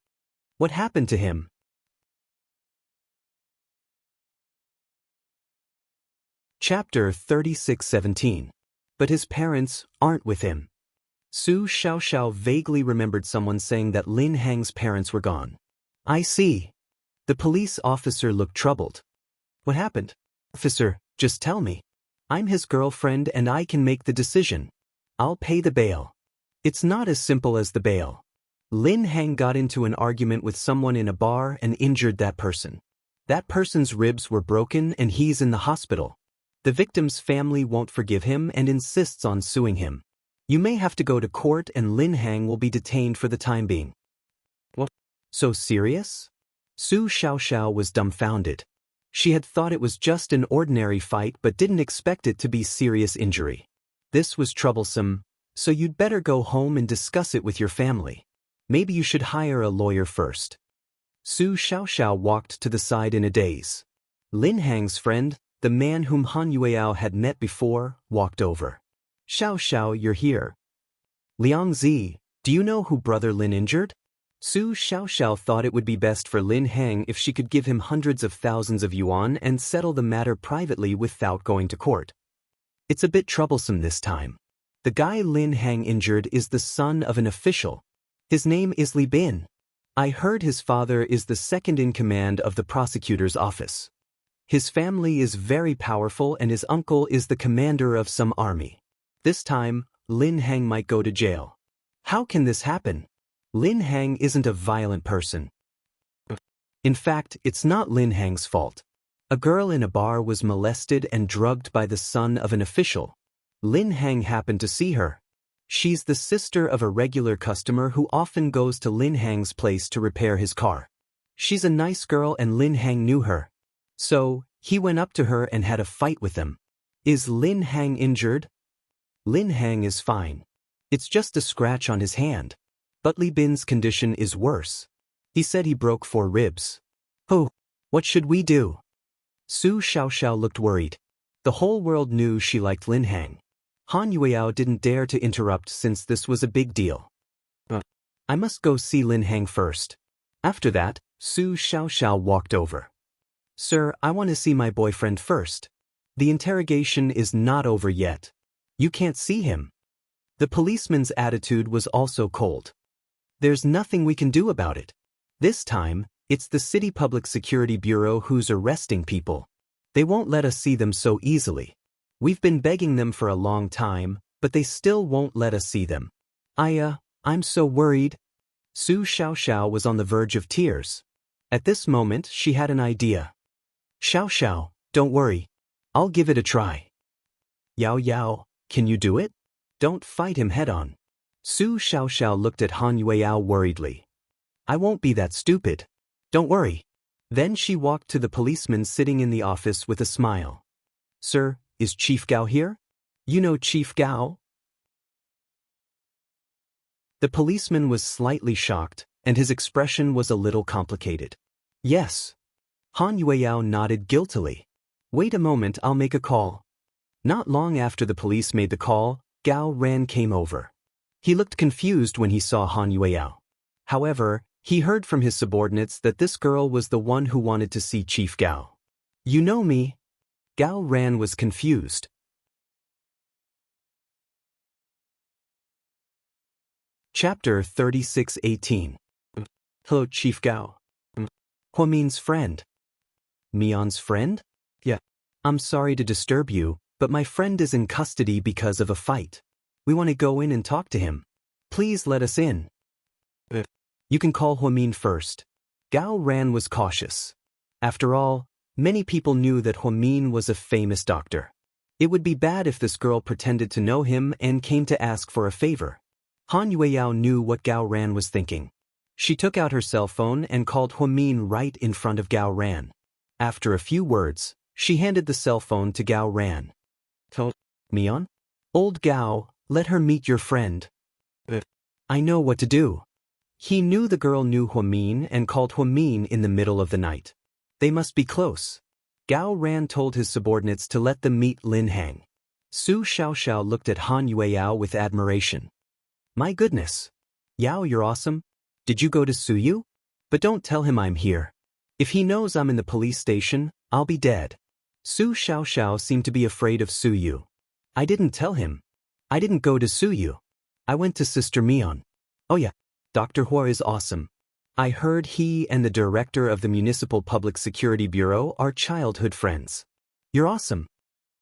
Speaker 1: What happened to him? Chapter 36:17. But his parents aren't with him. Su Xiaoxiao vaguely remembered someone saying that Lin Hang's parents were gone. I see. The police officer looked troubled. What happened? Officer, just tell me. I'm his girlfriend and I can make the decision. I'll pay the bail. It's not as simple as the bail. Lin Hang got into an argument with someone in a bar and injured that person. That person's ribs were broken and he's in the hospital. The victim's family won't forgive him and insists on suing him. You may have to go to court and Lin Hang will be detained for the time being. What? So serious? Su Xiaoxiao was dumbfounded. She had thought it was just an ordinary fight but didn't expect it to be serious injury. This was troublesome, so you'd better go home and discuss it with your family. Maybe you should hire a lawyer first. Su Xiaoxiao walked to the side in a daze. Lin Hang's friend, the man whom Han Yueyao had met before, walked over. Xiaoxiao, you're here. Liang Zi, do you know who Brother Lin injured? Su Xiaoxiao thought it would be best for Lin Hang if she could give him hundreds of thousands of yuan and settle the matter privately without going to court. It's a bit troublesome this time. The guy Lin Hang injured is the son of an official. His name is Li Bin. I heard his father is the second in command of the prosecutor's office. His family is very powerful and his uncle is the commander of some army. This time, Lin Hang might go to jail. How can this happen? Lin Hang isn't a violent person. In fact, it's not Lin Hang's fault. A girl in a bar was molested and drugged by the son of an official. Lin Hang happened to see her. She's the sister of a regular customer who often goes to Lin Hang's place to repair his car. She's a nice girl and Lin Hang knew her. So, he went up to her and had a fight with them. Is Lin Hang injured? Lin Hang is fine. It's just a scratch on his hand. But Li Bin's condition is worse. He said he broke 4 ribs. Oh, what should we do? Su Xiaoxiao looked worried. The whole world knew she liked Lin Hang. Han Yueyao didn't dare to interrupt since this was a big deal. I must go see Lin Hang first. After that, Su Xiaoxiao walked over. Sir, I want to see my boyfriend first. The interrogation is not over yet. You can't see him. The policeman's attitude was also cold. There's nothing we can do about it. This time, it's the City Public Security Bureau who's arresting people. They won't let us see them so easily. We've been begging them for a long time, but they still won't let us see them. I'm so worried. Su Xiaoxiao was on the verge of tears. At this moment, she had an idea. Xiaoxiao, don't worry. I'll give it a try. Yao Yao, can you do it? Don't fight him head-on. Su Xiaoxiao looked at Han Yueyao worriedly. I won't be that stupid. Don't worry. Then she walked to the policeman sitting in the office with a smile. Sir, is Chief Gao here? You know Chief Gao? The policeman was slightly shocked, and his expression was a little complicated. Yes. Han Yueyao nodded guiltily. Wait a moment, I'll make a call. Not long after the police made the call, Gao Ran came over. He looked confused when he saw Han Yueyao. However, he heard from his subordinates that this girl was the one who wanted to see Chief Gao. You know me? Gao Ran was confused. Chapter 36:18. Hello, Chief Gao. Huamin's friend. Mion's friend? Yeah. I'm sorry to disturb you, but my friend is in custody because of a fight. We want to go in and talk to him. Please let us in. You can call Huamin first. Gao Ran was cautious. After all, many people knew that Huamin was a famous doctor. It would be bad if this girl pretended to know him and came to ask for a favor. Han Yueyao knew what Gao Ran was thinking. She took out her cell phone and called Huamin right in front of Gao Ran. After a few words, she handed the cell phone to Gao Ran. Tell Mion? Old Gao, let her meet your friend. I know what to do. He knew the girl knew Huamin and called Huamin in the middle of the night. They must be close. Gao Ran told his subordinates to let them meet Lin Hang. Su Xiaoxiao looked at Han Yueyao with admiration. My goodness. Yao, you're awesome. Did you go to Suyu? But don't tell him I'm here. If he knows I'm in the police station, I'll be dead. Su Xiaoxiao seemed to be afraid of Suyu. I didn't tell him. I didn't go to Suyu. I went to Sister Mion. Oh yeah, Dr. Hua is awesome. I heard he and the director of the Municipal Public Security Bureau are childhood friends. You're awesome.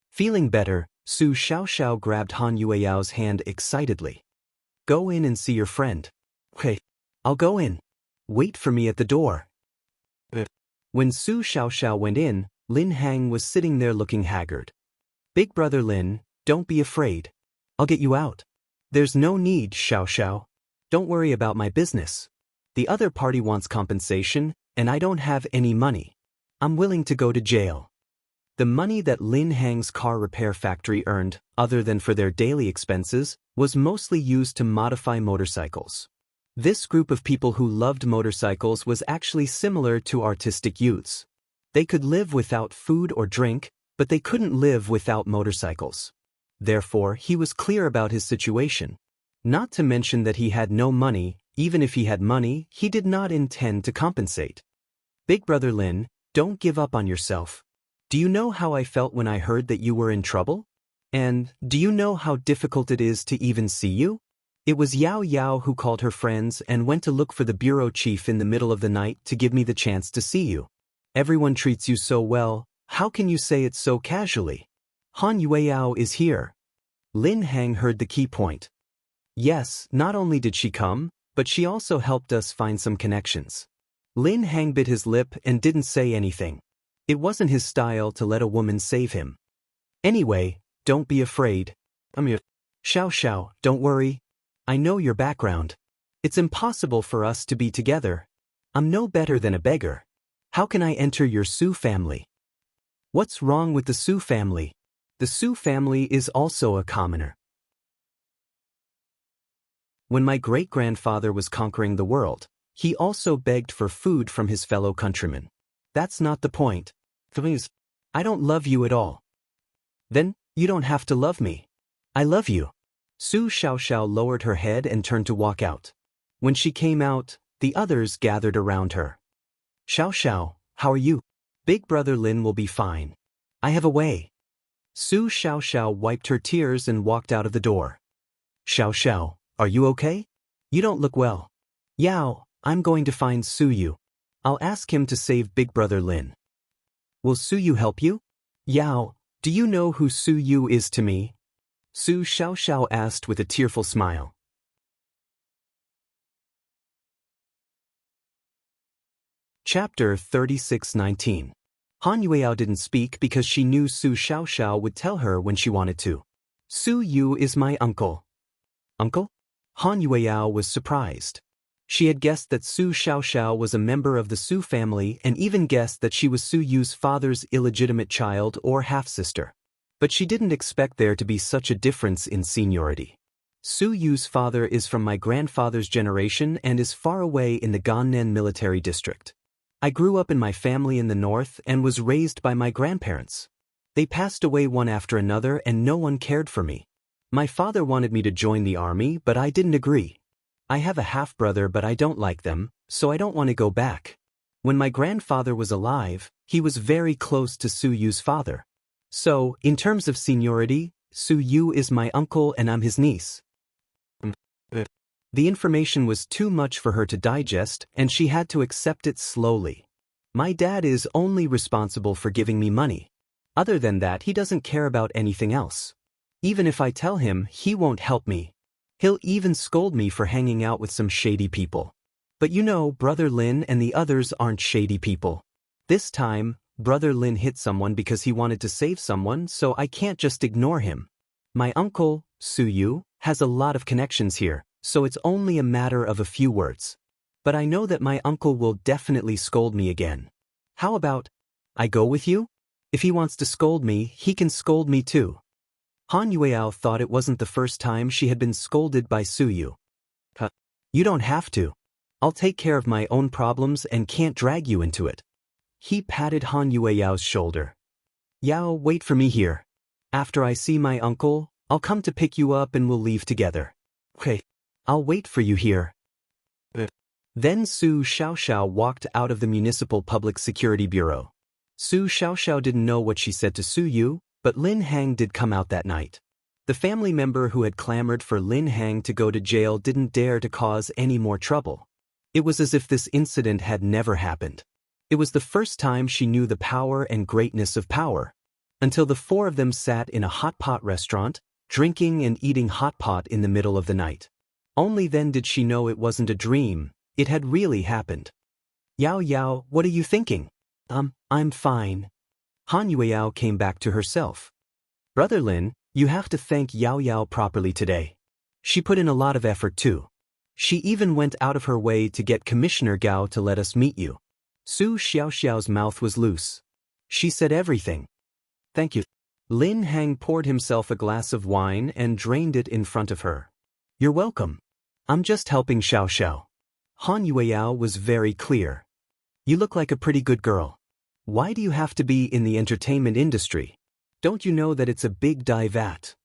Speaker 1: Feeling better, Su Xiaoxiao grabbed Han Yueyao's hand excitedly. Go in and see your friend. Okay, I'll go in. Wait for me at the door. When Su Xiaoxiao went in, Lin Hang was sitting there looking haggard. Big brother Lin, don't be afraid. I'll get you out. There's no need, Xiaoxiao. Don't worry about my business. The other party wants compensation, and I don't have any money. I'm willing to go to jail. The money that Lin Hang's car repair factory earned, other than for their daily expenses, was mostly used to modify motorcycles. This group of people who loved motorcycles was actually similar to artistic youths. They could live without food or drink, but they couldn't live without motorcycles. Therefore, he was clear about his situation. Not to mention that he had no money. Even if he had money, he did not intend to compensate. Big brother Lin, don't give up on yourself. Do you know how I felt when I heard that you were in trouble? And do you know how difficult it is to even see you? It was Yao Yao who called her friends and went to look for the bureau chief in the middle of the night to give me the chance to see you. Everyone treats you so well, how can you say it so casually? Han Yueyao is here. Lin Hang heard the key point. Yes, not only did she come, but she also helped us find some connections. Lin Hang bit his lip and didn't say anything. It wasn't his style to let a woman save him. Anyway, don't be afraid. Xiao, don't worry. I know your background. It's impossible for us to be together. I'm no better than a beggar. How can I enter your Su family? What's wrong with the Su family? The Su family is also a commoner. When my great-grandfather was conquering the world, he also begged for food from his fellow countrymen. That's not the point. Please, I don't love you at all. Then, you don't have to love me. I love you. Su Xiaoxiao lowered her head and turned to walk out. When she came out, the others gathered around her. Xiaoxiao, how are you? Big brother Lin will be fine. I have a way. Su Xiaoxiao wiped her tears and walked out of the door. Xiao, are you okay? You don't look well. Yao, I'm going to find Su Yu. I'll ask him to save Big Brother Lin. Will Su Yu help you? Yao, do you know who Su Yu is to me? Su Xiao asked with a tearful smile. Chapter 36:19. Han Yueyao didn't speak because she knew Su Xiao would tell her when she wanted to. Su Yu is my uncle. Uncle? Han Yueyao was surprised. She had guessed that Su Xiao was a member of the Su family and even guessed that she was Su Yu's father's illegitimate child or half-sister. But she didn't expect there to be such a difference in seniority. Su Yu's father is from my grandfather's generation and is far away in the Gannan military district. I grew up in my family in the north and was raised by my grandparents. They passed away one after another and no one cared for me. My father wanted me to join the army, but I didn't agree. I have a half-brother but I don't like them, so I don't want to go back. When my grandfather was alive, he was very close to Su Yu's father. So, in terms of seniority, Su Yu is my uncle and I'm his niece. The information was too much for her to digest and she had to accept it slowly. My dad is only responsible for giving me money. Other than that, he doesn't care about anything else. Even if I tell him, he won't help me. He'll even scold me for hanging out with some shady people. But you know, Brother Lin and the others aren't shady people. This time, Brother Lin hit someone because he wanted to save someone, so I can't just ignore him. My uncle, Su Yu, has a lot of connections here, so it's only a matter of a few words. But I know that my uncle will definitely scold me again. How about, I go with you? If he wants to scold me, he can scold me too. Han Yueyao thought it wasn't the first time she had been scolded by Su Yu. You don't have to. I'll take care of my own problems and can't drag you into it. He patted Han Yueyao's shoulder. Yao, wait for me here. After I see my uncle, I'll come to pick you up and we'll leave together. Okay, I'll wait for you here. Then Su Xiao walked out of the Municipal Public Security Bureau. Su Xiao didn't know what she said to Su Yu, but Lin Hang did come out that night. The family member who had clamored for Lin Hang to go to jail didn't dare to cause any more trouble. It was as if this incident had never happened. It was the first time she knew the power and greatness of power. Until the four of them sat in a hot pot restaurant, drinking and eating hot pot in the middle of the night. Only then did she know it wasn't a dream, it had really happened. Yao, what are you thinking? I'm fine. Han Yueyao came back to herself. Brother Lin, you have to thank Yao properly today. She put in a lot of effort too. She even went out of her way to get Commissioner Gao to let us meet you. Su Xiao's mouth was loose. She said everything. Thank you. Lin Hang poured himself a glass of wine and drained it in front of her. You're welcome. I'm just helping Xiao. Han Yueyao was very clear. You look like a pretty good girl. Why do you have to be in the entertainment industry? Don't you know that it's a big divat?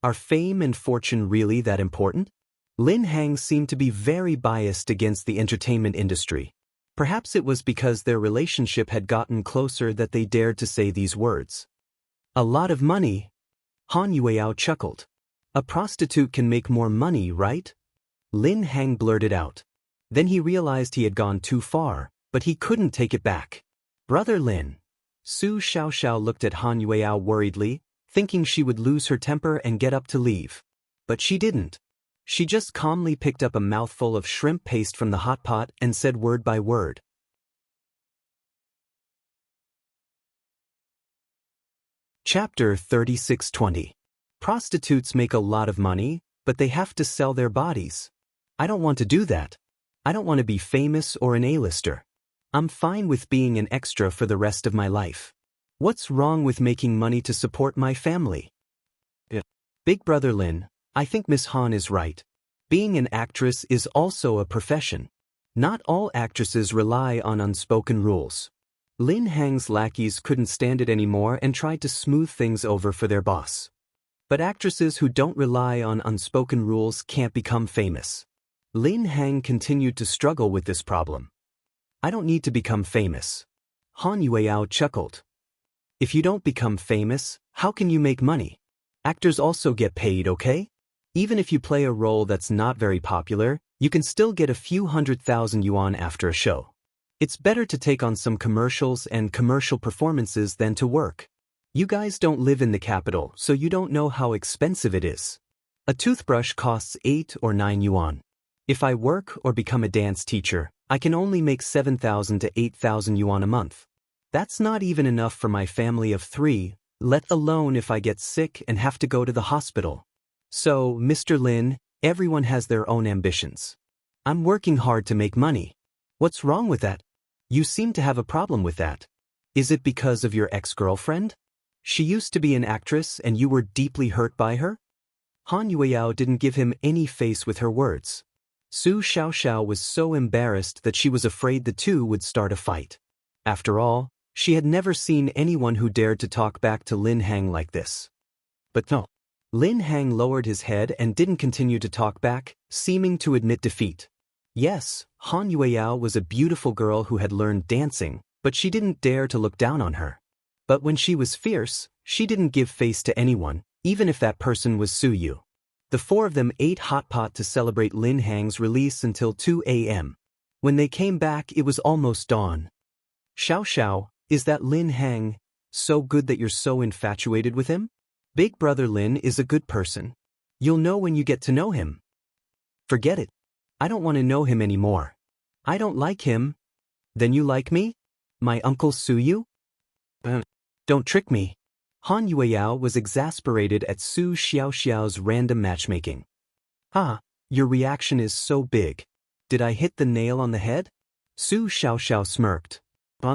Speaker 1: Are fame and fortune really that important? Lin Hang seemed to be very biased against the entertainment industry. Perhaps it was because their relationship had gotten closer that they dared to say these words. A lot of money? Han Yueyao chuckled. A prostitute can make more money, right? Lin Hang blurted out. Then he realized he had gone too far, but he couldn't take it back. Brother Lin. Su Xiao looked at Han Yueyao worriedly, thinking she would lose her temper and get up to leave. But she didn't. She just calmly picked up a mouthful of shrimp paste from the hot pot and said word by word. Chapter 36:20. Prostitutes make a lot of money, but they have to sell their bodies. I don't want to do that. I don't want to be famous or an A-lister. I'm fine with being an extra for the rest of my life. What's wrong with making money to support my family? Big Brother Lin, I think Miss Han is right. Being an actress is also a profession. Not all actresses rely on unspoken rules. Lin Hang's lackeys couldn't stand it anymore and tried to smooth things over for their boss. But actresses who don't rely on unspoken rules can't become famous. Lin Hang continued to struggle with this problem. I don't need to become famous. Han Yueyao chuckled. If you don't become famous, how can you make money? Actors also get paid, okay? Even if you play a role that's not very popular, you can still get a few 100,000 yuan after a show. It's better to take on some commercials and commercial performances than to work. You guys don't live in the capital, so you don't know how expensive it is. A toothbrush costs 8 or 9 yuan. If I work or become a dance teacher, I can only make 7,000 to 8,000 yuan a month. That's not even enough for my family of 3, let alone if I get sick and have to go to the hospital. So, Mr. Lin, everyone has their own ambitions. I'm working hard to make money. What's wrong with that? You seem to have a problem with that. Is it because of your ex-girlfriend? She used to be an actress and you were deeply hurt by her? Han Yueyao didn't give him any face with her words. Su Xiaoxiao was so embarrassed that she was afraid the two would start a fight. After all, she had never seen anyone who dared to talk back to Lin Hang like this. But no. Lin Hang lowered his head and didn't continue to talk back, seeming to admit defeat. Yes, Han Yueyao was a beautiful girl who had learned dancing, but she didn't dare to look down on her. But when she was fierce, she didn't give face to anyone, even if that person was Su Yu. The four of them ate hot pot to celebrate Lin Hang's release until 2 a.m. When they came back, it was almost dawn. Xiao Xiao, is that Lin Hang so good that you're so infatuated with him? Big brother Lin is a good person. You'll know when you get to know him. Forget it. I don't want to know him anymore. I don't like him. Then you like me? My uncle Su Yu? Don't trick me. Han Yueyao was exasperated at Su Xiaoxiao's random matchmaking. Your reaction is so big. Did I hit the nail on the head? Su Xiaoxiao smirked.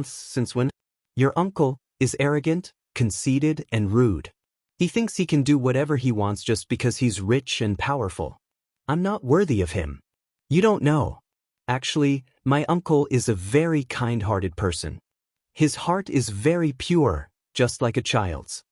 Speaker 1: Since when? Your uncle is arrogant, conceited, and rude. He thinks he can do whatever he wants just because he's rich and powerful. I'm not worthy of him. You don't know. Actually, my uncle is a very kind-hearted person. His heart is very pure, just like a child's.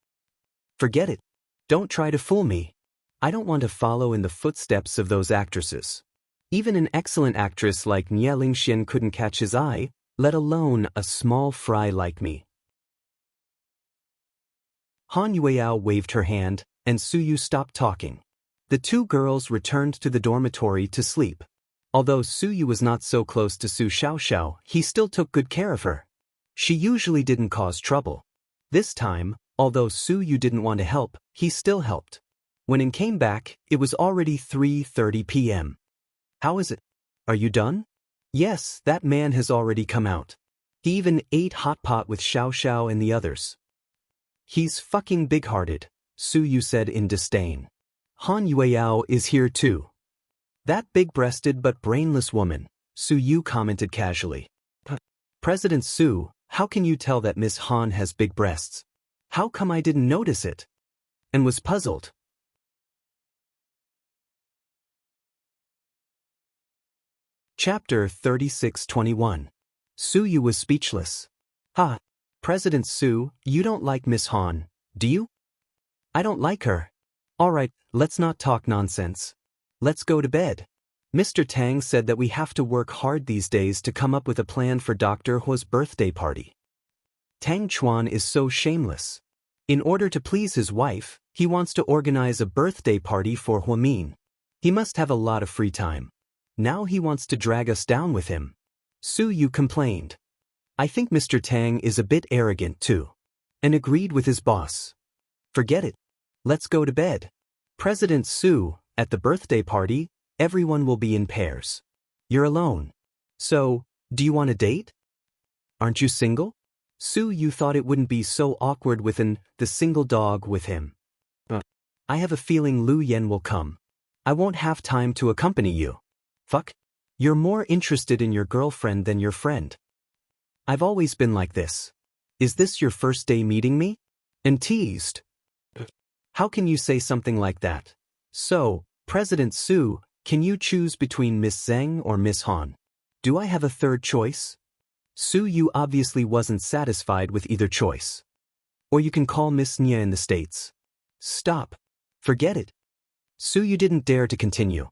Speaker 1: Forget it. Don't try to fool me. I don't want to follow in the footsteps of those actresses. Even an excellent actress like Nie Lingxian couldn't catch his eye, let alone a small fry like me. Han Yueyao waved her hand, and Su Yu stopped talking. The two girls returned to the dormitory to sleep. Although Su Yu was not so close to Su Xiaoxiao, he still took good care of her. She usually didn't cause trouble. This time, although Su Yu didn't want to help, he still helped. When he came back, it was already 3:30 p.m. How is it? Are you done? Yes, that man has already come out. He even ate hot pot with Xiaoxiao and the others. He's fucking big-hearted, Su Yu said in disdain. Han Yueyao is here too. That big-breasted but brainless woman, Su Yu commented casually. President Su, how can you tell that Miss Han has big breasts? How come I didn't notice it? And was puzzled. Chapter 36:21. Su Yu was speechless. President Su, you don't like Miss Han, do you? I don't like her. Alright, let's not talk nonsense. Let's go to bed. Mr. Tang said that we have to work hard these days to come up with a plan for Dr. Hua's birthday party. Tang Chuan is so shameless. In order to please his wife, he wants to organize a birthday party for Huamin. He must have a lot of free time. Now he wants to drag us down with him. Su Yu complained. I think Mr. Tang is a bit arrogant too. And agreed with his boss. Forget it. Let's go to bed. President Su, at the birthday party, everyone will be in pairs. You're alone. So, do you want a date? Aren't you single? Su Yu thought it wouldn't be so awkward with the single dog with him. I have a feeling Lu Yen will come. I won't have time to accompany you. Fuck. You're more interested in your girlfriend than your friend. I've always been like this. Is this your first day meeting me? And teased. How can you say something like that? So, President Su, can you choose between Miss Zheng or Miss Han? Do I have a third choice? Su Yu obviously wasn't satisfied with either choice. Or you can call Miss Nia in the States. Stop. Forget it. Su Yu didn't dare to continue.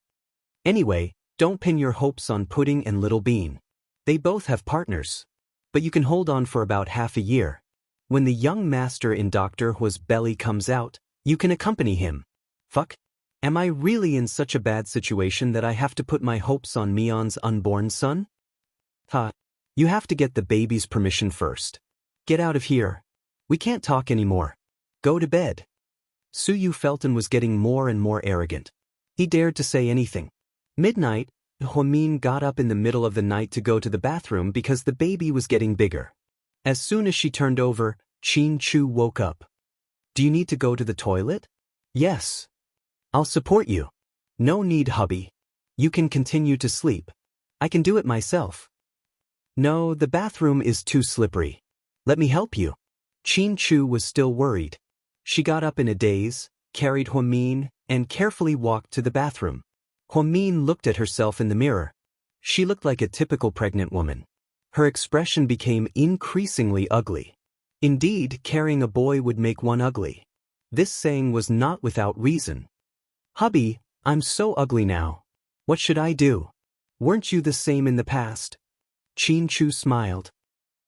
Speaker 1: Anyway, don't pin your hopes on Pudding and Little Bean. They both have partners. But you can hold on for about half a year. When the young master in Dr. Hua's belly comes out, You can accompany him. Fuck. Am I really in such a bad situation that I have to put my hopes on Mion's unborn son? Ha. You have to get the baby's permission first. Get out of here. We can't talk anymore. Go to bed. Suyu felt and was getting more and more arrogant. He dared to say anything. Midnight, Huamin got up in the middle of the night to go to the bathroom because the baby was getting bigger. As soon as she turned over, Qin Chu woke up. Do you need to go to the toilet? Yes. I'll support you. No need, hubby. You can continue to sleep. I can do it myself. No, the bathroom is too slippery. Let me help you. Qin Chu was still worried. She got up in a daze, carried Huamin, and carefully walked to the bathroom. Huamin looked at herself in the mirror. She looked like a typical pregnant woman. Her expression became increasingly ugly. Indeed, carrying a boy would make one ugly. This saying was not without reason. Hubby, I'm so ugly now. What should I do? Weren't you the same in the past? Qin Chu smiled.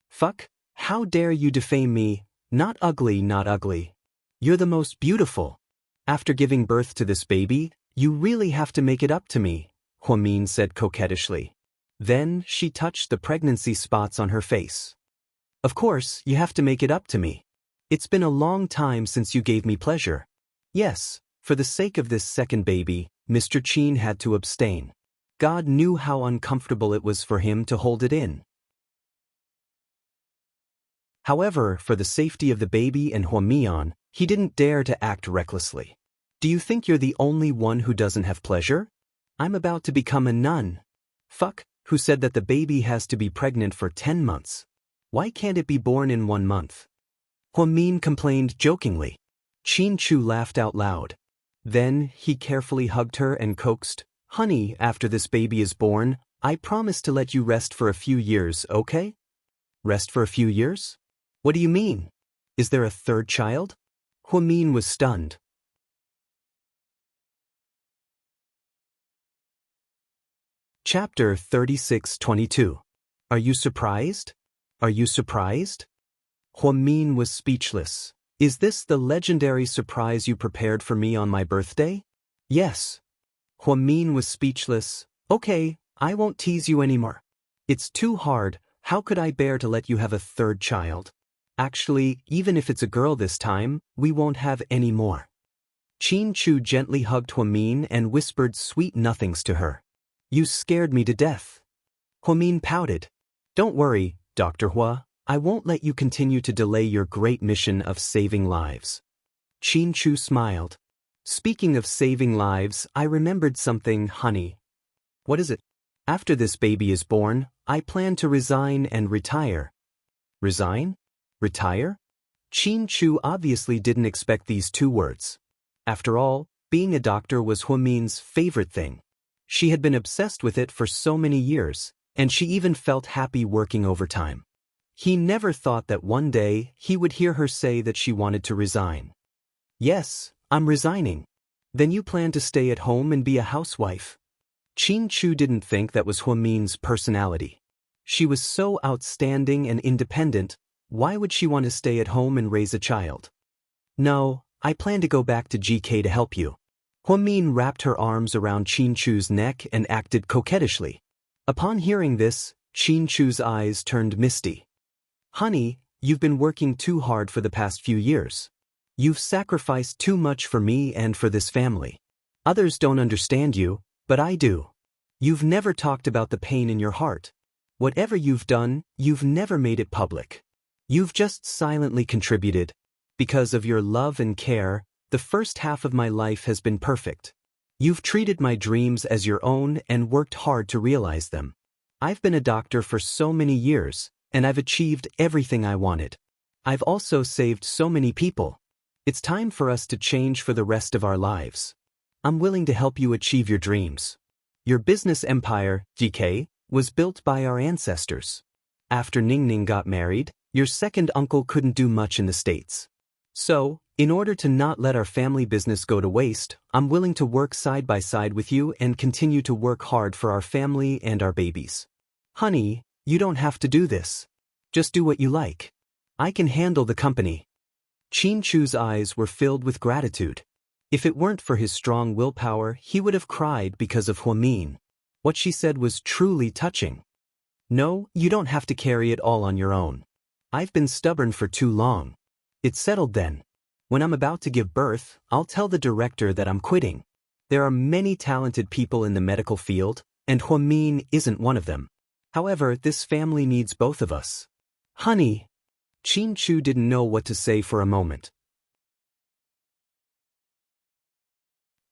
Speaker 1: Fuck, how dare you defame me? Not ugly, not ugly. You're the most beautiful. After giving birth to this baby, you really have to make it up to me, Huamin said coquettishly. Then she touched the pregnancy spots on her face. Of course, you have to make it up to me. It's been a long time since you gave me pleasure. Yes, for the sake of this second baby, Mr. Qin had to abstain. God knew how uncomfortable it was for him to hold it in. However, for the safety of the baby and Huamian, he didn't dare to act recklessly. Do you think you're the only one who doesn't have pleasure? I'm about to become a nun. Fuck, who said that the baby has to be pregnant for 10 months? Why can't it be born in 1 month? Huamin complained jokingly. Qin Chu laughed out loud. Then he carefully hugged her and coaxed, Honey, after this baby is born, I promise to let you rest for a few years, okay? Rest for a few years? What do you mean? Is there a third child? Huamin was stunned. Chapter 36:22. Are you surprised? Are you surprised? Huamin was speechless. Is this the legendary surprise you prepared for me on my birthday? Yes. Huamin was speechless. Okay, I won't tease you anymore. It's too hard. How could I bear to let you have a third child? Actually, even if it's a girl this time, we won't have any more. Qin Chu gently hugged Huamin and whispered sweet nothings to her. You scared me to death. Huamin pouted. Don't worry, Dr. Hua, I won't let you continue to delay your great mission of saving lives. Qin Chu smiled. Speaking of saving lives, I remembered something, honey. What is it? After this baby is born, I plan to resign and retire. Resign? Retire? Qin Chu obviously didn't expect these 2 words. After all, being a doctor was Huamin's favorite thing. She had been obsessed with it for so many years, and she even felt happy working overtime. He never thought that one day he would hear her say that she wanted to resign. Yes, I'm resigning. Then you plan to stay at home and be a housewife? Qin Chu didn't think that was Huamin's personality. She was so outstanding and independent, why would she want to stay at home and raise a child? No, I plan to go back to GK to help you. Huamin wrapped her arms around Qin Chu's neck and acted coquettishly. Upon hearing this, Qin Chu's eyes turned misty. Honey, you've been working too hard for the past few years. You've sacrificed too much for me and for this family. Others don't understand you, but I do. You've never talked about the pain in your heart. Whatever you've done, you've never made it public. You've just silently contributed. Because of your love and care, the first half of my life has been perfect. You've treated my dreams as your own and worked hard to realize them. I've been a doctor for so many years, and I've achieved everything I wanted. I've also saved so many people. It's time for us to change for the rest of our lives. I'm willing to help you achieve your dreams. Your business empire, GK, was built by our ancestors. After Ningning got married, your second uncle couldn't do much in the States. So, in order to not let our family business go to waste, I'm willing to work side by side with you and continue to work hard for our family and our babies. Honey, you don't have to do this. Just do what you like. I can handle the company. Qin Chu's eyes were filled with gratitude. If it weren't for his strong willpower, he would have cried because of Huamin. What she said was truly touching. No, you don't have to carry it all on your own. I've been stubborn for too long. It's settled then. When I'm about to give birth, I'll tell the director that I'm quitting. There are many talented people in the medical field, and Huamin isn't one of them. However, this family needs both of us. Honey. Qin Chu didn't know what to say for a moment.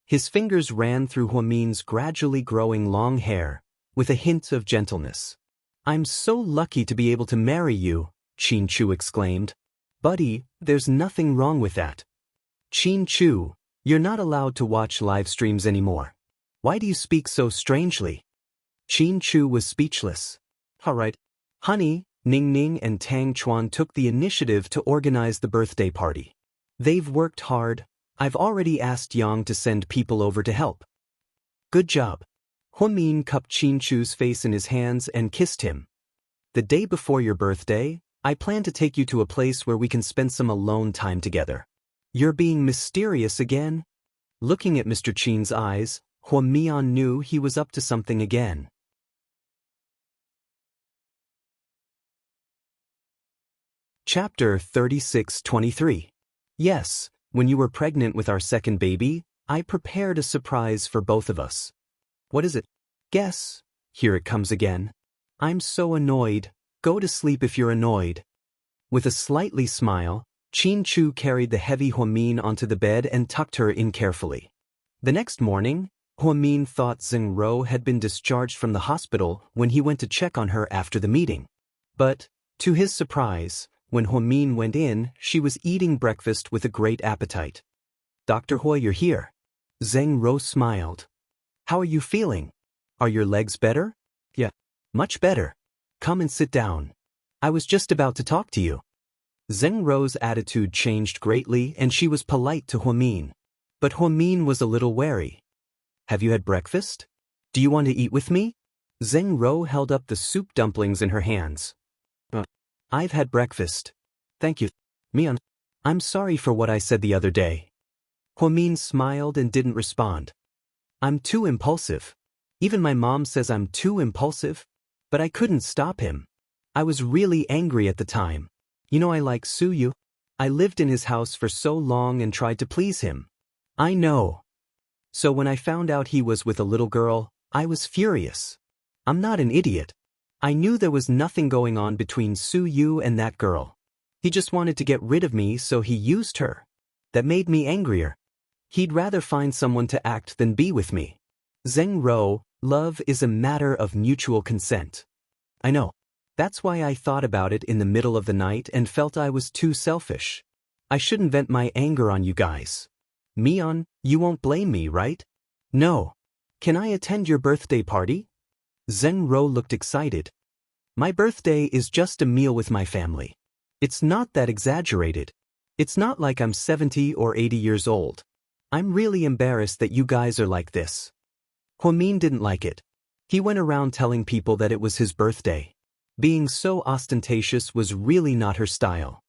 Speaker 1: His fingers ran through Huamin's gradually growing long hair, with a hint of gentleness. I'm so lucky to be able to marry you, Qin Chu exclaimed. Buddy, there's nothing wrong with that. Qin Chu, you're not allowed to watch live streams anymore. Why do you speak so strangely? Qin Chu was speechless. All right. Honey, Ning Ning and Tang Chuan took the initiative to organize the birthday party. They've worked hard. I've already asked Yang to send people over to help. Good job. Huamin cupped Qin Chu's face in his hands and kissed him. The day before your birthday, I plan to take you to a place where we can spend some alone time together. You're being mysterious again? Looking at Mr. Qin's eyes, Huamian knew he was up to something again. Chapter 36-23. Yes, when you were pregnant with our second baby, I prepared a surprise for both of us. What is it? Guess. Here it comes again. I'm so annoyed. Go to sleep if you're annoyed. With a slightly smile, Qin Chu carried the heavy Huamin onto the bed and tucked her in carefully. The next morning, Huamin thought Zheng Ro had been discharged from the hospital when he went to check on her after the meeting. But, to his surprise, when Huamin went in, she was eating breakfast with a great appetite. Dr. Hui, you're here. Zheng Ro smiled. How are you feeling? Are your legs better? Yeah, much better. Come and sit down. I was just about to talk to you. Zheng Ro's attitude changed greatly and she was polite to Huamin. But Huamin was a little wary. Have you had breakfast? Do you want to eat with me? Zheng Ro held up the soup dumplings in her hands. I've had breakfast. Thank you. Mian, I'm sorry for what I said the other day. Huamin smiled and didn't respond. I'm too impulsive. Even my mom says I'm too impulsive. But I couldn't stop him. I was really angry at the time. You know I like Su Yu. I lived in his house for so long and tried to please him. I know. So when I found out he was with a little girl, I was furious. I'm not an idiot. I knew there was nothing going on between Su Yu and that girl. He just wanted to get rid of me, so he used her. That made me angrier. He'd rather find someone to act than be with me. Zheng Ro, love is a matter of mutual consent. I know. That's why I thought about it in the middle of the night and felt I was too selfish. I shouldn't vent my anger on you guys. Mian, you won't blame me, right? No. Can I attend your birthday party? Zheng Ro looked excited. My birthday is just a meal with my family. It's not that exaggerated. It's not like I'm 70 or 80 years old. I'm really embarrassed that you guys are like this. Huamin didn't like it. He went around telling people that it was his birthday. Being so ostentatious was really not her style.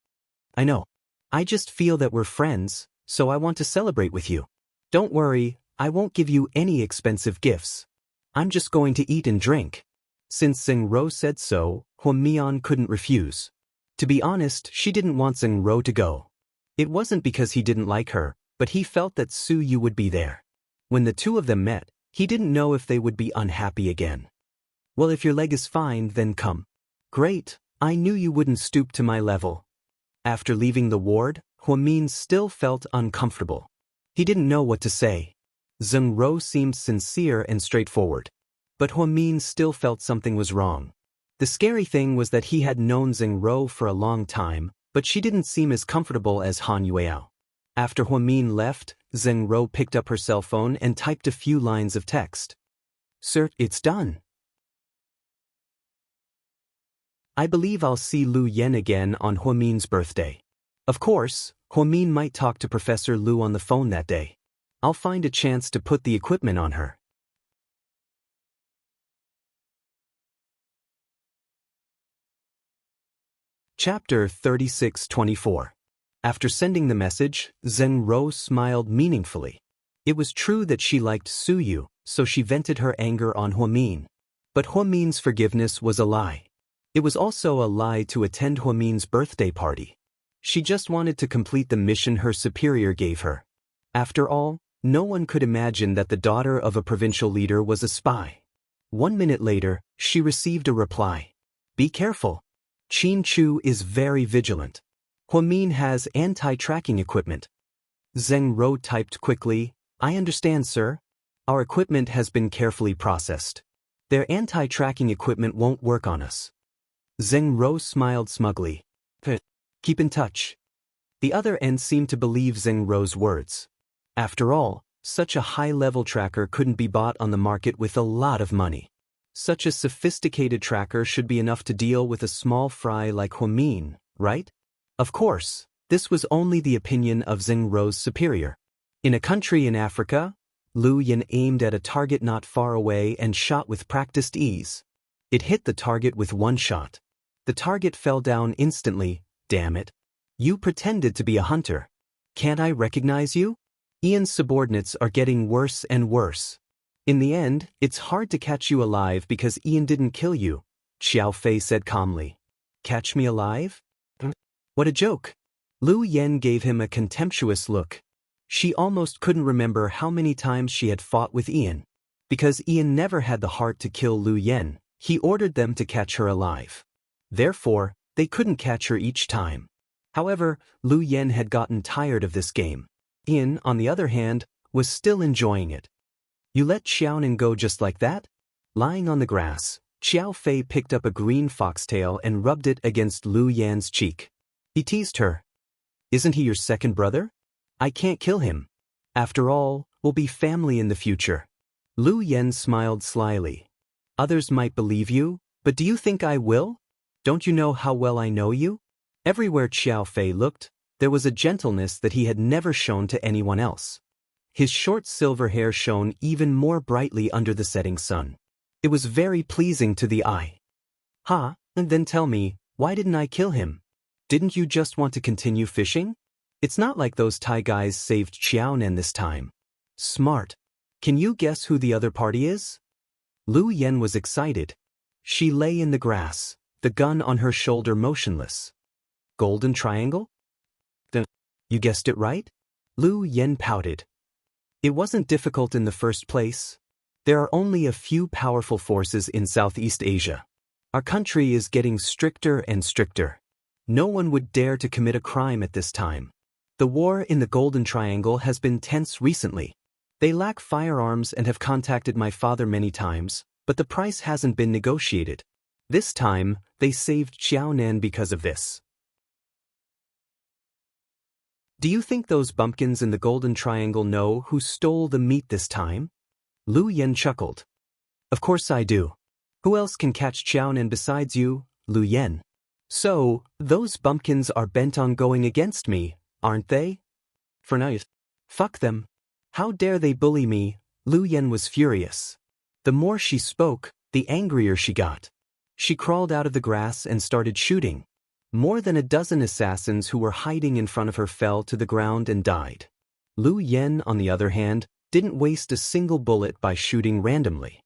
Speaker 1: I know. I just feel that we're friends, so I want to celebrate with you. Don't worry, I won't give you any expensive gifts. I'm just going to eat and drink. Since Zheng Ro said so, Huamian couldn't refuse. To be honest, she didn't want Zheng Ro to go. It wasn't because he didn't like her, but he felt that Su Yu would be there. When the two of them met, he didn't know if they would be unhappy again. Well, if your leg is fine, then come. Great, I knew you wouldn't stoop to my level. After leaving the ward, Huamin still felt uncomfortable. He didn't know what to say. Zheng Ro seemed sincere and straightforward. But Huamin still felt something was wrong. The scary thing was that he had known Zheng Ro for a long time, but she didn't seem as comfortable as Han Yueao. After Huamin left, Zheng Ro picked up her cell phone and typed a few lines of text. Sir, it's done. I believe I'll see Lu Yen again on Huamin's birthday. Of course, Huamin might talk to Professor Lu on the phone that day. I'll find a chance to put the equipment on her. Chapter 36-24. After sending the message, Zheng Rou smiled meaningfully. It was true that she liked Su Yu, so she vented her anger on Huamin. But Huamin's forgiveness was a lie. It was also a lie to attend Huamin's birthday party. She just wanted to complete the mission her superior gave her. After all, no one could imagine that the daughter of a provincial leader was a spy. 1 minute later, she received a reply. Be careful. Qin Chu is very vigilant. Huamin has anti-tracking equipment. Zheng Rou typed quickly, I understand, sir. Our equipment has been carefully processed. Their anti-tracking equipment won't work on us. Zheng Rou smiled smugly. Keep in touch. The other end seemed to believe Zheng Rou's words. After all, such a high-level tracker couldn't be bought on the market with a lot of money. Such a sophisticated tracker should be enough to deal with a small fry like Huamin, right? Of course, this was only the opinion of Zheng Rou's superior. In a country in Africa, Lu Yan aimed at a target not far away and shot with practiced ease. It hit the target with one shot. The target fell down instantly. Damn it. You pretended to be a hunter. Can't I recognize you? Ian's subordinates are getting worse and worse. In the end, it's hard to catch you alive because Ian didn't kill you, Xiao Fei said calmly. Catch me alive? What a joke. Lu Yan gave him a contemptuous look. She almost couldn't remember how many times she had fought with Ian. Because Ian never had the heart to kill Lu Yan, he ordered them to catch her alive. Therefore, they couldn't catch her each time. However, Lu Yan had gotten tired of this game. Ian, on the other hand, was still enjoying it. You let Xiaonan go just like that? Lying on the grass, Xiao Fei picked up a green foxtail and rubbed it against Lu Yan's cheek. He teased her. Isn't he your second brother? I can't kill him. After all, we'll be family in the future. Lu Yan smiled slyly. Others might believe you, but do you think I will? Don't you know how well I know you? Everywhere Xiao Fei looked, there was a gentleness that he had never shown to anyone else. His short silver hair shone even more brightly under the setting sun. It was very pleasing to the eye. And then tell me, why didn't I kill him? Didn't you just want to continue fishing? It's not like those Thai guys saved Xiaonan this time. Smart. Can you guess who the other party is? Lu Yan was excited. She lay in the grass, the gun on her shoulder motionless. Golden Triangle? You guessed it right? Lu Yan pouted. It wasn't difficult in the first place. There are only a few powerful forces in Southeast Asia. Our country is getting stricter and stricter. No one would dare to commit a crime at this time. The war in the Golden Triangle has been tense recently. They lack firearms and have contacted my father many times, but the price hasn't been negotiated. This time, they saved Xiaonan because of this. Do you think those bumpkins in the Golden Triangle know who stole the meat this time? Lu Yan chuckled. Of course I do. Who else can catch Xiaonan besides you, Lu Yan? So, those bumpkins are bent on going against me, aren't they? For now, fuck them. How dare they bully me? Lu Yan was furious. The more she spoke, the angrier she got. She crawled out of the grass and started shooting. More than a dozen assassins who were hiding in front of her fell to the ground and died. Lu Yan, on the other hand, didn't waste a single bullet by shooting randomly.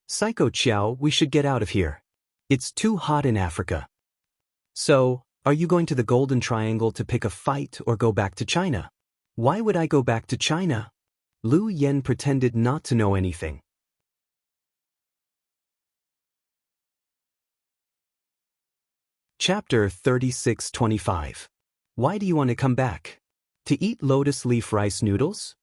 Speaker 1: Psycho Qiao, we should get out of here. It's too hot in Africa. So, are you going to the Golden Triangle to pick a fight or go back to China? Why would I go back to China? Lu Yan pretended not to know anything. Chapter 3625. Why do you want to come back? To eat lotus leaf rice noodles?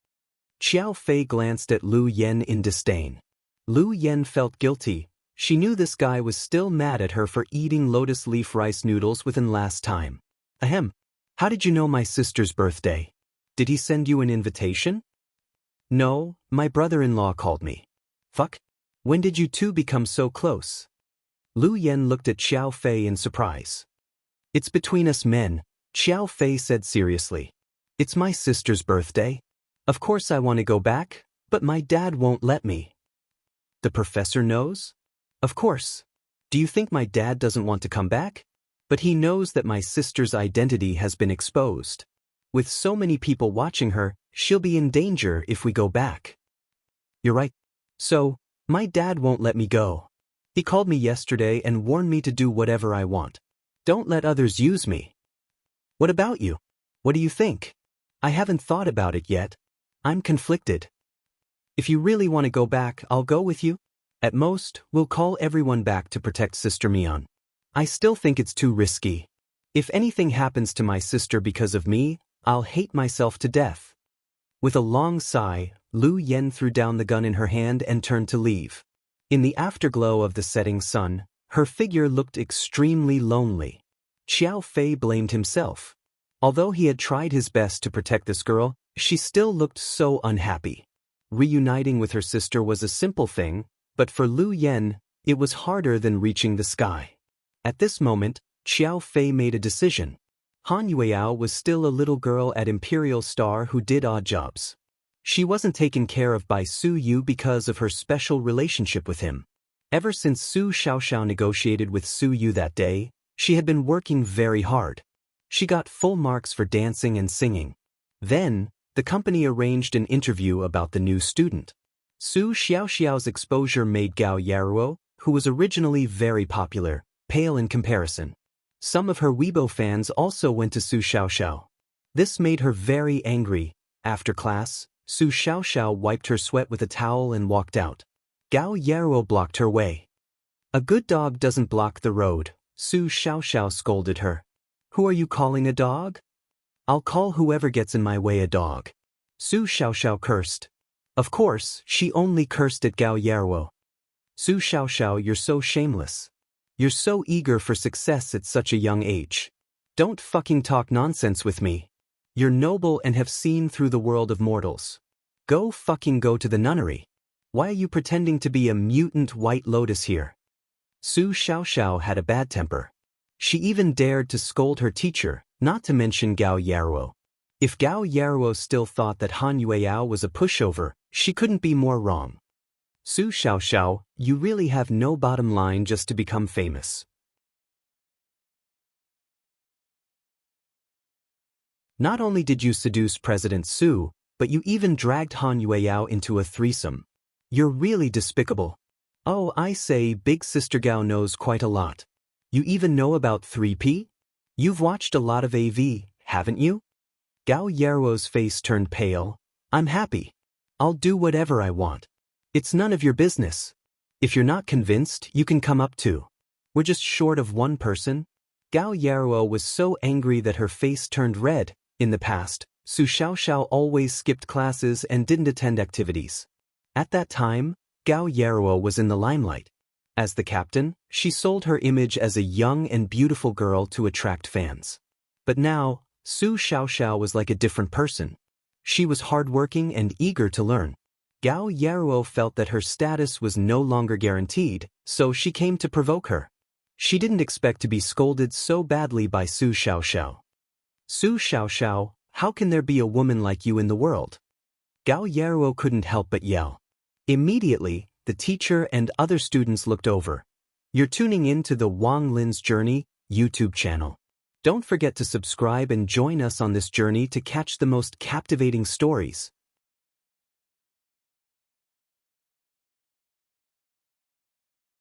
Speaker 1: Xiao Fei glanced at Lu Yan in disdain. Lu Yan felt guilty. She knew this guy was still mad at her for eating lotus leaf rice noodles within last time. Ahem. How did you know my sister's birthday? Did he send you an invitation? No, my brother-in-law called me. Fuck. When did you two become so close? Lu Yan looked at Xiao Fei in surprise. It's between us men, Xiao Fei said seriously. It's my sister's birthday. Of course I want to go back, but my dad won't let me. The professor knows? Of course. Do you think my dad doesn't want to come back? But he knows that my sister's identity has been exposed. With so many people watching her, she'll be in danger if we go back. You're right. So, my dad won't let me go. He called me yesterday and warned me to do whatever I want. Don't let others use me. What about you? What do you think? I haven't thought about it yet. I'm conflicted. If you really want to go back, I'll go with you. At most, we'll call everyone back to protect Sister Mian. I still think it's too risky. If anything happens to my sister because of me, I'll hate myself to death. With a long sigh, Lu Yen threw down the gun in her hand and turned to leave. In the afterglow of the setting sun, her figure looked extremely lonely. Xiao Fei blamed himself. Although he had tried his best to protect this girl, she still looked so unhappy. Reuniting with her sister was a simple thing, but for Lu Yen, it was harder than reaching the sky. At this moment, Xiao Fei made a decision. Han Yueyao was still a little girl at Imperial Star who did odd jobs. She wasn't taken care of by Su Yu because of her special relationship with him. Ever since Su Xiaoxiao negotiated with Su Yu that day, she had been working very hard. She got full marks for dancing and singing. Then, the company arranged an interview about the new student. Su Xiaoxiao's exposure made Gao Yaruo, who was originally very popular, pale in comparison. Some of her Weibo fans also went to Su Xiaoxiao. This made her very angry. After class, Su Xiaoxiao wiped her sweat with a towel and walked out. Gao Yaruo blocked her way. A good dog doesn't block the road, Su Xiaoxiao scolded her. Who are you calling a dog? I'll call whoever gets in my way a dog. Su Xiaoxiao cursed. Of course, she only cursed at Gao Yaruo. Su Xiaoxiao, you're so shameless. You're so eager for success at such a young age. Don't fucking talk nonsense with me. You're noble and have seen through the world of mortals. Go to the nunnery. Why are you pretending to be a mutant white lotus here? Su Xiaoxiao had a bad temper. She even dared to scold her teacher, not to mention Gao Yaruo. If Gao Yaruo still thought that Han Yueyao was a pushover, she couldn't be more wrong. Su Xiaoxiao, you really have no bottom line just to become famous. Not only did you seduce President Su, but you even dragged Han Yueyao into a threesome. You're really despicable. Oh, I say, Big Sister Gao knows quite a lot. You even know about 3P? You've watched a lot of AV, haven't you? Gao Yaruo's face turned pale. I'm happy. I'll do whatever I want. It's none of your business. If you're not convinced, you can come up too. We're just short of one person. Gao Yaruo was so angry that her face turned red. In the past, Su Xiaoxiao always skipped classes and didn't attend activities. At that time, Gao Yaruo was in the limelight. As the captain, she sold her image as a young and beautiful girl to attract fans. But now, Su Xiaoxiao was like a different person. She was hardworking and eager to learn. Gao Yaruo felt that her status was no longer guaranteed, so she came to provoke her. She didn't expect to be scolded so badly by Su Xiaoxiao. Su Xiaoxiao, how can there be a woman like you in the world? Gao Yaruo couldn't help but yell. Immediately, the teacher and other students looked over. You're tuning in to the Wang Lin's Journey YouTube channel. Don't forget to subscribe and join us on this journey to catch the most captivating stories.